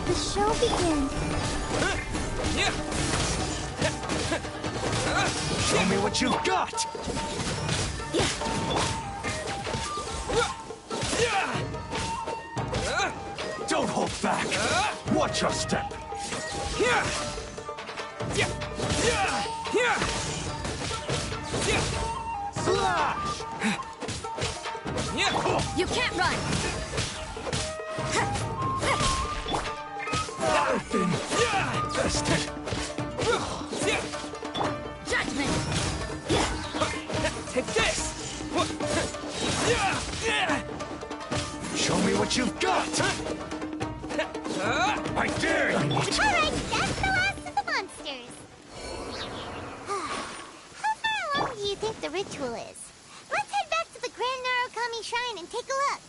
The show begins.
Show me what you've got! Don't hold back! Watch your step! Slash!
You can't run!
I've been tested!
Judgment!
Take this!
Show me what you've got! I dare you!
Alright, that's the last of the monsters. How far along do you think the ritual is? Let's head back to the Grand Narukami Shrine and take a look.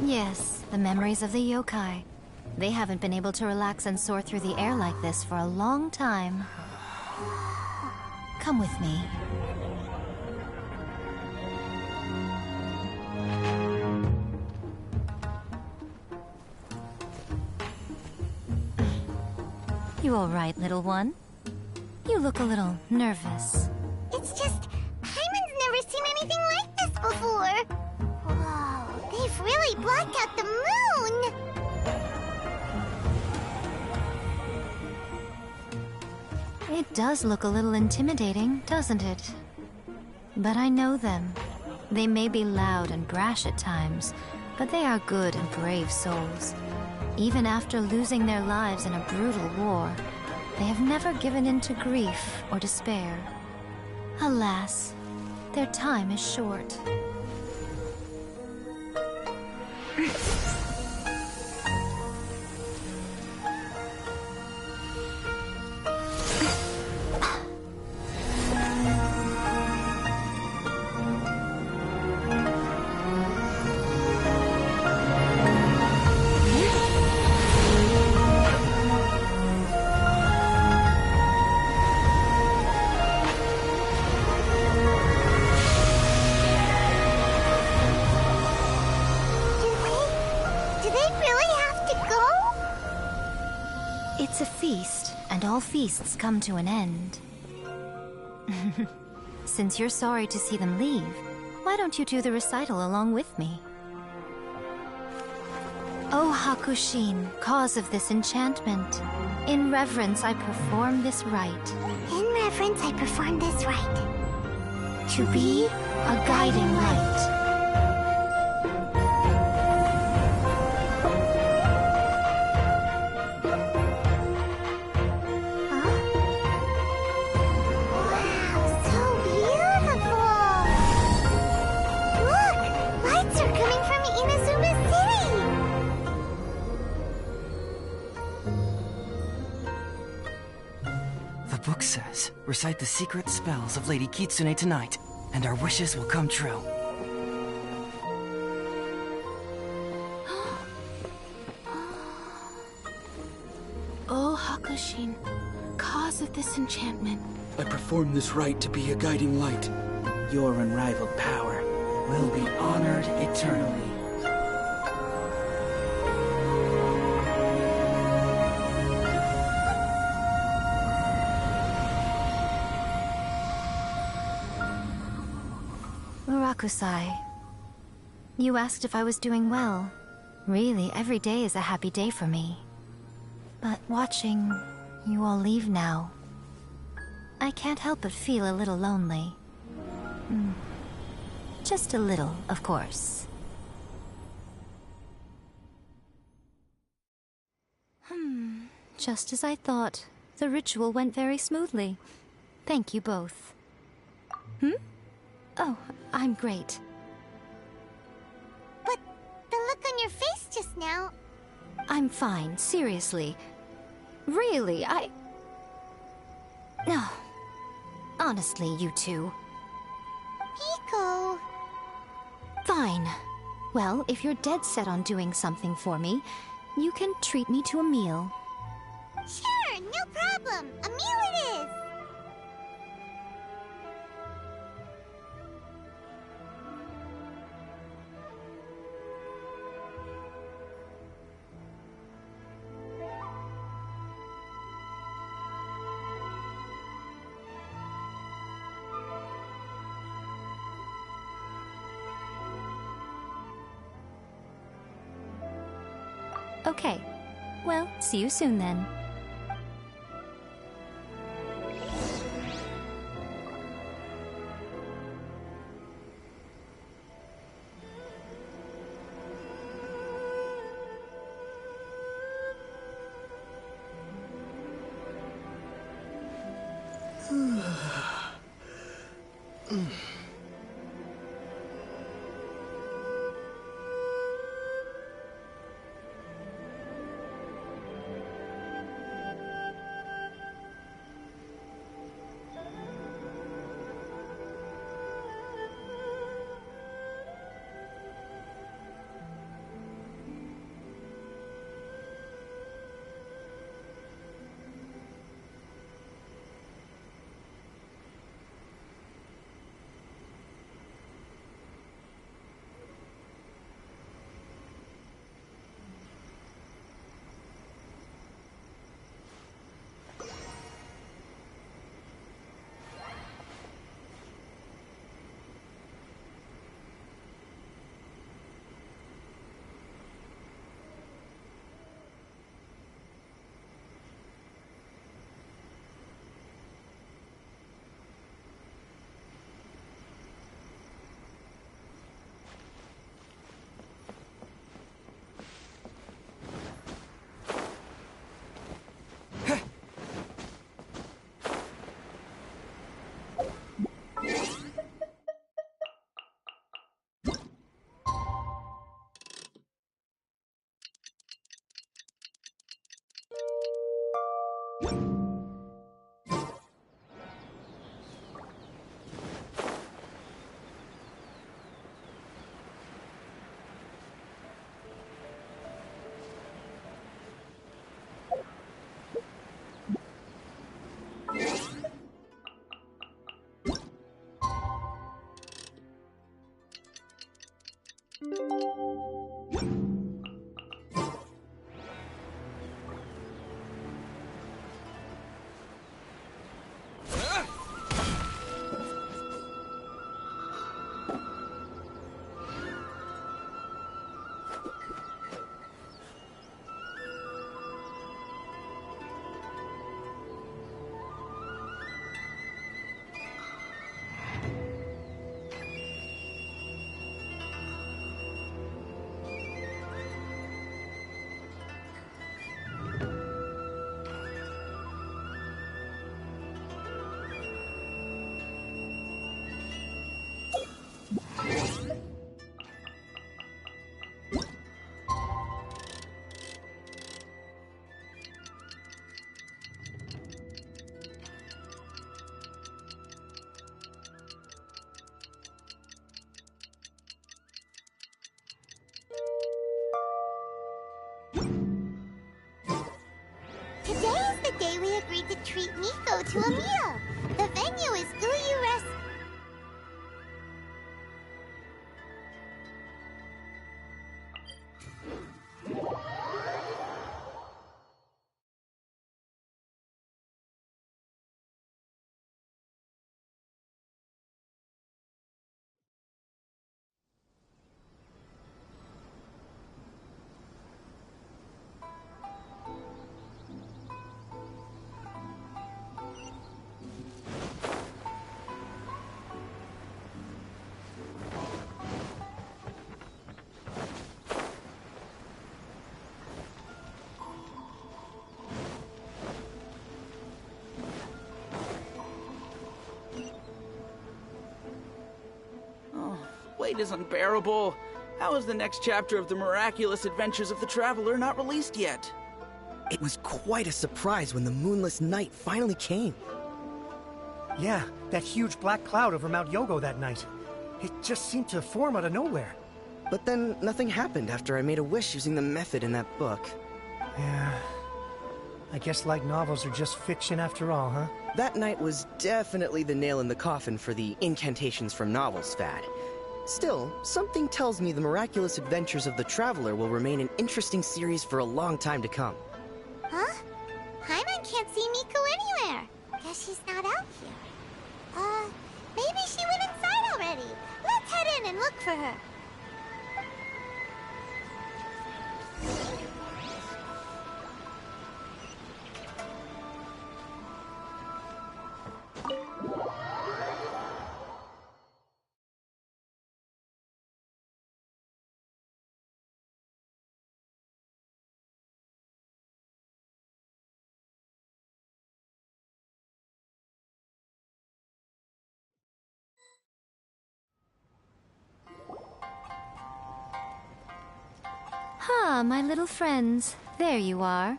Yes, the memories of the yokai. They haven't been able to relax and soar through the air like this for a long time. Come with me. You all right, little one? You look a little nervous.
It's just, Hyman's never seen anything like this before. Whoa, they've really blocked out the moon!
It does look a little intimidating, doesn't it? But I know them. They may be loud and brash at times, but they are good and brave souls. Even after losing their lives in a brutal war, they have never given in to grief or despair. Alas, their time is short. It's a feast, and all feasts come to an end. Since you're sorry to see them leave, why don't you do the recital along with me? O Hakushin, cause of this enchantment, in reverence I perform this rite.
In reverence I perform this rite.
To be a guiding light.
The book says, recite the secret spells of Lady Kitsune tonight, and our wishes will come true.
O Hakushin, cause of this enchantment.
I perform this rite to be a guiding light. Your unrivaled power will be honored eternally.
Murakusai, you asked if I was doing well. Really, every day is a happy day for me. But watching you all leave now, I can't help but feel a little lonely. Just a little, of course. Just as I thought. The ritual went very smoothly. Thank you both. Oh, I'm great.
But the look on your face just now...
I'm fine, seriously. Really, No. Honestly, you two.
Miko...
Fine. Well, if you're dead set on doing something for me, you can treat me to a meal.
Sure, no problem. A meal it is.
Okay. Well, see you soon then.
Today is the day we agreed to treat Miko to a meal. The venue is Uyu Rest.
Wait is unbearable. How is the next chapter of the miraculous adventures of the Traveler not released yet?
It was quite a surprise when the moonless night finally came.
Yeah, that huge black cloud over Mount Yogo that night. It just seemed to form out of nowhere.
But then nothing happened after I made a wish using the method in that book.
Yeah. I guess light novels are just fiction after all, huh?
That night was definitely the nail in the coffin for the incantations from novels fad. Still, something tells me the miraculous adventures of the Traveler will remain an interesting series for a long time to come.
Huh? Paimon can't see Miko anywhere. Guess she's not out here. Maybe she went inside already. Let's head in and look for her.
Ah, my little friends. There you are.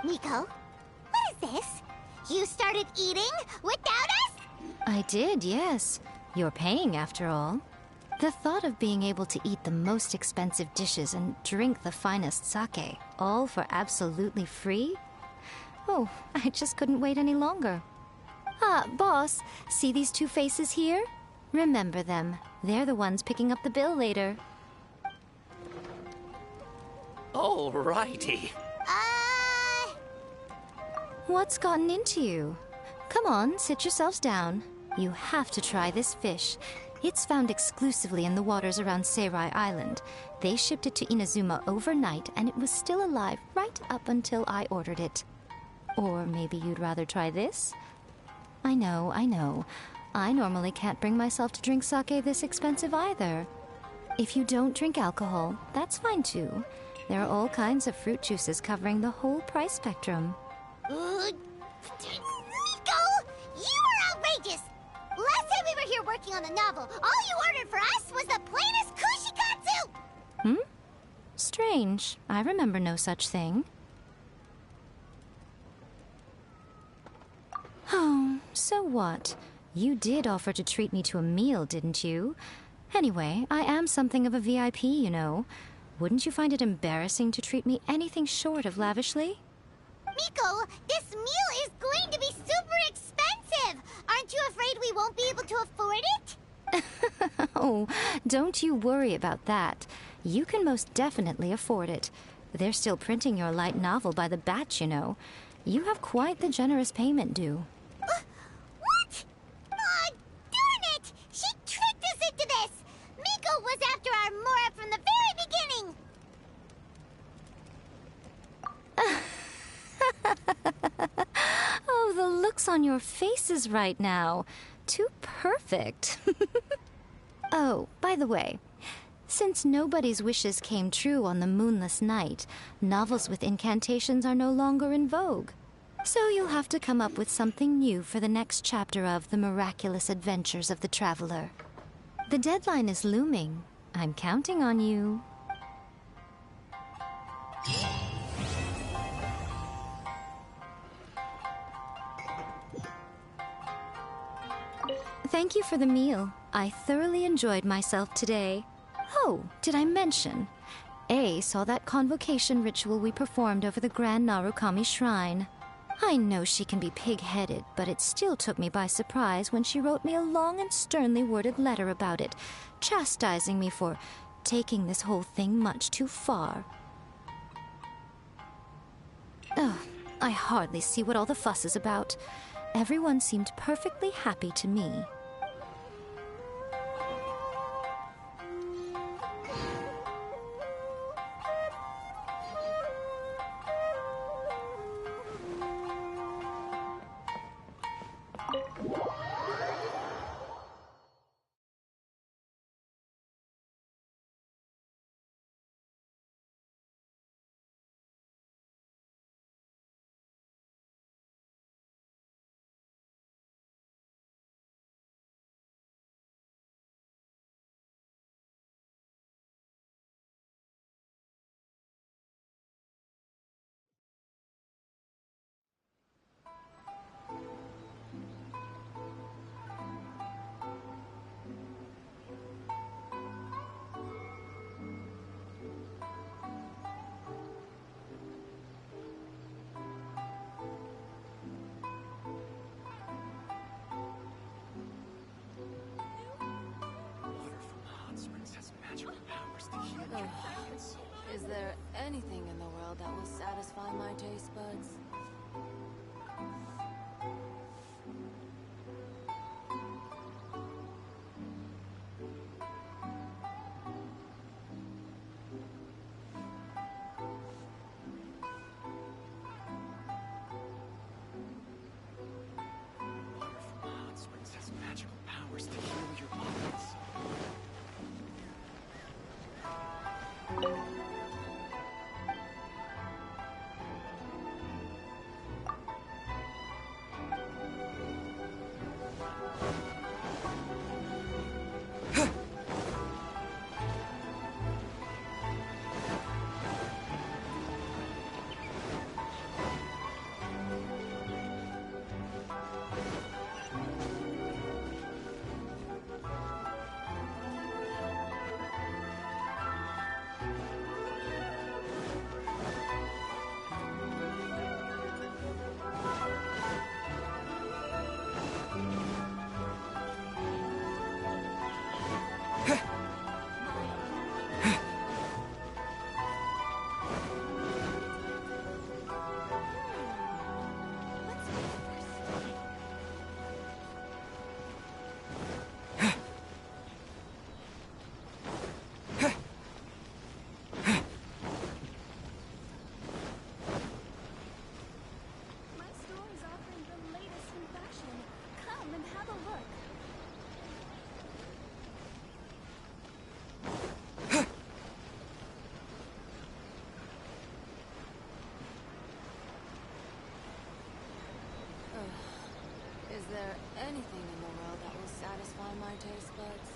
Miko, what is this? You started eating without us?
I did, yes. You're paying, after all. The thought of being able to eat the most expensive dishes and drink the finest sake, all for absolutely free? Oh, I just couldn't wait any longer. Ah, boss, see these two faces here? Remember them. They're the ones picking up the bill later.
Alrighty.
What's gotten into you? Come on, sit yourselves down. You have to try this fish. It's found exclusively in the waters around Seirai Island. They shipped it to Inazuma overnight, and it was still alive right up until I ordered it. Or maybe you'd rather try this? I know. I normally can't bring myself to drink sake this expensive either. If you don't drink alcohol, that's fine too. There are all kinds of fruit juices covering the whole price spectrum.
Miko! You are outrageous! Last time we were here working on the novel, all you ordered for us was the plainest kushikatsu!
Strange. I remember no such thing. Oh, so what? You did offer to treat me to a meal, didn't you? Anyway, I am something of a VIP, you know. Wouldn't you find it embarrassing to treat me anything short of lavishly?
Miko, this meal is going to be super expensive! Aren't you afraid we won't be able to afford it?
Oh, don't you worry about that. You can most definitely afford it. They're still printing your light novel by the batch, you know. You have quite the generous payment due.
What? Aw, darn it! She tricked us into this! Miko was after our Mora from the very beginning!
Oh, the looks on your faces right now. Too perfect. Oh, by the way, since nobody's wishes came true on the moonless night, novels with incantations are no longer in vogue. So you'll have to come up with something new for the next chapter of The Miraculous Adventures of the Traveler. The deadline is looming. I'm counting on you. Thank you for the meal. I thoroughly enjoyed myself today. Oh, did I mention? A saw that convocation ritual we performed over the Grand Narukami Shrine. I know she can be pig-headed, but it still took me by surprise when she wrote me a long and sternly worded letter about it, chastising me for taking this whole thing much too far. Ugh, I hardly see what all the fuss is about. Everyone seemed perfectly happy to me.
Is there anything in the world that will satisfy my taste buds? Is there anything in the world that will satisfy my taste buds?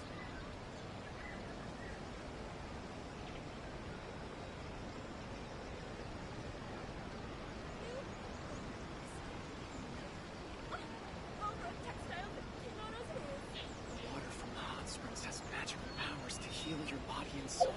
Water from the hot springs has magical powers to heal your body and soul.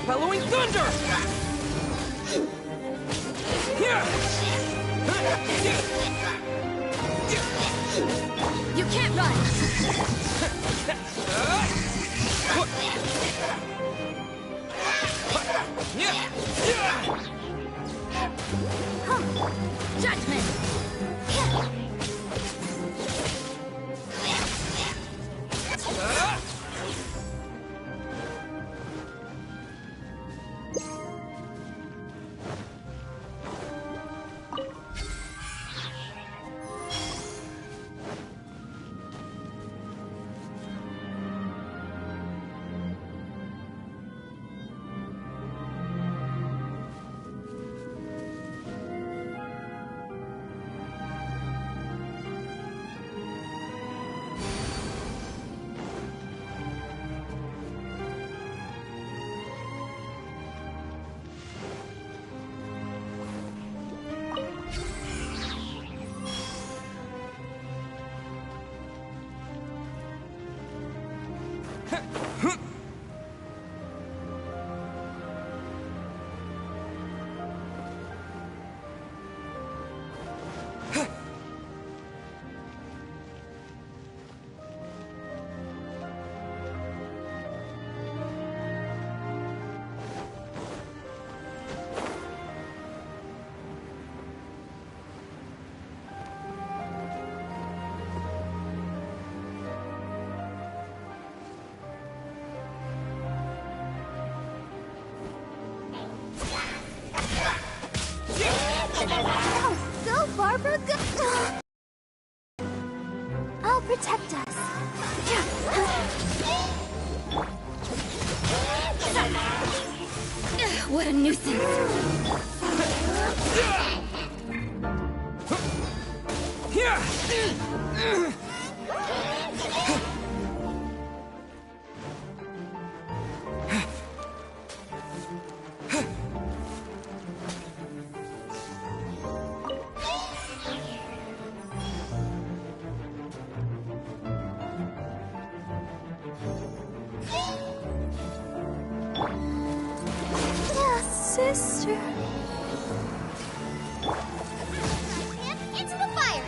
Bellowing thunder!
You can't run! Judgment!
Go, Barbara, go! I'll protect us.
What a nuisance!
Sister. Into the fire!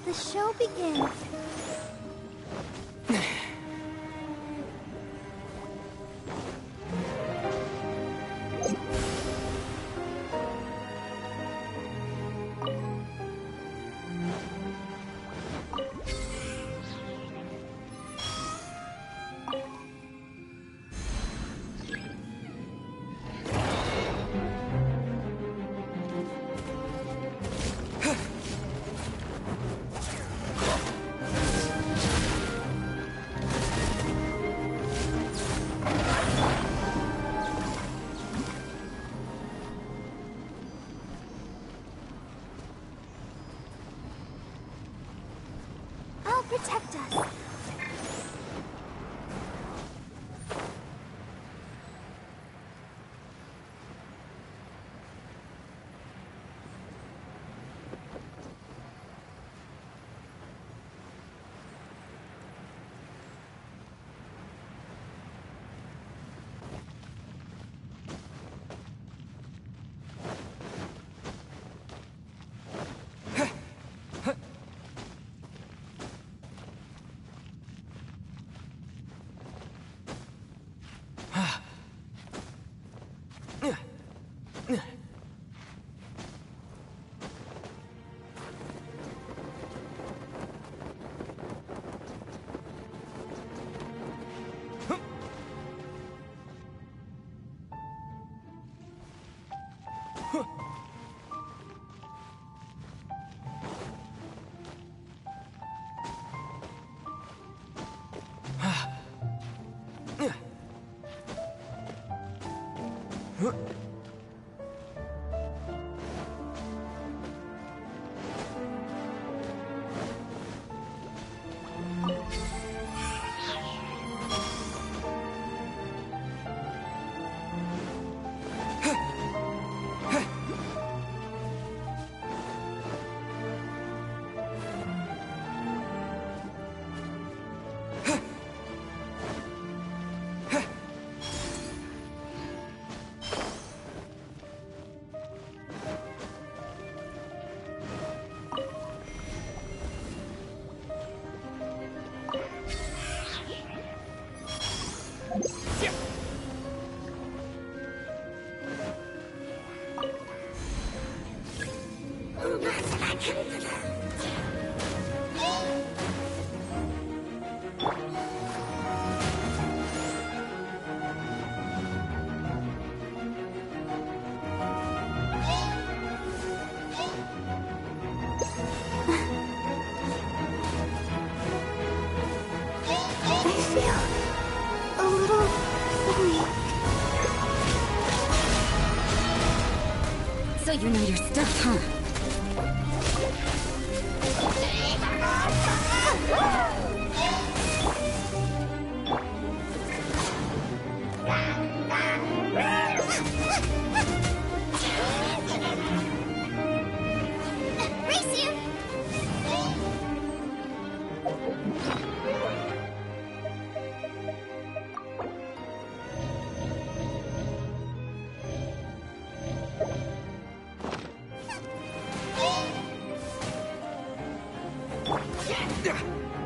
the show begins. I'll protect us.
So you know your stuff, huh?
Race you!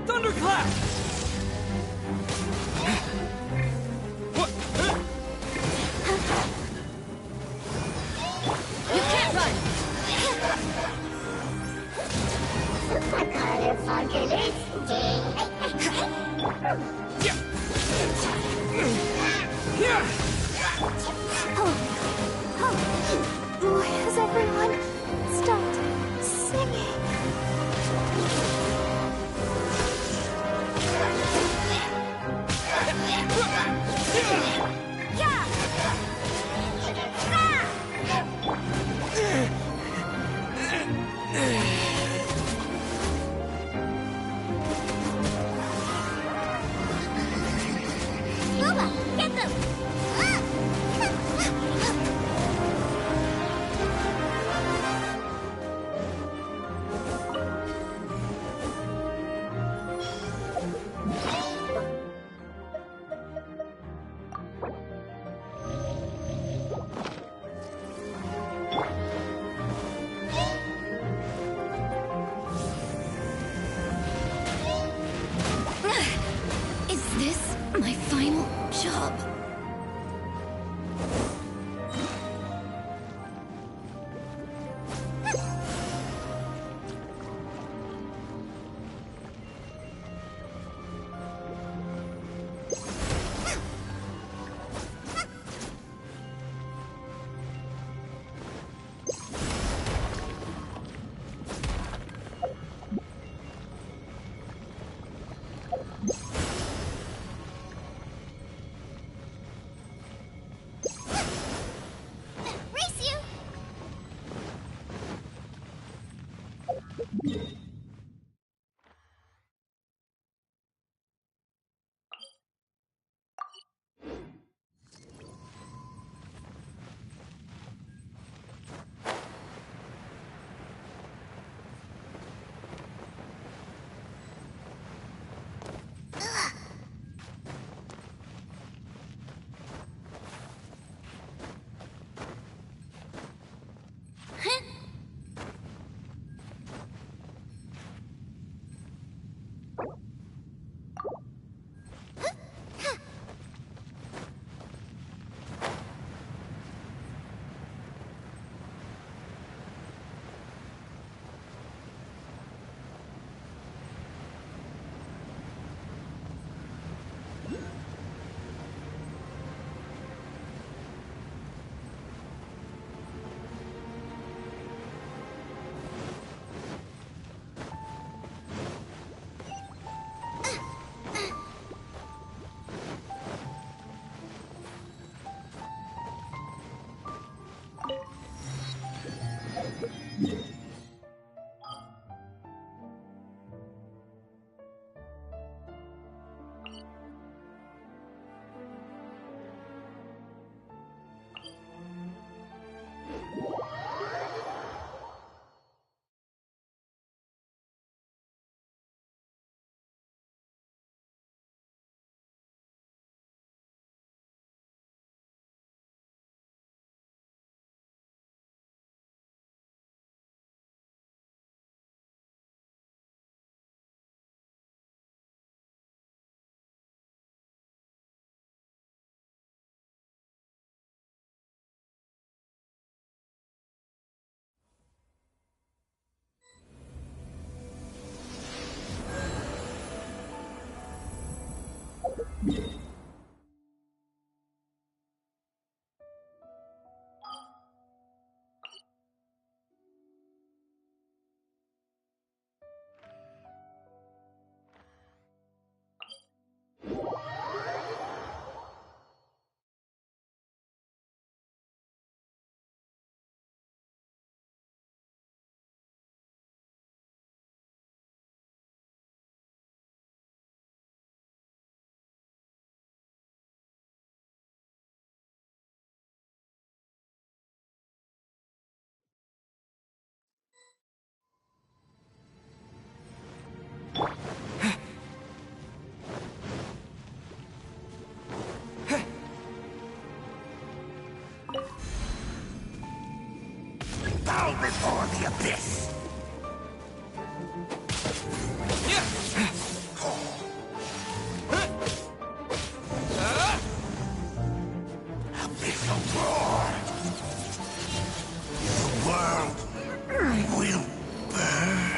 Thunderclap!
You can't run!
Why has everyone stopped singing?
Booba, get them!
Bow before the abyss! Abyssal roar! The world will burn!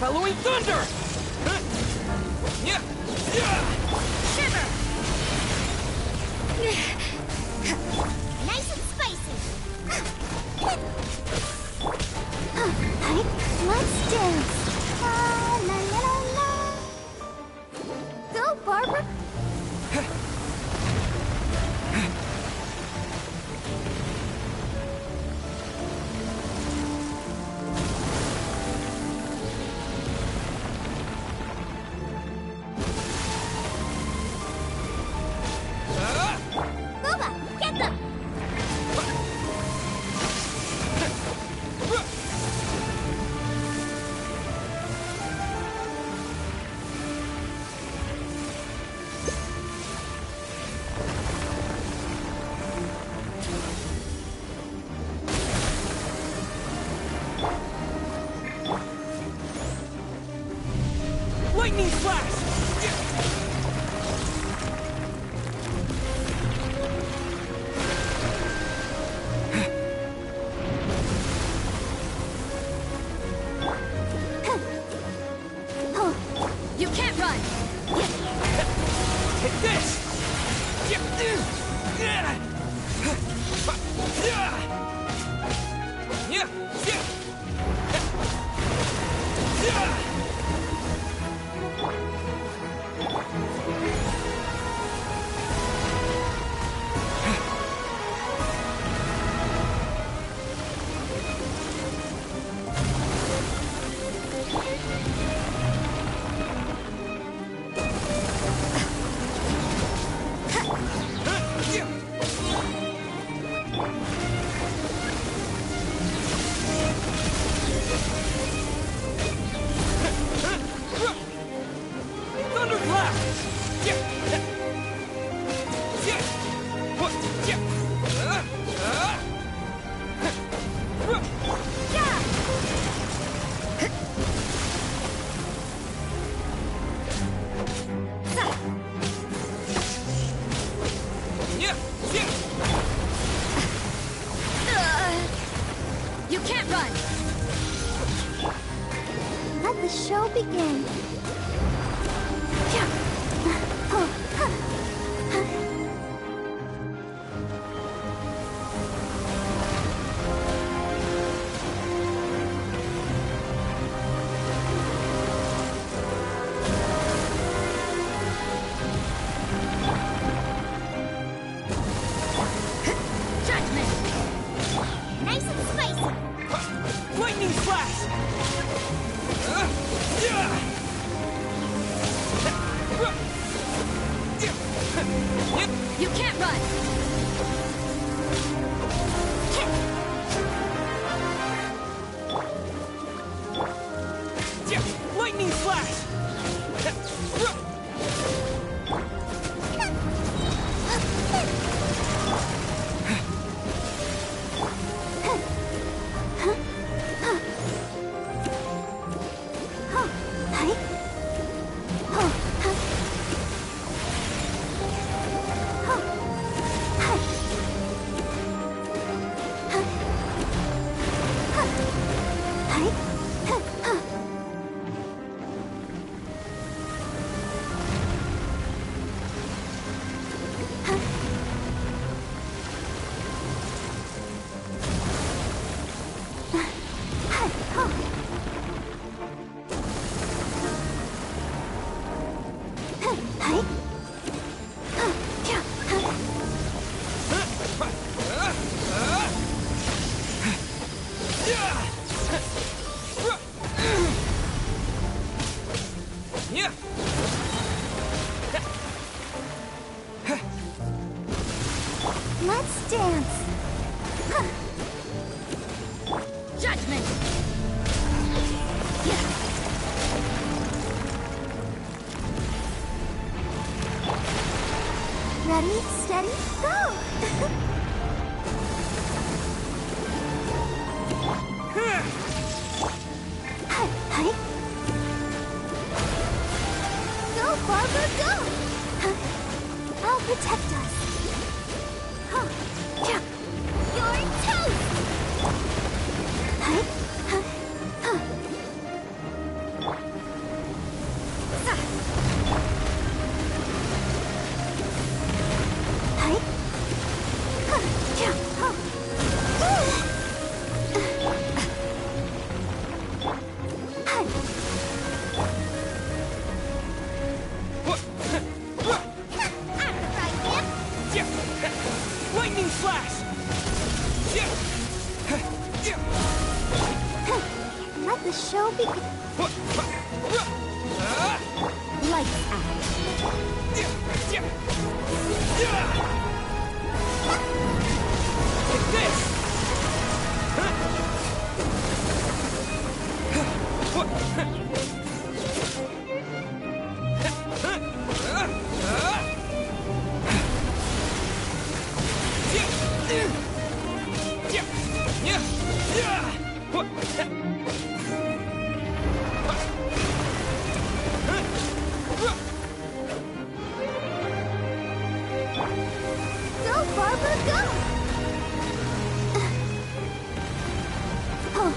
bellowing thunder!
Shiver!
Nice and spicy. Let's dance. La la la la. Go, Barbara. Booba, get them.
Lightning flash!
You can't run!
Take this!
You can't run!
Let the show begin. Nice and spicy.
Lightning flash!
You can't run!
Lightning flash!
Let's dance.
Judgment!
Ready, steady, go! Go, Barbara, go! I'll protect us. You're toast! Go, Barbara, go! Oh.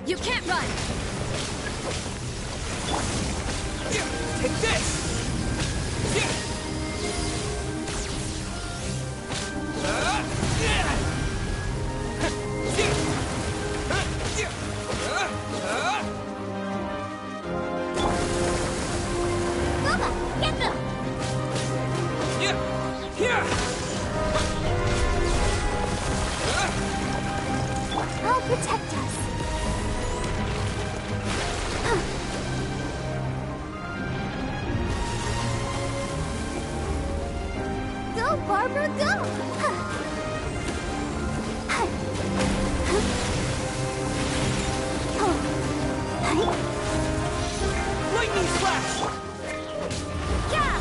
You can't run!
Take this!
Bubba, get them! I'll protect us. Go, Barbara, go!
Lightning slash!
Yeah!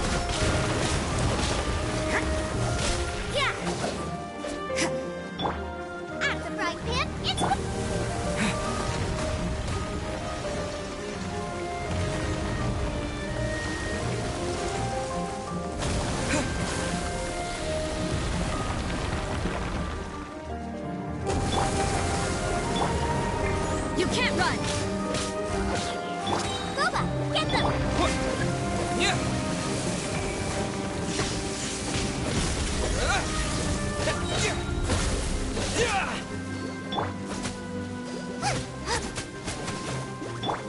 Yeah! At the frying pan, it's...
You can't run!
Bubba, get them!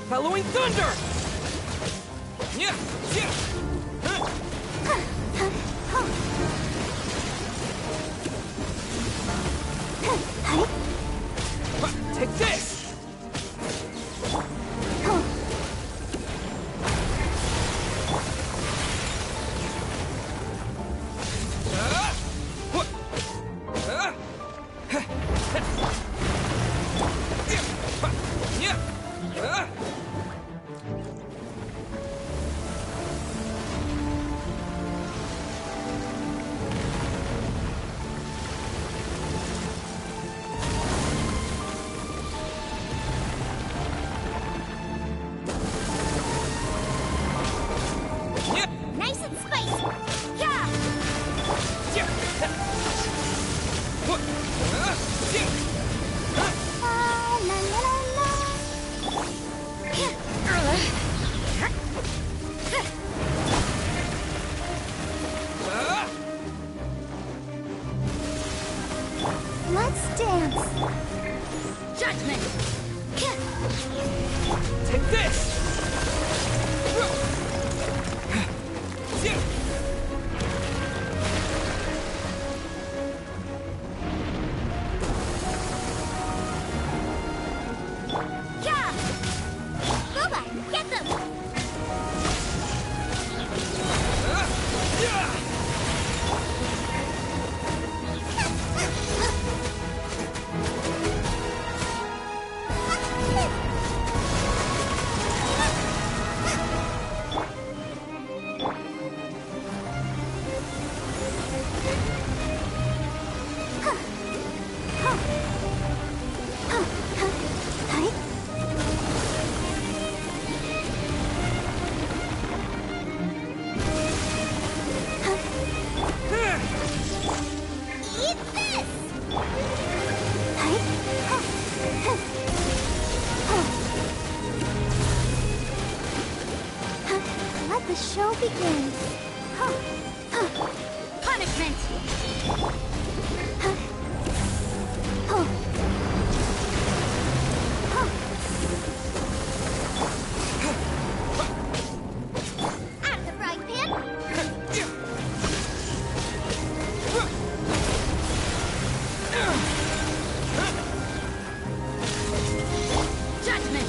Following thunder! Take this!
Nice and spicy! Yeah! La la la la. Let's dance.
Judgment!
Take this!
Yeah! Bubba, get them! Eat this! Let the show begin.
Punishment!
At the frying pan.
Judgment!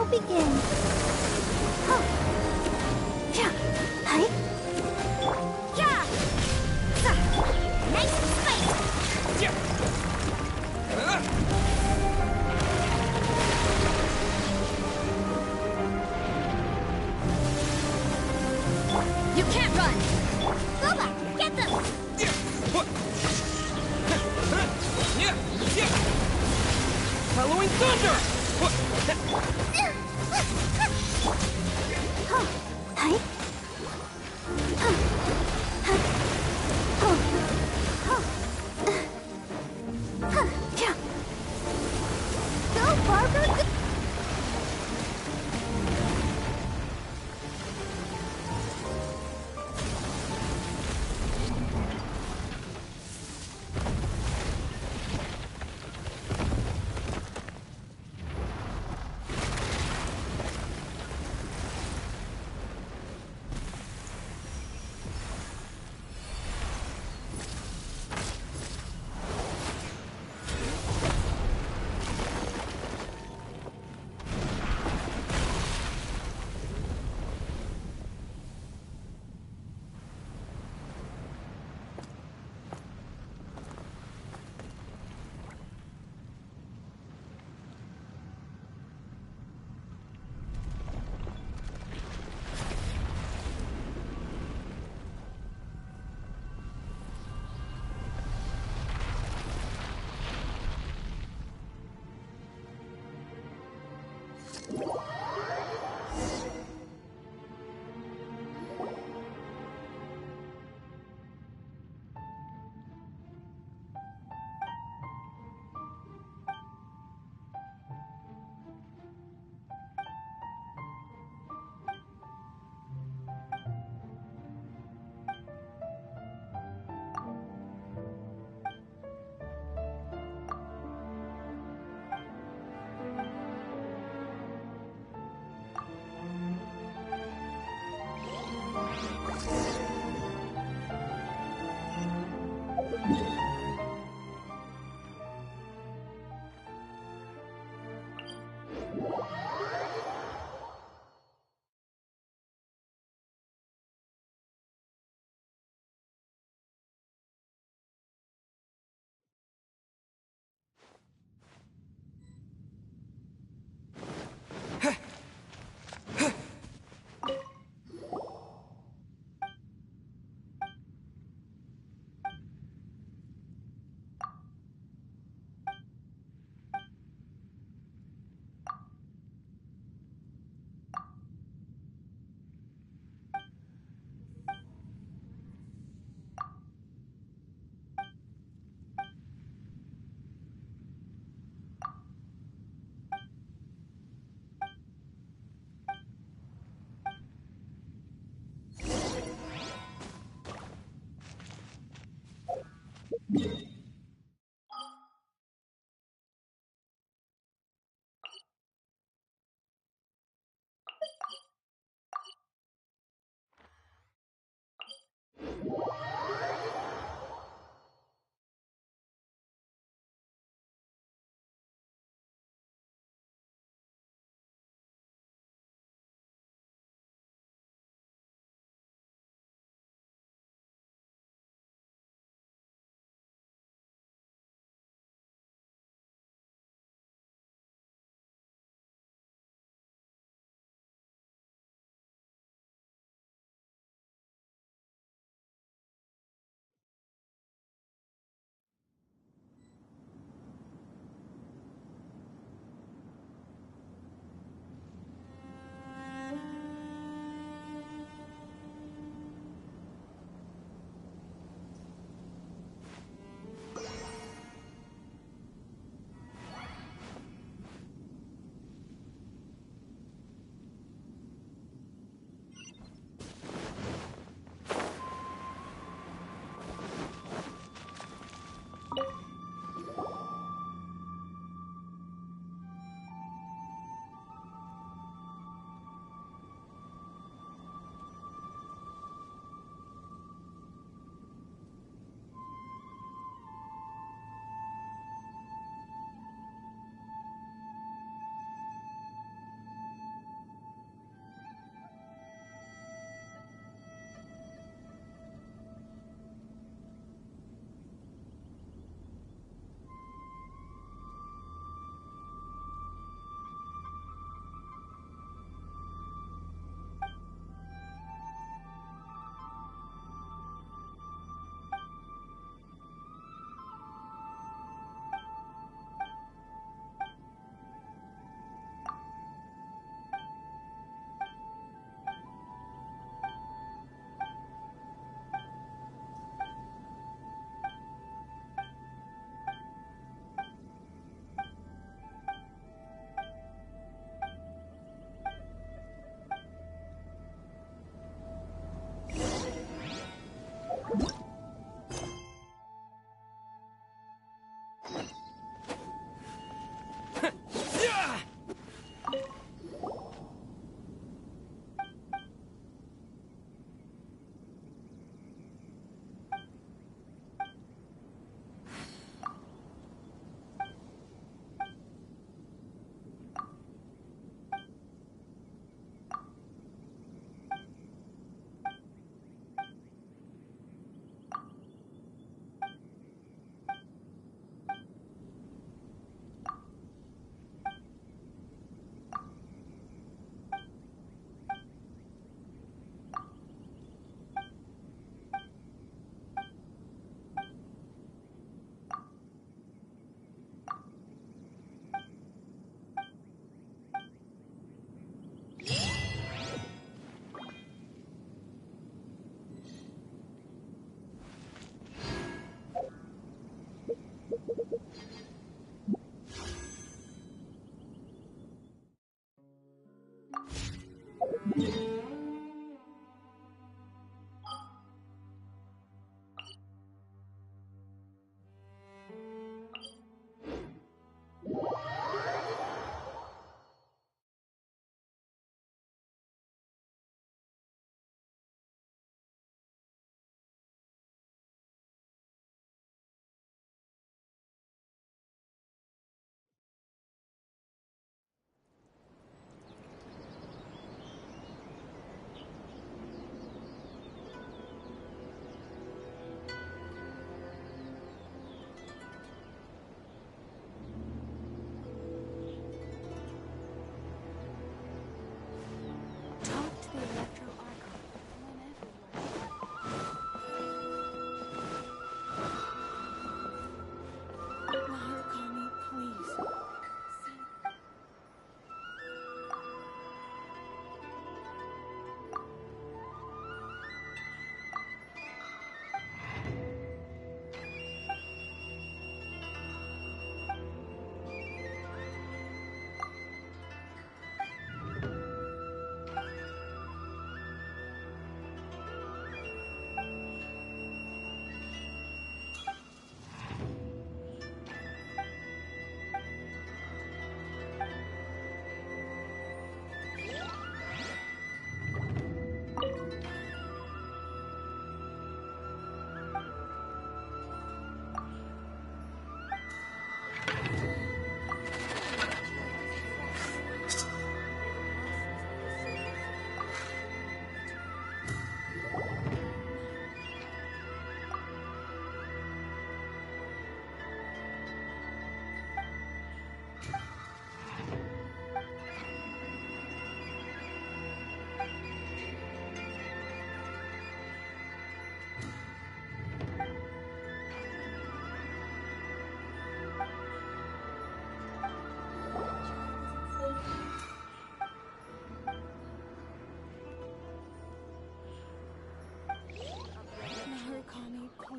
battle begins. Huh. Yeah. Hi. Yeah. Nice fight.
Yeah.
You can't run!
Boba, get them!
Halloween Thunder!
Hi. Go, Barbara! Go.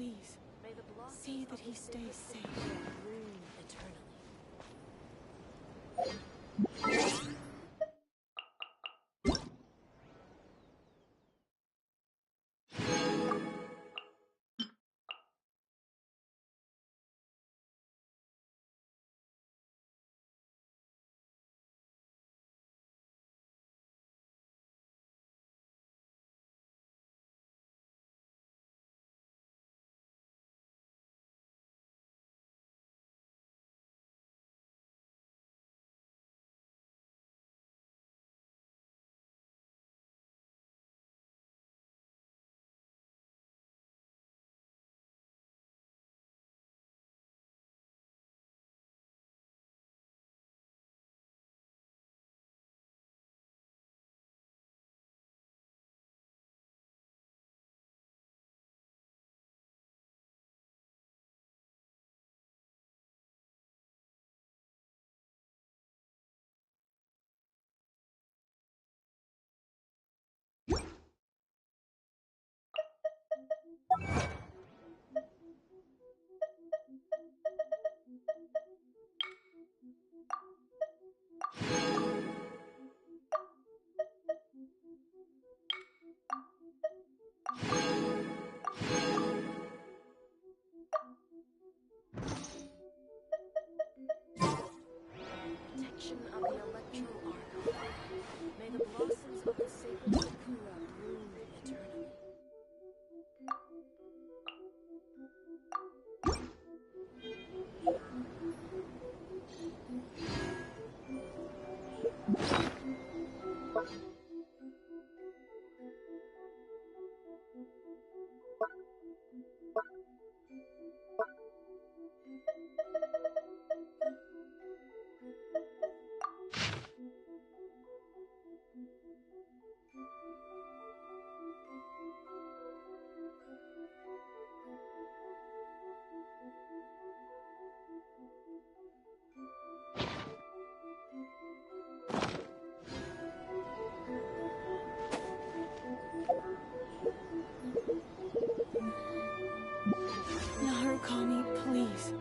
please. See that he stays safe. Protection of the Electro Archive. May the blossoms of the sacred Sakura bloom eternally. Narukami, please.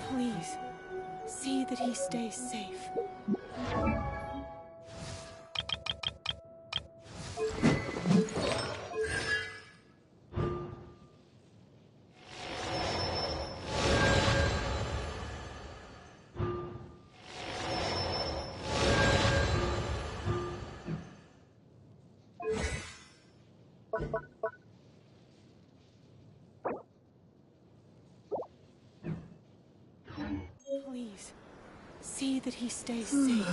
Please, see that he stays safe. Please, see that he stays safe.